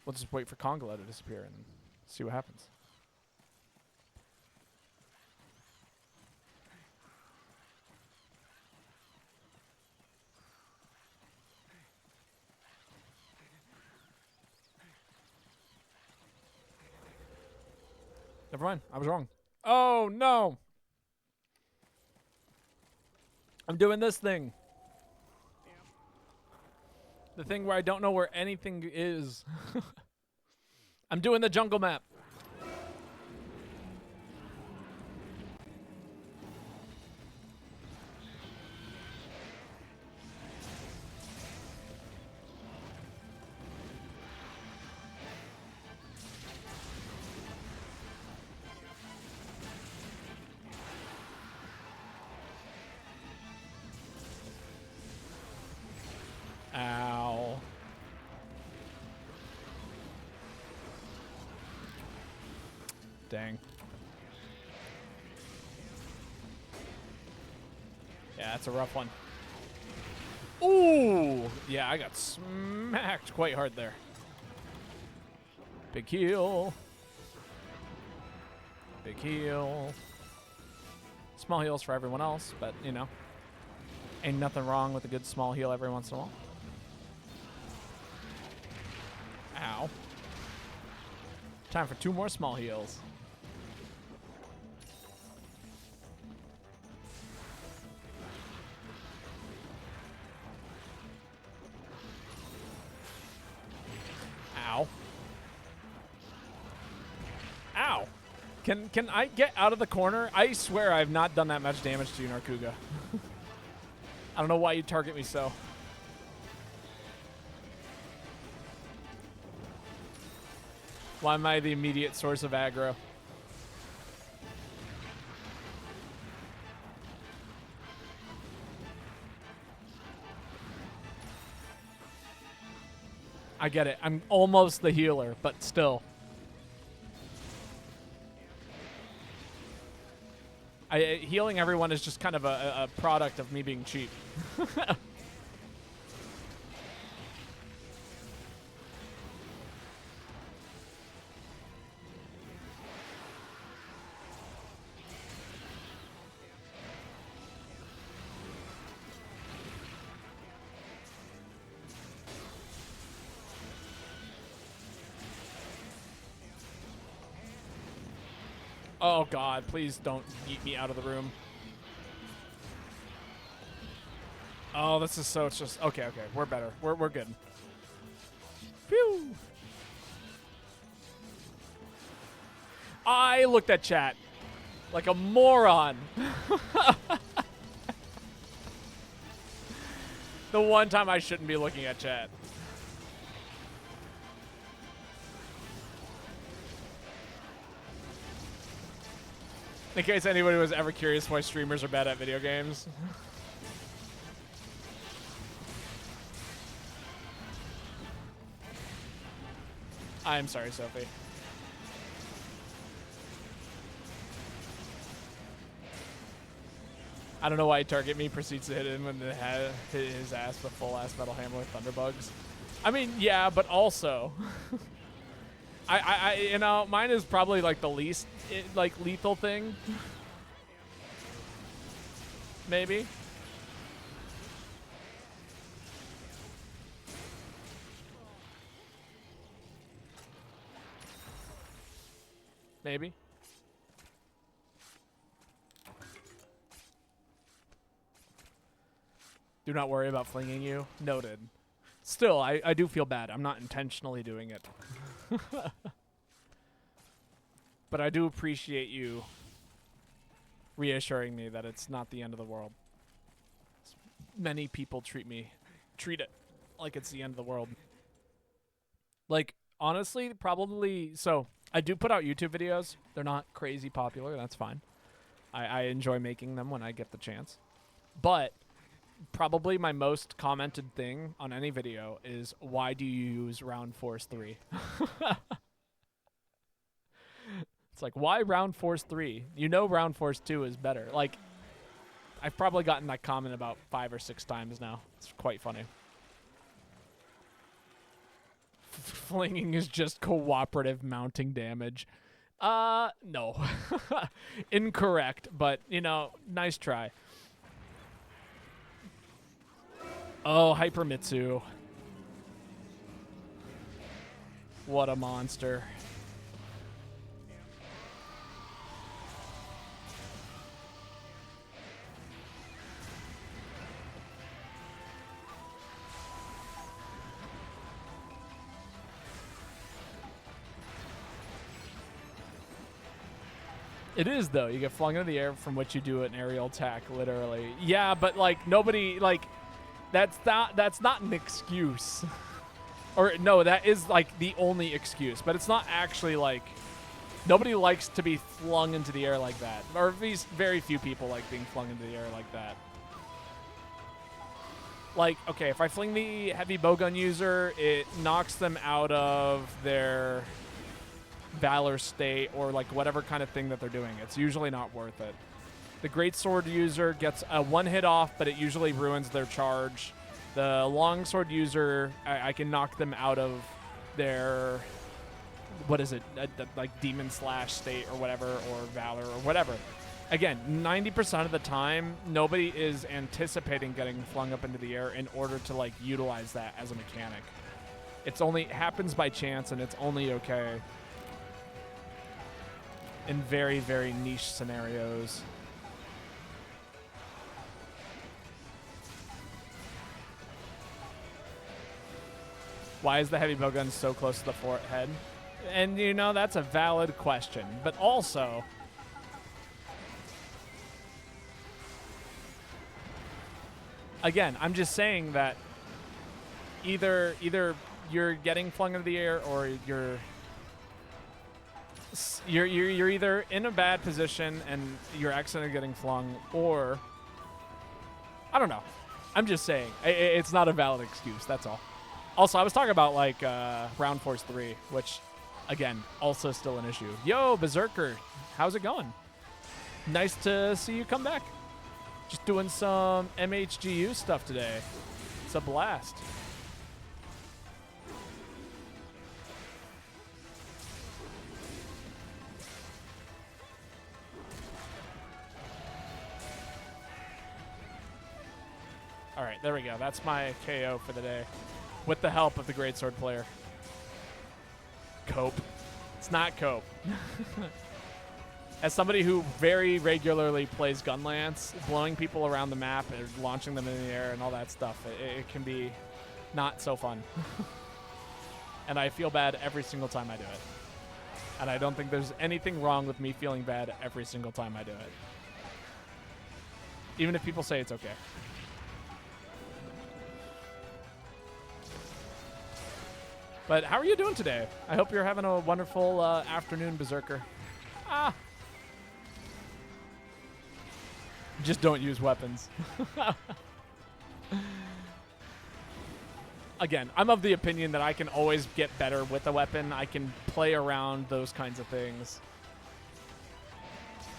We'll just wait for Kongala to disappear and see what happens. Never mind. I was wrong. Oh, no. I'm doing this thing. The thing where I don't know where anything is. I'm doing the jungle map. Ow. Dang. Yeah, that's a rough one. Ooh! Yeah, I got smacked quite hard there. Big heal. Big heal. Small heals for everyone else, but, you know, ain't nothing wrong with a good small heal every once in a while. Ow. Time for 2 more small heals. Ow. Ow. Can I get out of the corner? I swear I've not done that much damage to you, Narkuga. I don't know why you target me so. Why am I the immediate source of aggro? I get it. I'm almost the healer, but still. Healing everyone is just kind of a product of me being cheap. Oh God, please don't yeet me out of the room. Oh, this is so, it's just, okay, we're better. We're good. Phew. I looked at chat like a moron. The one time I shouldn't be looking at chat. In case anybody was ever curious why streamers are bad at video games. I'm sorry, Sophie. I don't know why Target Me proceeds to hit him when they hit his ass with full ass metal hammer with thunderbugs. I mean, yeah, but also, I you know, mine is probably like the least like lethal thing. Maybe. Maybe. Do not worry about flinging you. Noted. Still, I do feel bad. I'm not intentionally doing it. But I do appreciate you reassuring me that it's not the end of the world. Many people treat it like it's the end of the world. Like, honestly, probably, so I do put out YouTube videos. They're not crazy popular. That's fine. I enjoy making them when I get the chance. But probably my most commented thing on any video is, why do you use Round Force 3? It's like, why Round Force 3? You know Round Force 2 is better. Like, I've probably gotten that comment about 5 or 6 times now. It's quite funny. Flinging is just cooperative mounting damage. No. Incorrect, but, you know, nice try. Oh, Hypermitsu. What a monster. It is, though. You get flung into the air from which you do an aerial attack, literally. Yeah, but, like, nobody, like, that's not an excuse. Or, no, that is, like, the only excuse. But it's not actually, like, nobody likes to be flung into the air like that. Or at least very few people like being flung into the air like that. Like, okay, if I fling the heavy bowgun user, it knocks them out of their Valor state or like whatever kind of thing that they're doing. It's usually not worth it. The greatsword user gets a one hit off, but it usually ruins their charge. The longsword user, I can knock them out of their, what is it, like demon slash state or whatever, or valor or whatever. Again, 90% of the time, nobody is anticipating getting flung up into the air in order to like utilize that as a mechanic. It's only happens by chance, and it's only okay in very, very niche scenarios. Why is the heavy bowgun so close to the forehead? And, you know, that's a valid question. But also, again, I'm just saying that either you're getting flung into the air, or you're either in a bad position and you're accidentally getting flung, or I don't know. I'm just saying it's not a valid excuse. That's all. Also, I was talking about like Round Force 3, which again also still an issue. Yo, Berserker, how's it going? Nice to see you come back. Just doing some MHGU stuff today. It's a blast. All right, there we go. That's my KO for the day, with the help of the greatsword player. Cope. It's not Cope. As somebody who very regularly plays Gunlance, blowing people around the map and launching them in the air and all that stuff, it can be not so fun. And I feel bad every single time I do it. And I don't think there's anything wrong with me feeling bad every single time I do it. Even if people say it's okay. But how are you doing today? I hope you're having a wonderful afternoon, Berserker. Ah! Just don't use weapons. Again, I'm of the opinion that I can always get better with a weapon. I can play around those kinds of things.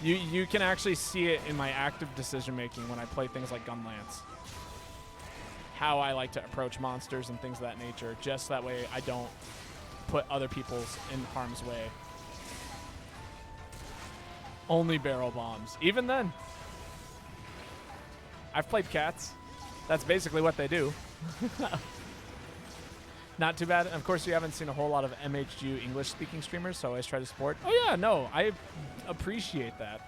You can actually see it in my active decision-making when I play things like Gunlance. How I like to approach monsters and things of that nature, just that way I don't put other people's in harm's way. Only barrel bombs. Even then. I've played cats. That's basically what they do. Not too bad. Of course, you haven't seen a whole lot of MHGU English-speaking streamers, so I always try to support. Oh yeah, no, I appreciate that.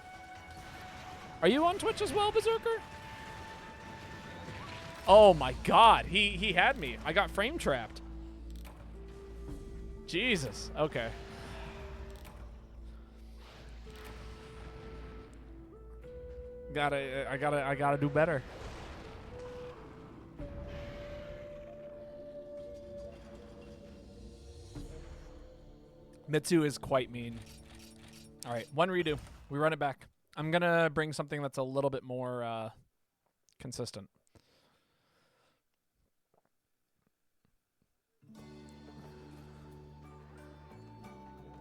Are you on Twitch as well, Berserker? Oh my god, he had me. I got frame trapped. Jesus. Okay. I gotta do better. Mitsu is quite mean. All right, one redo. We run it back. I'm gonna bring something that's a little bit more consistent.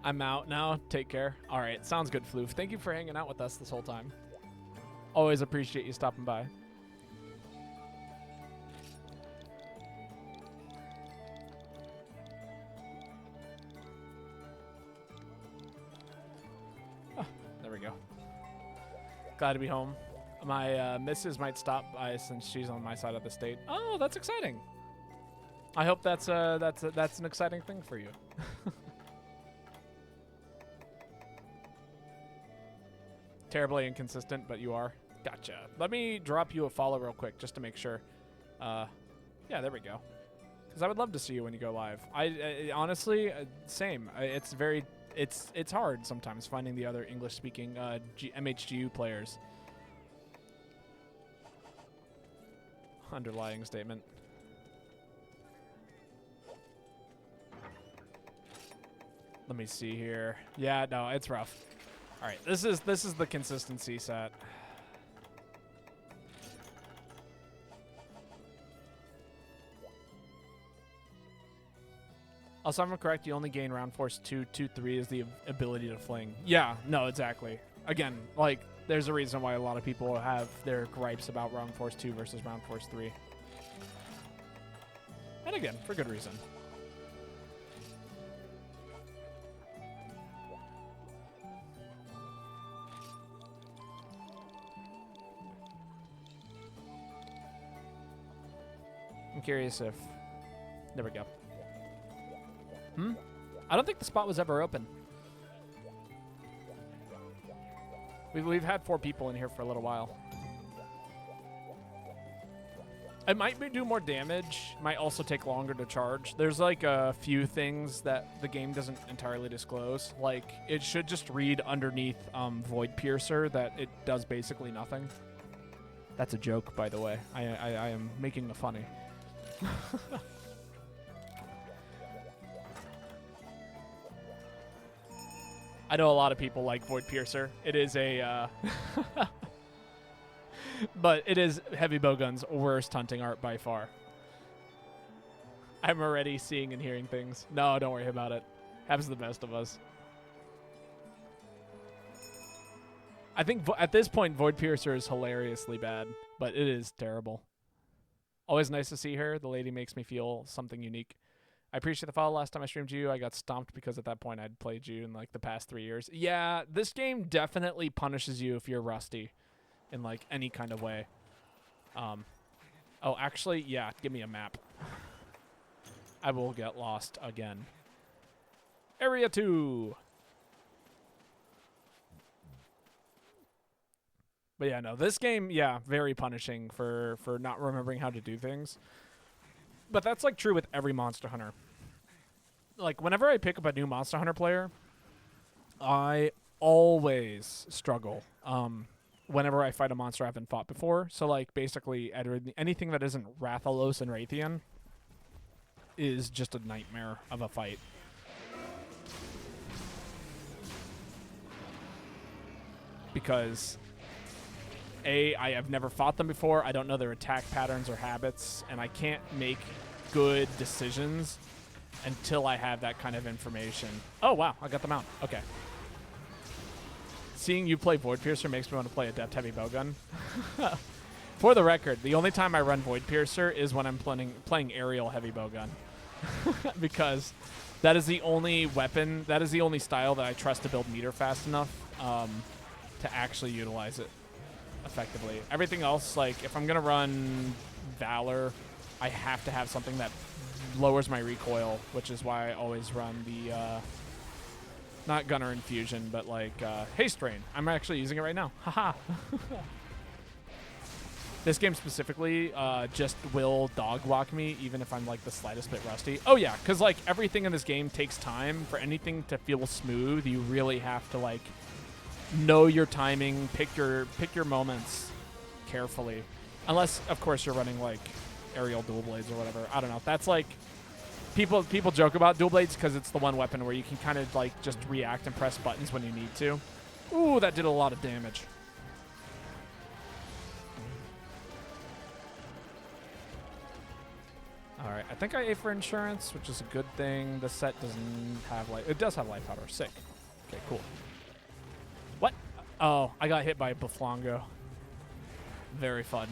I'm out now. Take care. All right, sounds good, Floof. Thank you for hanging out with us this whole time. Always appreciate you stopping by. Oh, there we go. Glad to be home. My missus might stop by since she's on my side of the state. Oh, that's exciting. I hope that's an exciting thing for you. Terribly inconsistent, but you are. Gotcha. Let me drop you a follow real quick just to make sure. Yeah, there we go. Because I would love to see you when you go live. I honestly, same. It's hard sometimes finding the other English-speaking MHGU players. Underlying statement. Let me see here. Yeah, no, it's rough. All right, this is the consistency set. Also, if I'm correct, you only gain round force 2, 3 is the ability to fling. Yeah, no, exactly. Again, like, there's a reason why a lot of people have their gripes about round force 2 versus round force 3. And again, for good reason. I'm curious if... There we go. I don't think the spot was ever open. We've had 4 people in here for a little while. It might do more damage. Might also take longer to charge. There's like a few things that the game doesn't entirely disclose. Like, it should just read underneath Void Piercer that it does basically nothing. That's a joke, by the way. I am making a funny. I know a lot of people like Void Piercer. It is a... but it is Heavy Bowgun's worst hunting art by far. I'm already seeing and hearing things. No, don't worry about it. Happens to the best of us. I think at this point, Void Piercer is hilariously bad, but it is terrible. Always nice to see her. The lady makes me feel something unique. I appreciate the follow. Last time I streamed you, I got stomped because at that point I'd played you in like the past 3 years. Yeah, this game definitely punishes you if you're rusty in like any kind of way. Oh, actually, yeah, give me a map. I will get lost again. Area 2. But yeah, no, this game, yeah, very punishing for not remembering how to do things. But that's like true with every Monster Hunter. Like, whenever I pick up a new Monster Hunter player, I always struggle whenever I fight a monster I haven't fought before. So, like, basically, anything that isn't Rathalos and Raytheon is just a nightmare of a fight. Because... I have never fought them before. I don't know their attack patterns or habits, and I can't make good decisions until I have that kind of information. Oh, wow. I got the mount. Okay. Seeing you play Void Piercer makes me want to play Adept Heavy Bowgun. For the record, the only time I run Void Piercer is when I'm playing Aerial Heavy Bowgun. Because that is the only weapon, that is the only style that I trust to build meter fast enough to actually utilize it effectively. Everything else, like, if I'm going to run Valor, I have to have something that lowers my recoil, which is why I always run the, not Gunner Infusion, but, like, Haste Rain. I'm actually using it right now. Haha. This game specifically just will dog walk me, even if I'm, like, the slightest bit rusty. Oh, yeah, because, like, everything in this game takes time. For anything to feel smooth, you really have to, like, know your timing, pick your moments carefully. Unless, of course, you're running, like, aerial dual blades or whatever. I don't know. That's, like, people joke about dual blades because it's the one weapon where you can kind of, like, just react and press buttons when you need to. Ooh, that did a lot of damage. All right, I think I A for insurance, which is a good thing. The set doesn't have life. It does have life powder. Sick. Okay, cool. What? Oh, I got hit by Baflongo. Very fun.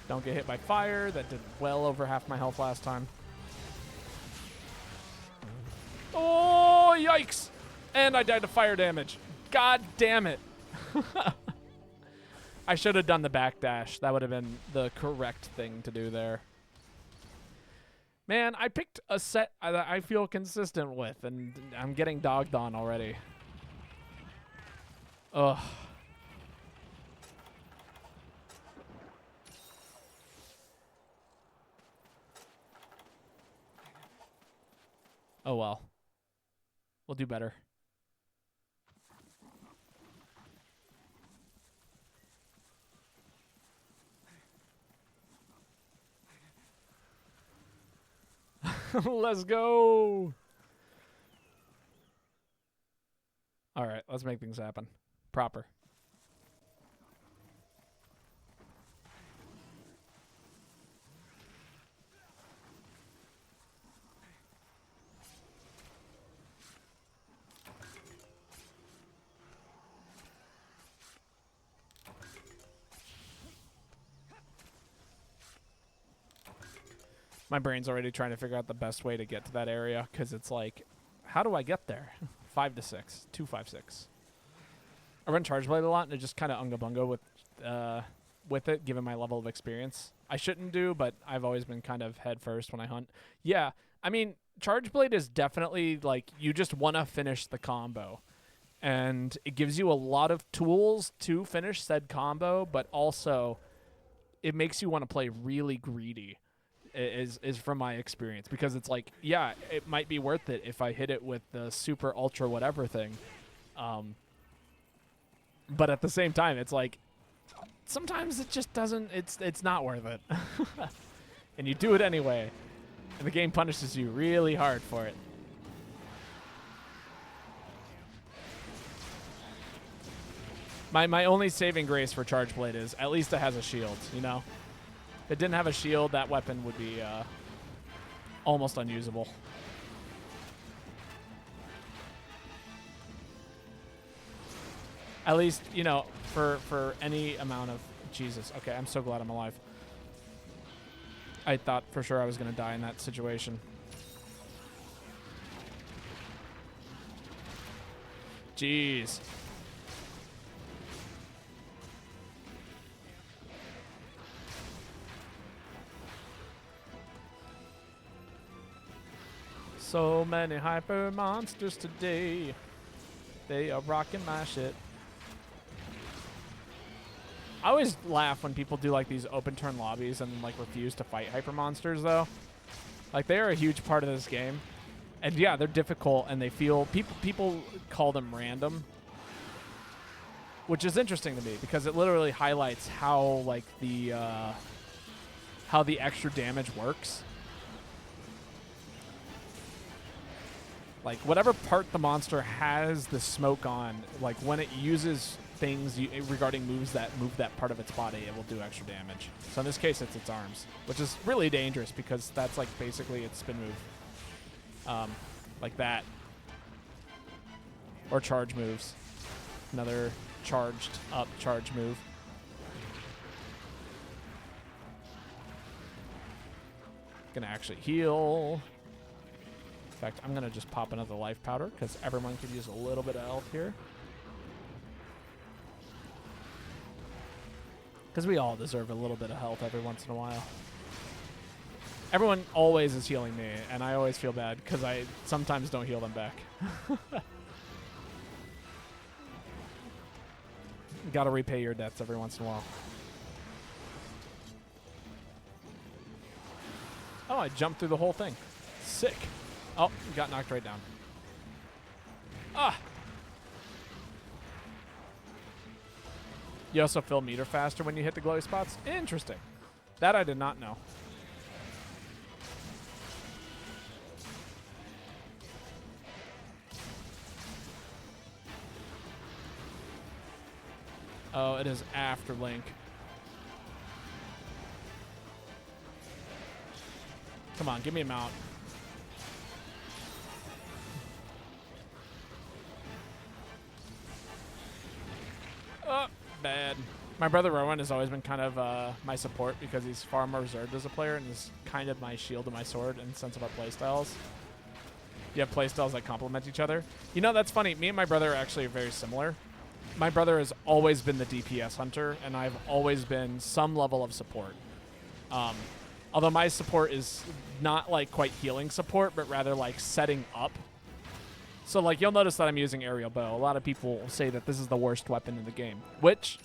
Don't get hit by fire. That did well over half my health last time. Oh, yikes. And I died to fire damage. God damn it. I should have done the backdash. That would have been the correct thing to do there. Man, I picked a set that I feel consistent with, and I'm getting dogged on already. Ugh. Oh well. We'll do better. Let's go. All right, let's make things happen. Proper. My brain's already trying to figure out the best way to get to that area because it's like, how do I get there? 5 to 6, 2, 5, 6. I run Charge Blade a lot and it just kind of unga bunga with it, given my level of experience. I shouldn't do, but I've always been kind of head first when I hunt. Yeah, I mean, Charge Blade is definitely like you just want to finish the combo. And it gives you a lot of tools to finish said combo, but also it makes you want to play really greedy. Is from my experience, because it's like, yeah, it might be worth it if I hit it with the super ultra whatever thing, but at the same time it's like sometimes it just doesn't, it's not worth it. And you do it anyway and the game punishes you really hard for it. My only saving grace for Charge Blade is at least it has a shield, you know. If it didn't have a shield, that weapon would be almost unusable. At least, you know, for any amount of... Jesus. Okay, I'm so glad I'm alive. I thought for sure I was going to die in that situation. Jeez. So many hyper monsters today. They are rocking my shit. I always laugh when people do like these open turn lobbies and like refuse to fight hyper monsters though. Like they are a huge part of this game. And yeah, they're difficult and they feel people call them random. Which is interesting to me because it literally highlights how like the extra damage works. Like, whatever part the monster has the smoke on, like, when it uses things regarding moves that move that part of its body, it will do extra damage. So in this case, it's its arms, which is really dangerous because that's, like, basically its spin move. Like that. Or charge moves. Another charged up charge move. Gonna actually heal. In fact, I'm going to just pop another life powder because everyone could use a little bit of health here. Because we all deserve a little bit of health every once in a while. Everyone always is healing me, and I always feel bad because I sometimes don't heal them back. Got to repay your debts every once in a while. Oh, I jumped through the whole thing. Sick. Oh, got knocked right down. Ah! You also fill meter faster when you hit the glowy spots? Interesting. That I did not know. Oh, it is after Link. Come on, give me a mount. Oh, bad. My brother Rowan has always been kind of my support because he's far more reserved as a player and is kind of my shield and my sword in the sense of our playstyles. You have playstyles that complement each other. You know, that's funny. Me and my brother are actually very similar. My brother has always been the DPS hunter, and I've always been some level of support. Although my support is not like quite healing support, but rather like setting up. So like you'll notice that I'm using aerial bow. A lot of people say that this is the worst weapon in the game, which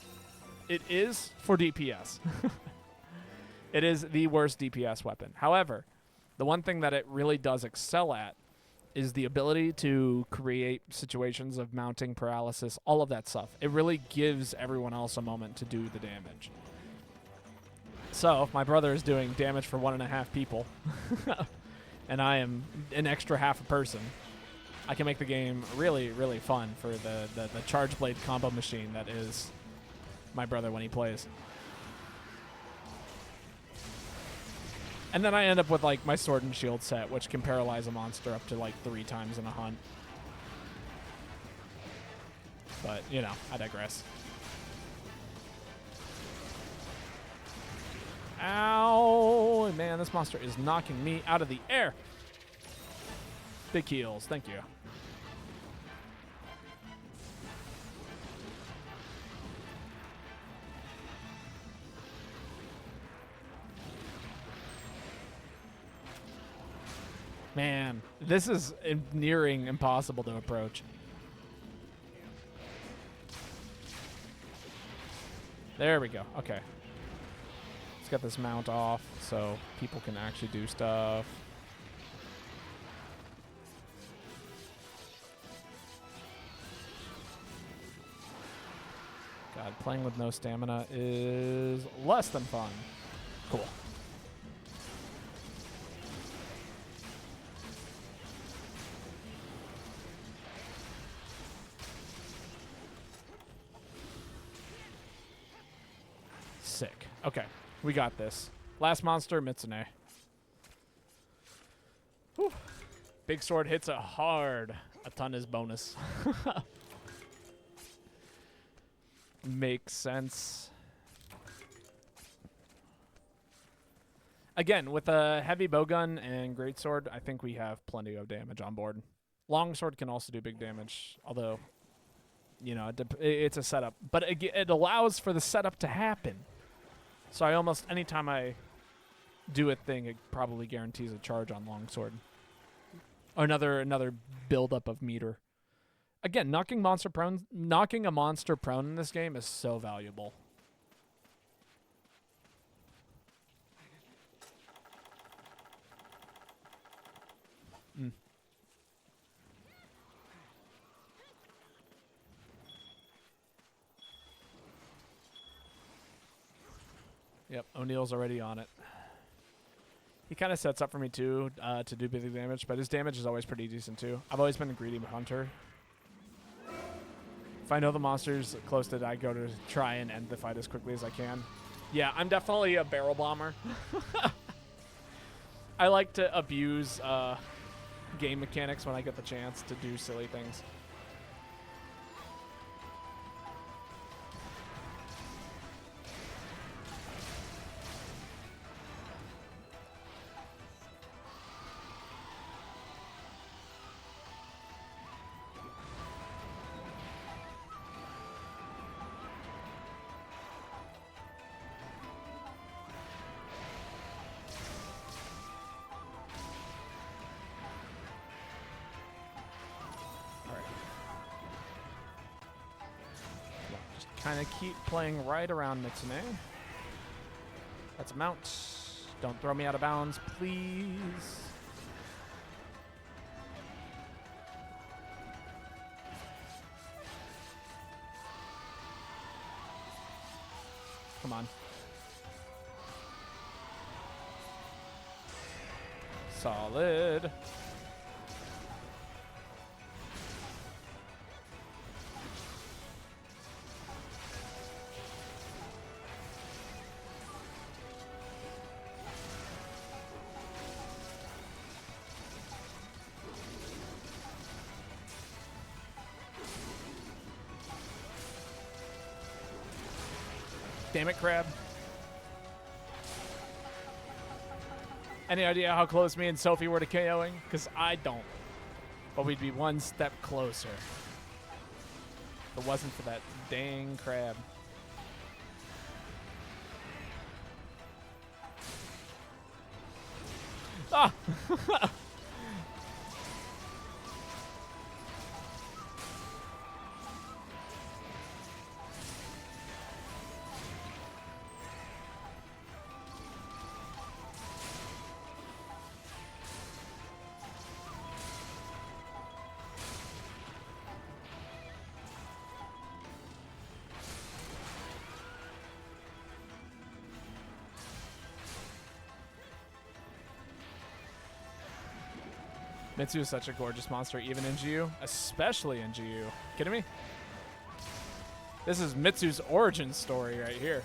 it is for DPS. It is the worst DPS weapon. However, the one thing that it really does excel at is the ability to create situations of mounting paralysis, all of that stuff. It really gives everyone else a moment to do the damage. So if my brother is doing damage for 1.5 people, and I am an extra half a person, I can make the game really, really fun for the charge blade combo machine that is my brother when he plays. And then I end up with like my sword and shield set, which can paralyze a monster up to like 3 times in a hunt. But, you know, I digress. Ow! Man, this monster is knocking me out of the air. Big heals, thank you. Man, this is nearing impossible to approach. There we go. Okay. Let's get this mount off so people can actually do stuff. God, playing with no stamina is less than fun. Cool. Sick. Okay, we got this. Last monster, Mitsune. Whew. Big sword hits it hard. A ton is bonus. Makes sense. Again, with a heavy bowgun and greatsword, I think we have plenty of damage on board. Longsword can also do big damage, although, you know, it's a setup. But it allows for the setup to happen. So I almost, anytime I do a thing, it probably guarantees a charge on longsword. Or another buildup of meter. Again, knocking a monster prone in this game is so valuable. Yep, O'Neill's already on it. He kind of sets up for me too to do big damage, but his damage is always pretty decent too. I've always been a greedy hunter. If I know the monster's close to it, I go to try and end the fight as quickly as I can. Yeah, I'm definitely a barrel bomber. I like to abuse game mechanics when I get the chance to do silly things. Kind of keep playing right around Mitsune. That's a mount. Don't throw me out of bounds, please. Come on. Solid. Damn it, Crab. Any idea how close me and Sophie were to KOing? Because I don't. But we'd be one step closer. If it wasn't for that dang crab. Ah! Mitsu is such a gorgeous monster, even in GU, especially in GU. Kidding me? This is Mitsu's origin story right here.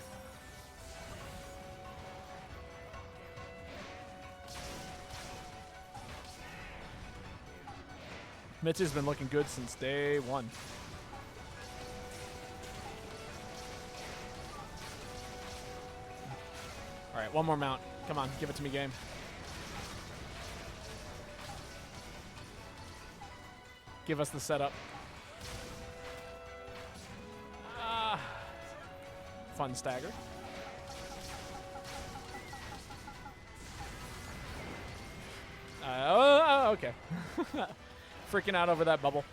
Mitsu's been looking good since day one. All right, one more mount. Come on, give it to me, game. Give us the setup. Fun stagger. Okay. Freaking out over that bubble.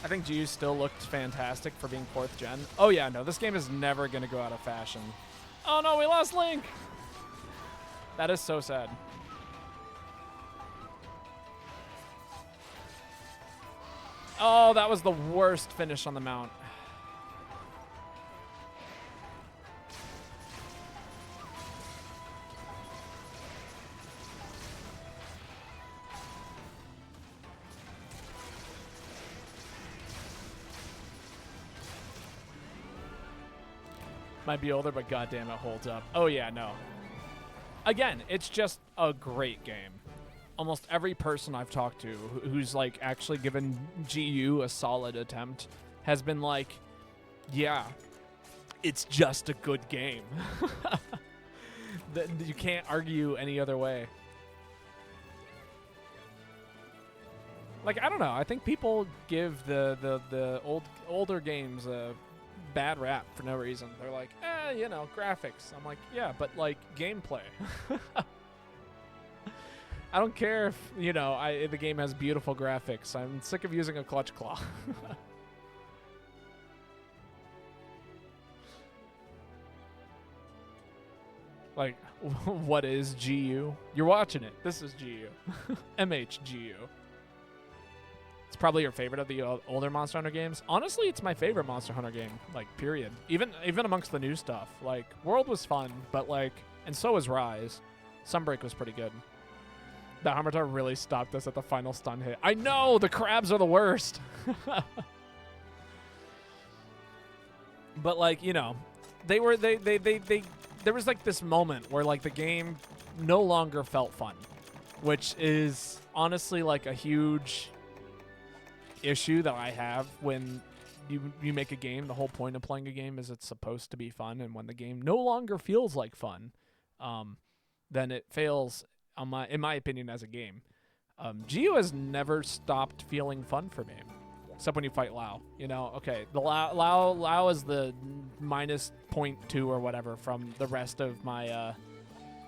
I think GU still looked fantastic for being 4th gen. Oh yeah, no, this game is never going to go out of fashion. Oh no, we lost Link! That is so sad. Oh, that was the worst finish on the mount. Might be older, but goddamn, it holds up. Oh yeah, no. Again, it's just a great game. Almost every person I've talked to who's like actually given GU a solid attempt has been like, yeah, it's just a good game. You can't argue any other way. Like, I don't know. I think people give the older games a bad rap for no reason. They're like, you know, graphics. I'm like, yeah, but like gameplay. I don't care if, you know, the game has beautiful graphics. I'm sick of using a clutch claw. Like, what is GU? You're watching it. This is GU. MHGU. It's probably your favorite of the older Monster Hunter games. Honestly, it's my favorite Monster Hunter game, like, period. Even amongst the new stuff. Like, World was fun, but, like, and so was Rise. Sunbreak was pretty good. The Hamatar really stopped us at the final stun hit. I know! The crabs are the worst! But, like, you know, there was, like, this moment where, like, the game no longer felt fun. Which is, honestly, like, a huge issue that I have when you make a game. The whole point of playing a game is it's supposed to be fun, and when the game no longer feels like fun, then it fails, in my opinion, as a game. GU has never stopped feeling fun for me, except when you fight Lao. You know, okay, the Lao is the minus 0.2 or whatever from the rest of my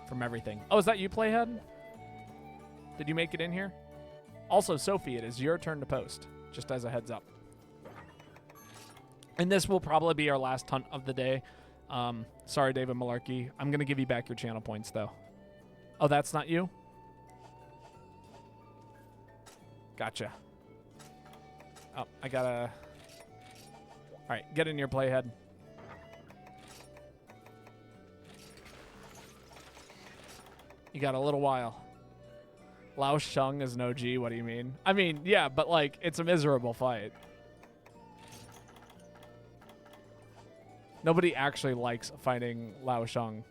from everything. Oh, is that you, Playhead? Did you make it in here? Also, Sophie, it is your turn to post, just as a heads up. And this will probably be our last hunt of the day. Sorry, David Malarkey. I'm going to give you back your channel points, though. Oh, that's not you? Gotcha. Oh, I gotta... All right, get in your Playhead. You got a little while. Lao Sheng is no G, what do you mean? I mean, yeah, but, like, it's a miserable fight. Nobody actually likes fighting Lao Sheng.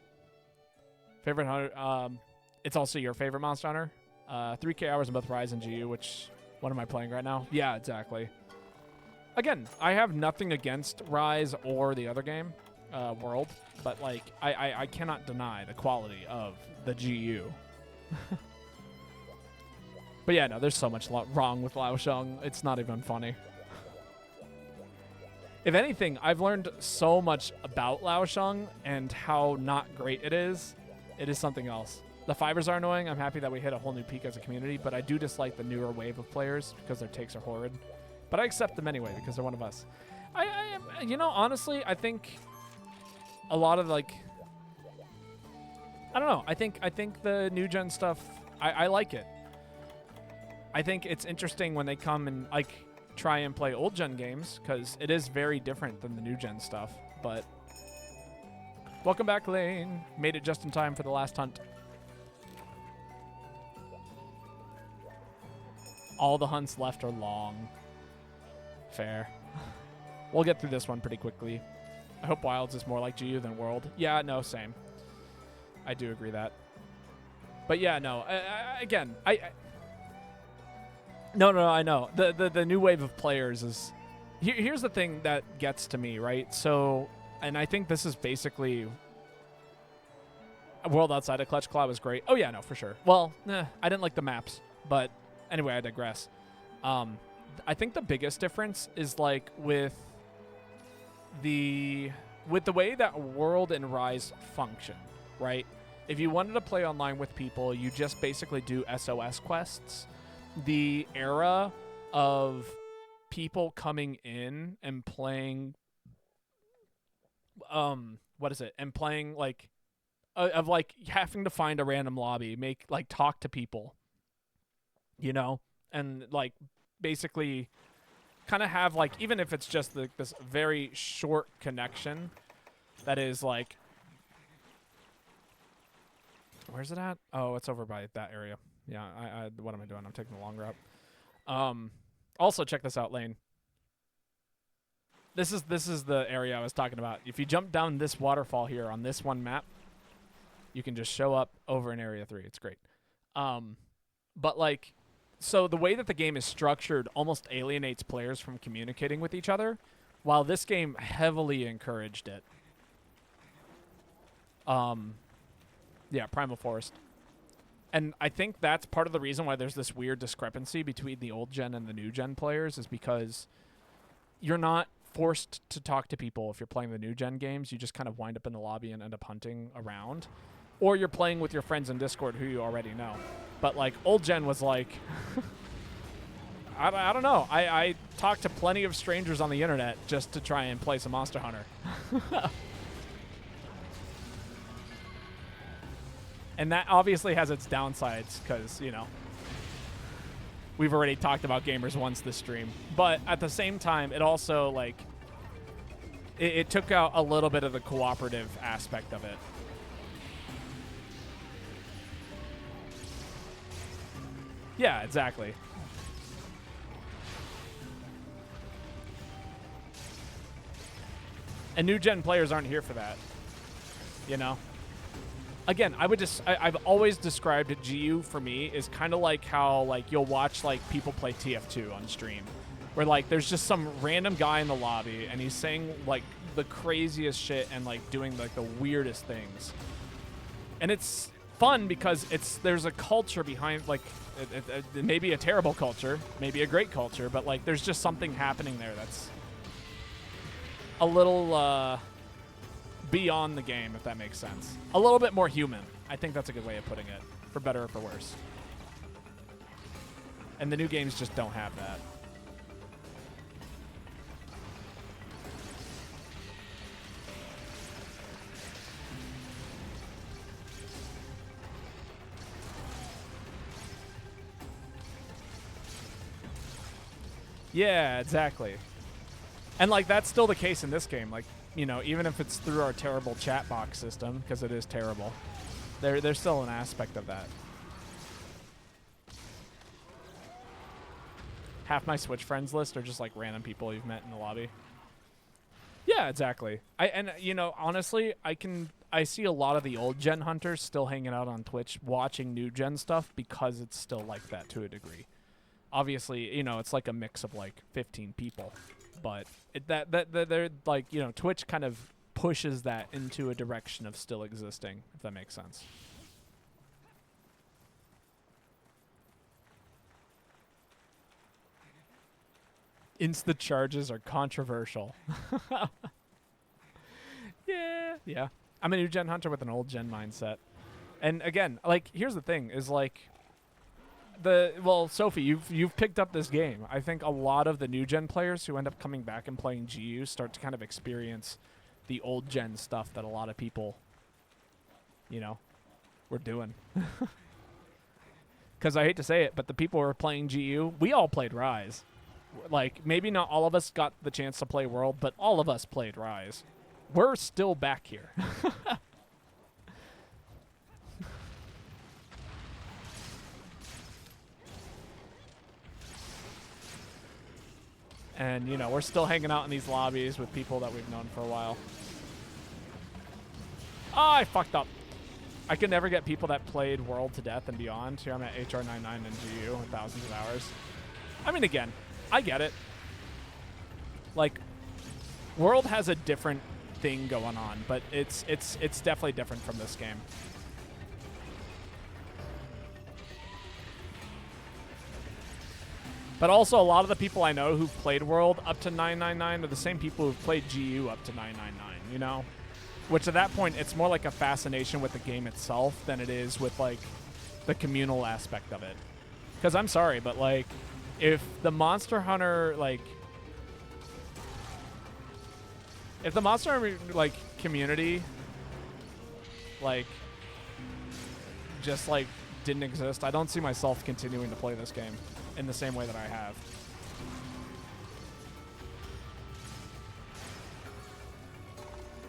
Favorite hunter? It's also your favorite Monster Hunter? 3K hours in both Rise and GU, which... What am I playing right now? Yeah, exactly. again, I have nothing against Rise or the other game, World, but like I cannot deny the quality of the GU. But yeah, no, there's so much wrong with Laosheng. It's not even funny. If anything, I've learned so much about Laosheng and how not great it is. It is something else. The fibers are annoying. I'm happy that we hit a whole new peak as a community, but I do dislike the newer wave of players because their takes are horrid. But I accept them anyway because they're one of us. You know, honestly, I think a lot of like, I don't know. I think the new gen stuff, I like it. I think it's interesting when they come and like try and play old gen games because it is very different than the new gen stuff. But welcome back, Lane. Made it just in time for the last hunt. All the hunts left are long. Fair. We'll get through this one pretty quickly. I hope Wilds is more like GU than World. Yeah, no, same. I do agree that. But yeah, no. Again, No, I know. The new wave of players is... Here's the thing that gets to me, right? So, and I think this is basically... World outside of Clutch Claw was great. Oh, yeah, no, for sure. Well, I didn't like the maps. But anyway, I digress. I think the biggest difference is like with the way that World and Rise function, right? If you wanted to play online with people, you just basically do SOS quests. The era of people coming in and playing what is it? And playing like of like having to find a random lobby, talk to people, you know, and like basically kind of have like, even if it's just this very short connection that is like, where's it at? Oh, it's over by that area. Yeah, what am I doing? I'm taking the long route. Also, check this out, Lane. This is the area I was talking about. If you jump down this waterfall here on this one map, you can just show up over in Area 3. It's great. But like, so the way that the game is structured almost alienates players from communicating with each other, while this game heavily encouraged it. Yeah, Primal Forest. And I think that's part of the reason why there's this weird discrepancy between the old gen and the new gen players, is because you're not forced to talk to people if you're playing the new gen games. You just kind of wind up in the lobby and end up hunting around. Or you're playing with your friends in Discord who you already know. But like old gen was like, I don't know. I talked to plenty of strangers on the internet just to try and play some Monster Hunter. And that obviously has its downsides because, you know, we've already talked about gamers once this stream. But at the same time, it also, like, it took out a little bit of the cooperative aspect of it. Yeah, exactly. And new gen players aren't here for that, you know? Again, I've always described GU for me is kind of like how like you'll watch like people play TF2 on stream, where like there's just some random guy in the lobby and he's saying like the craziest shit and like doing like the weirdest things, and it's fun because there's a culture behind, like it may be a terrible culture, maybe a great culture, but like there's just something happening there that's a little beyond the game, if that makes sense. A little bit more human. I think that's a good way of putting it, for better or for worse. And the new games just don't have that. Yeah, exactly. And like that's still the case in this game. Like, you know, even if it's through our terrible chat box system, because it is terrible, there's still an aspect of that. Half my Switch friends list are just like random people you've met in the lobby. Yeah, exactly. And you know, honestly, I see a lot of the old gen hunters still hanging out on Twitch watching new gen stuff because it's still like that to a degree. Obviously, you know, it's like a mix of like 15 people, but they're like, you know, Twitch kind of pushes that into a direction of still existing, if that makes sense. Insta charges are controversial. Yeah. I'm a new gen hunter with an old gen mindset. And again, like, here's the thing is like Sophie, you've picked up this game. I think a lot of the new gen players who end up coming back and playing GU start to kind of experience the old gen stuff that a lot of people, you know, were doing. Because I hate to say it, but the people who are playing GU, we all played Rise. Like, maybe not all of us got the chance to play World, but all of us played Rise. We're still back here. And, you know, we're still hanging out in these lobbies with people that we've known for a while. Oh, I fucked up. I could never get people that played World to death and beyond. Here I'm at HR99 and GU with thousands of hours. I mean, again, I get it. Like, World has a different thing going on, but it's definitely different from this game. But also, a lot of the people I know who've played World up to 999 are the same people who've played GU up to 999, you know? Which at that point, it's more like a fascination with the game itself than it is with, like, the communal aspect of it. Because I'm sorry, but, like, if the Monster Hunter, like... If the Monster Hunter, like, community, like, just, like, didn't exist, I don't see myself continuing to play this game in the same way that I have.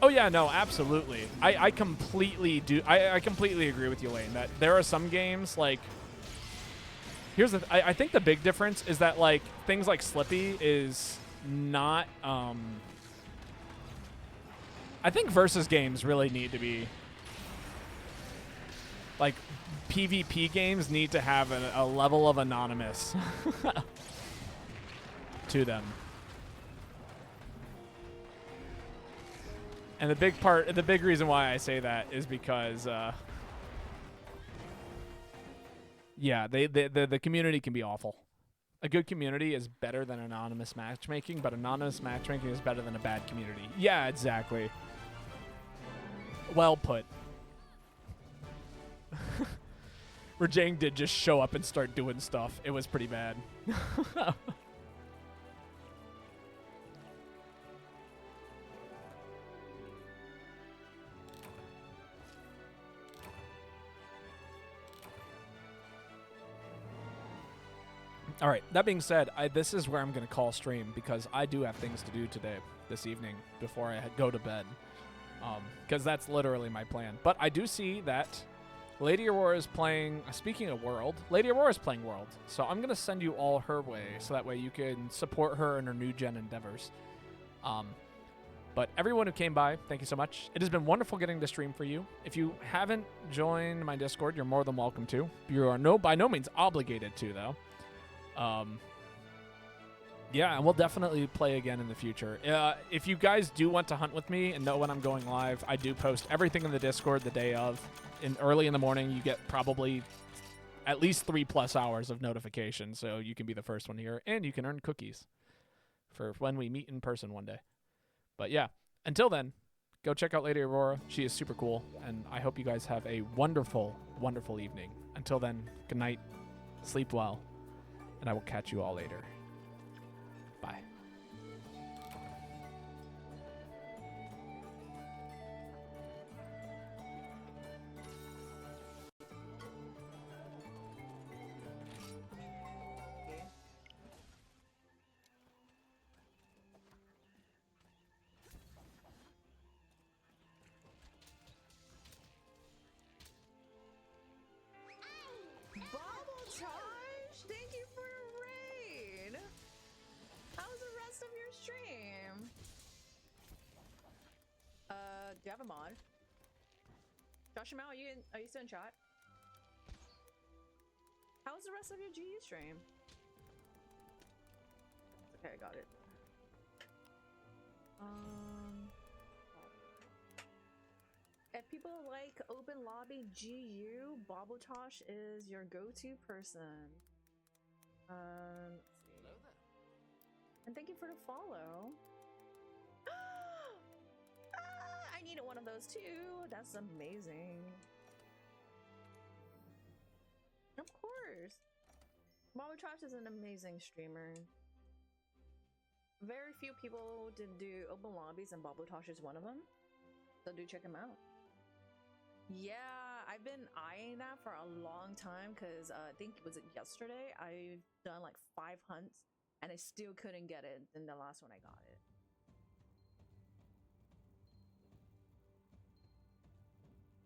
Oh yeah, no, absolutely. I completely do. I completely agree with you, Lane, that there are some games like. Here's the. I think the big difference is that like things like Slippy is not. I think versus games really need to be. Like, PvP games need to have a level of anonymous to them. And the big reason why I say that is because, yeah, the community can be awful. A good community is better than anonymous matchmaking, but anonymous matchmaking is better than a bad community. Yeah, exactly. Well put. Rajang did just show up and start doing stuff. It was pretty bad. All right, that being said, this is where I'm going to call stream because I do have things to do today, this evening, before I go to bed. Because that's literally my plan. But I do see that Lady Aurora is playing, speaking of World, Lady Aurora is playing World. So I'm going to send you all her way so that way you can support her in her new gen endeavors. But everyone who came by, thank you so much. It has been wonderful getting to stream for you. If you haven't joined my Discord, you're more than welcome to. You are by no means obligated to, though. Yeah, and we'll definitely play again in the future. If you guys do want to hunt with me and know when I'm going live, I do post everything in the Discord the day of. Early in the morning, you get probably at least 3+ hours of notification, so you can be the first one here, and you can earn cookies for when we meet in person one day. But yeah, until then, go check out Lady Aurora. She is super cool, and I hope you guys have a wonderful, wonderful evening. Until then, good night, sleep well, and I will catch you all later. Bye. Babotosh, thank you for the raid. How's the rest of your stream? Do you have a mod? Josh Mao, are you still in chat? How's the rest of your GU stream? Okay, I got it. Um, if people like open lobby GU, Babotosh is your go-to person. Let's see. Hello there. And thank you for the follow. Ah, I needed one of those too. That's amazing. Of course. Babotosh is an amazing streamer. Very few people did do open lobbies, and Babotosh is one of them. So do check him out. Yeah, I've been eyeing that for a long time because I think was it yesterday? I've done like 5 hunts and I still couldn't get it. Then the last one I got it.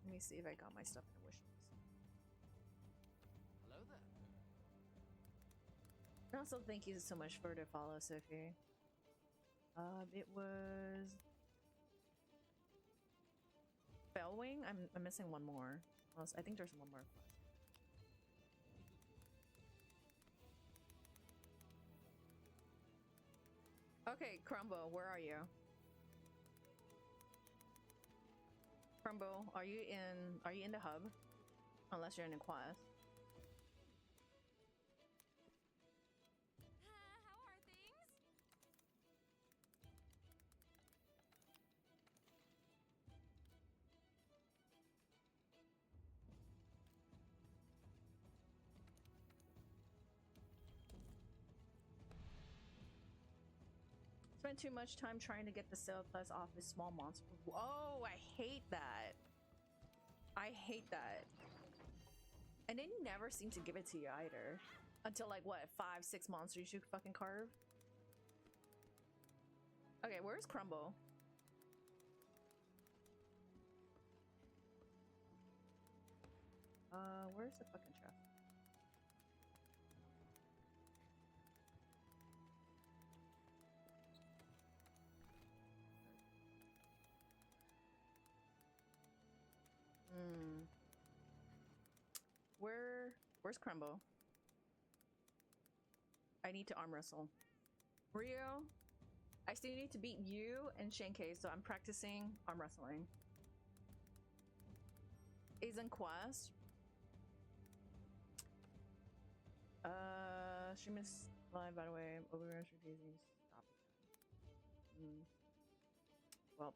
Let me see if I got my stuff in the wish list. Hello there. And also, thank you so much for the follow, Sophie. It was Bellwing. I'm missing one more. I think there's one more quest. Okay, Crumbo, where are you? Crumbo, are you in the hub? Unless you're in a quest. How are things? Spent too much time trying to get the sale plus off this small monster. Oh, I hate that. I hate that. And they never seem to give it to you either. Until like what, 5, 6 monsters you fucking carve? Okay, where's Crumble? Where's the fucking chest? Where's Crumble? I need to arm wrestle. Rio, I still need to beat you and Shanke, so I'm practicing arm wrestling. Is in quest. Stream is live, by the way. Overrush refusing. Stop it. Well,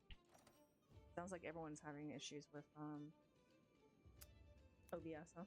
sounds like everyone's having issues with OBS, huh?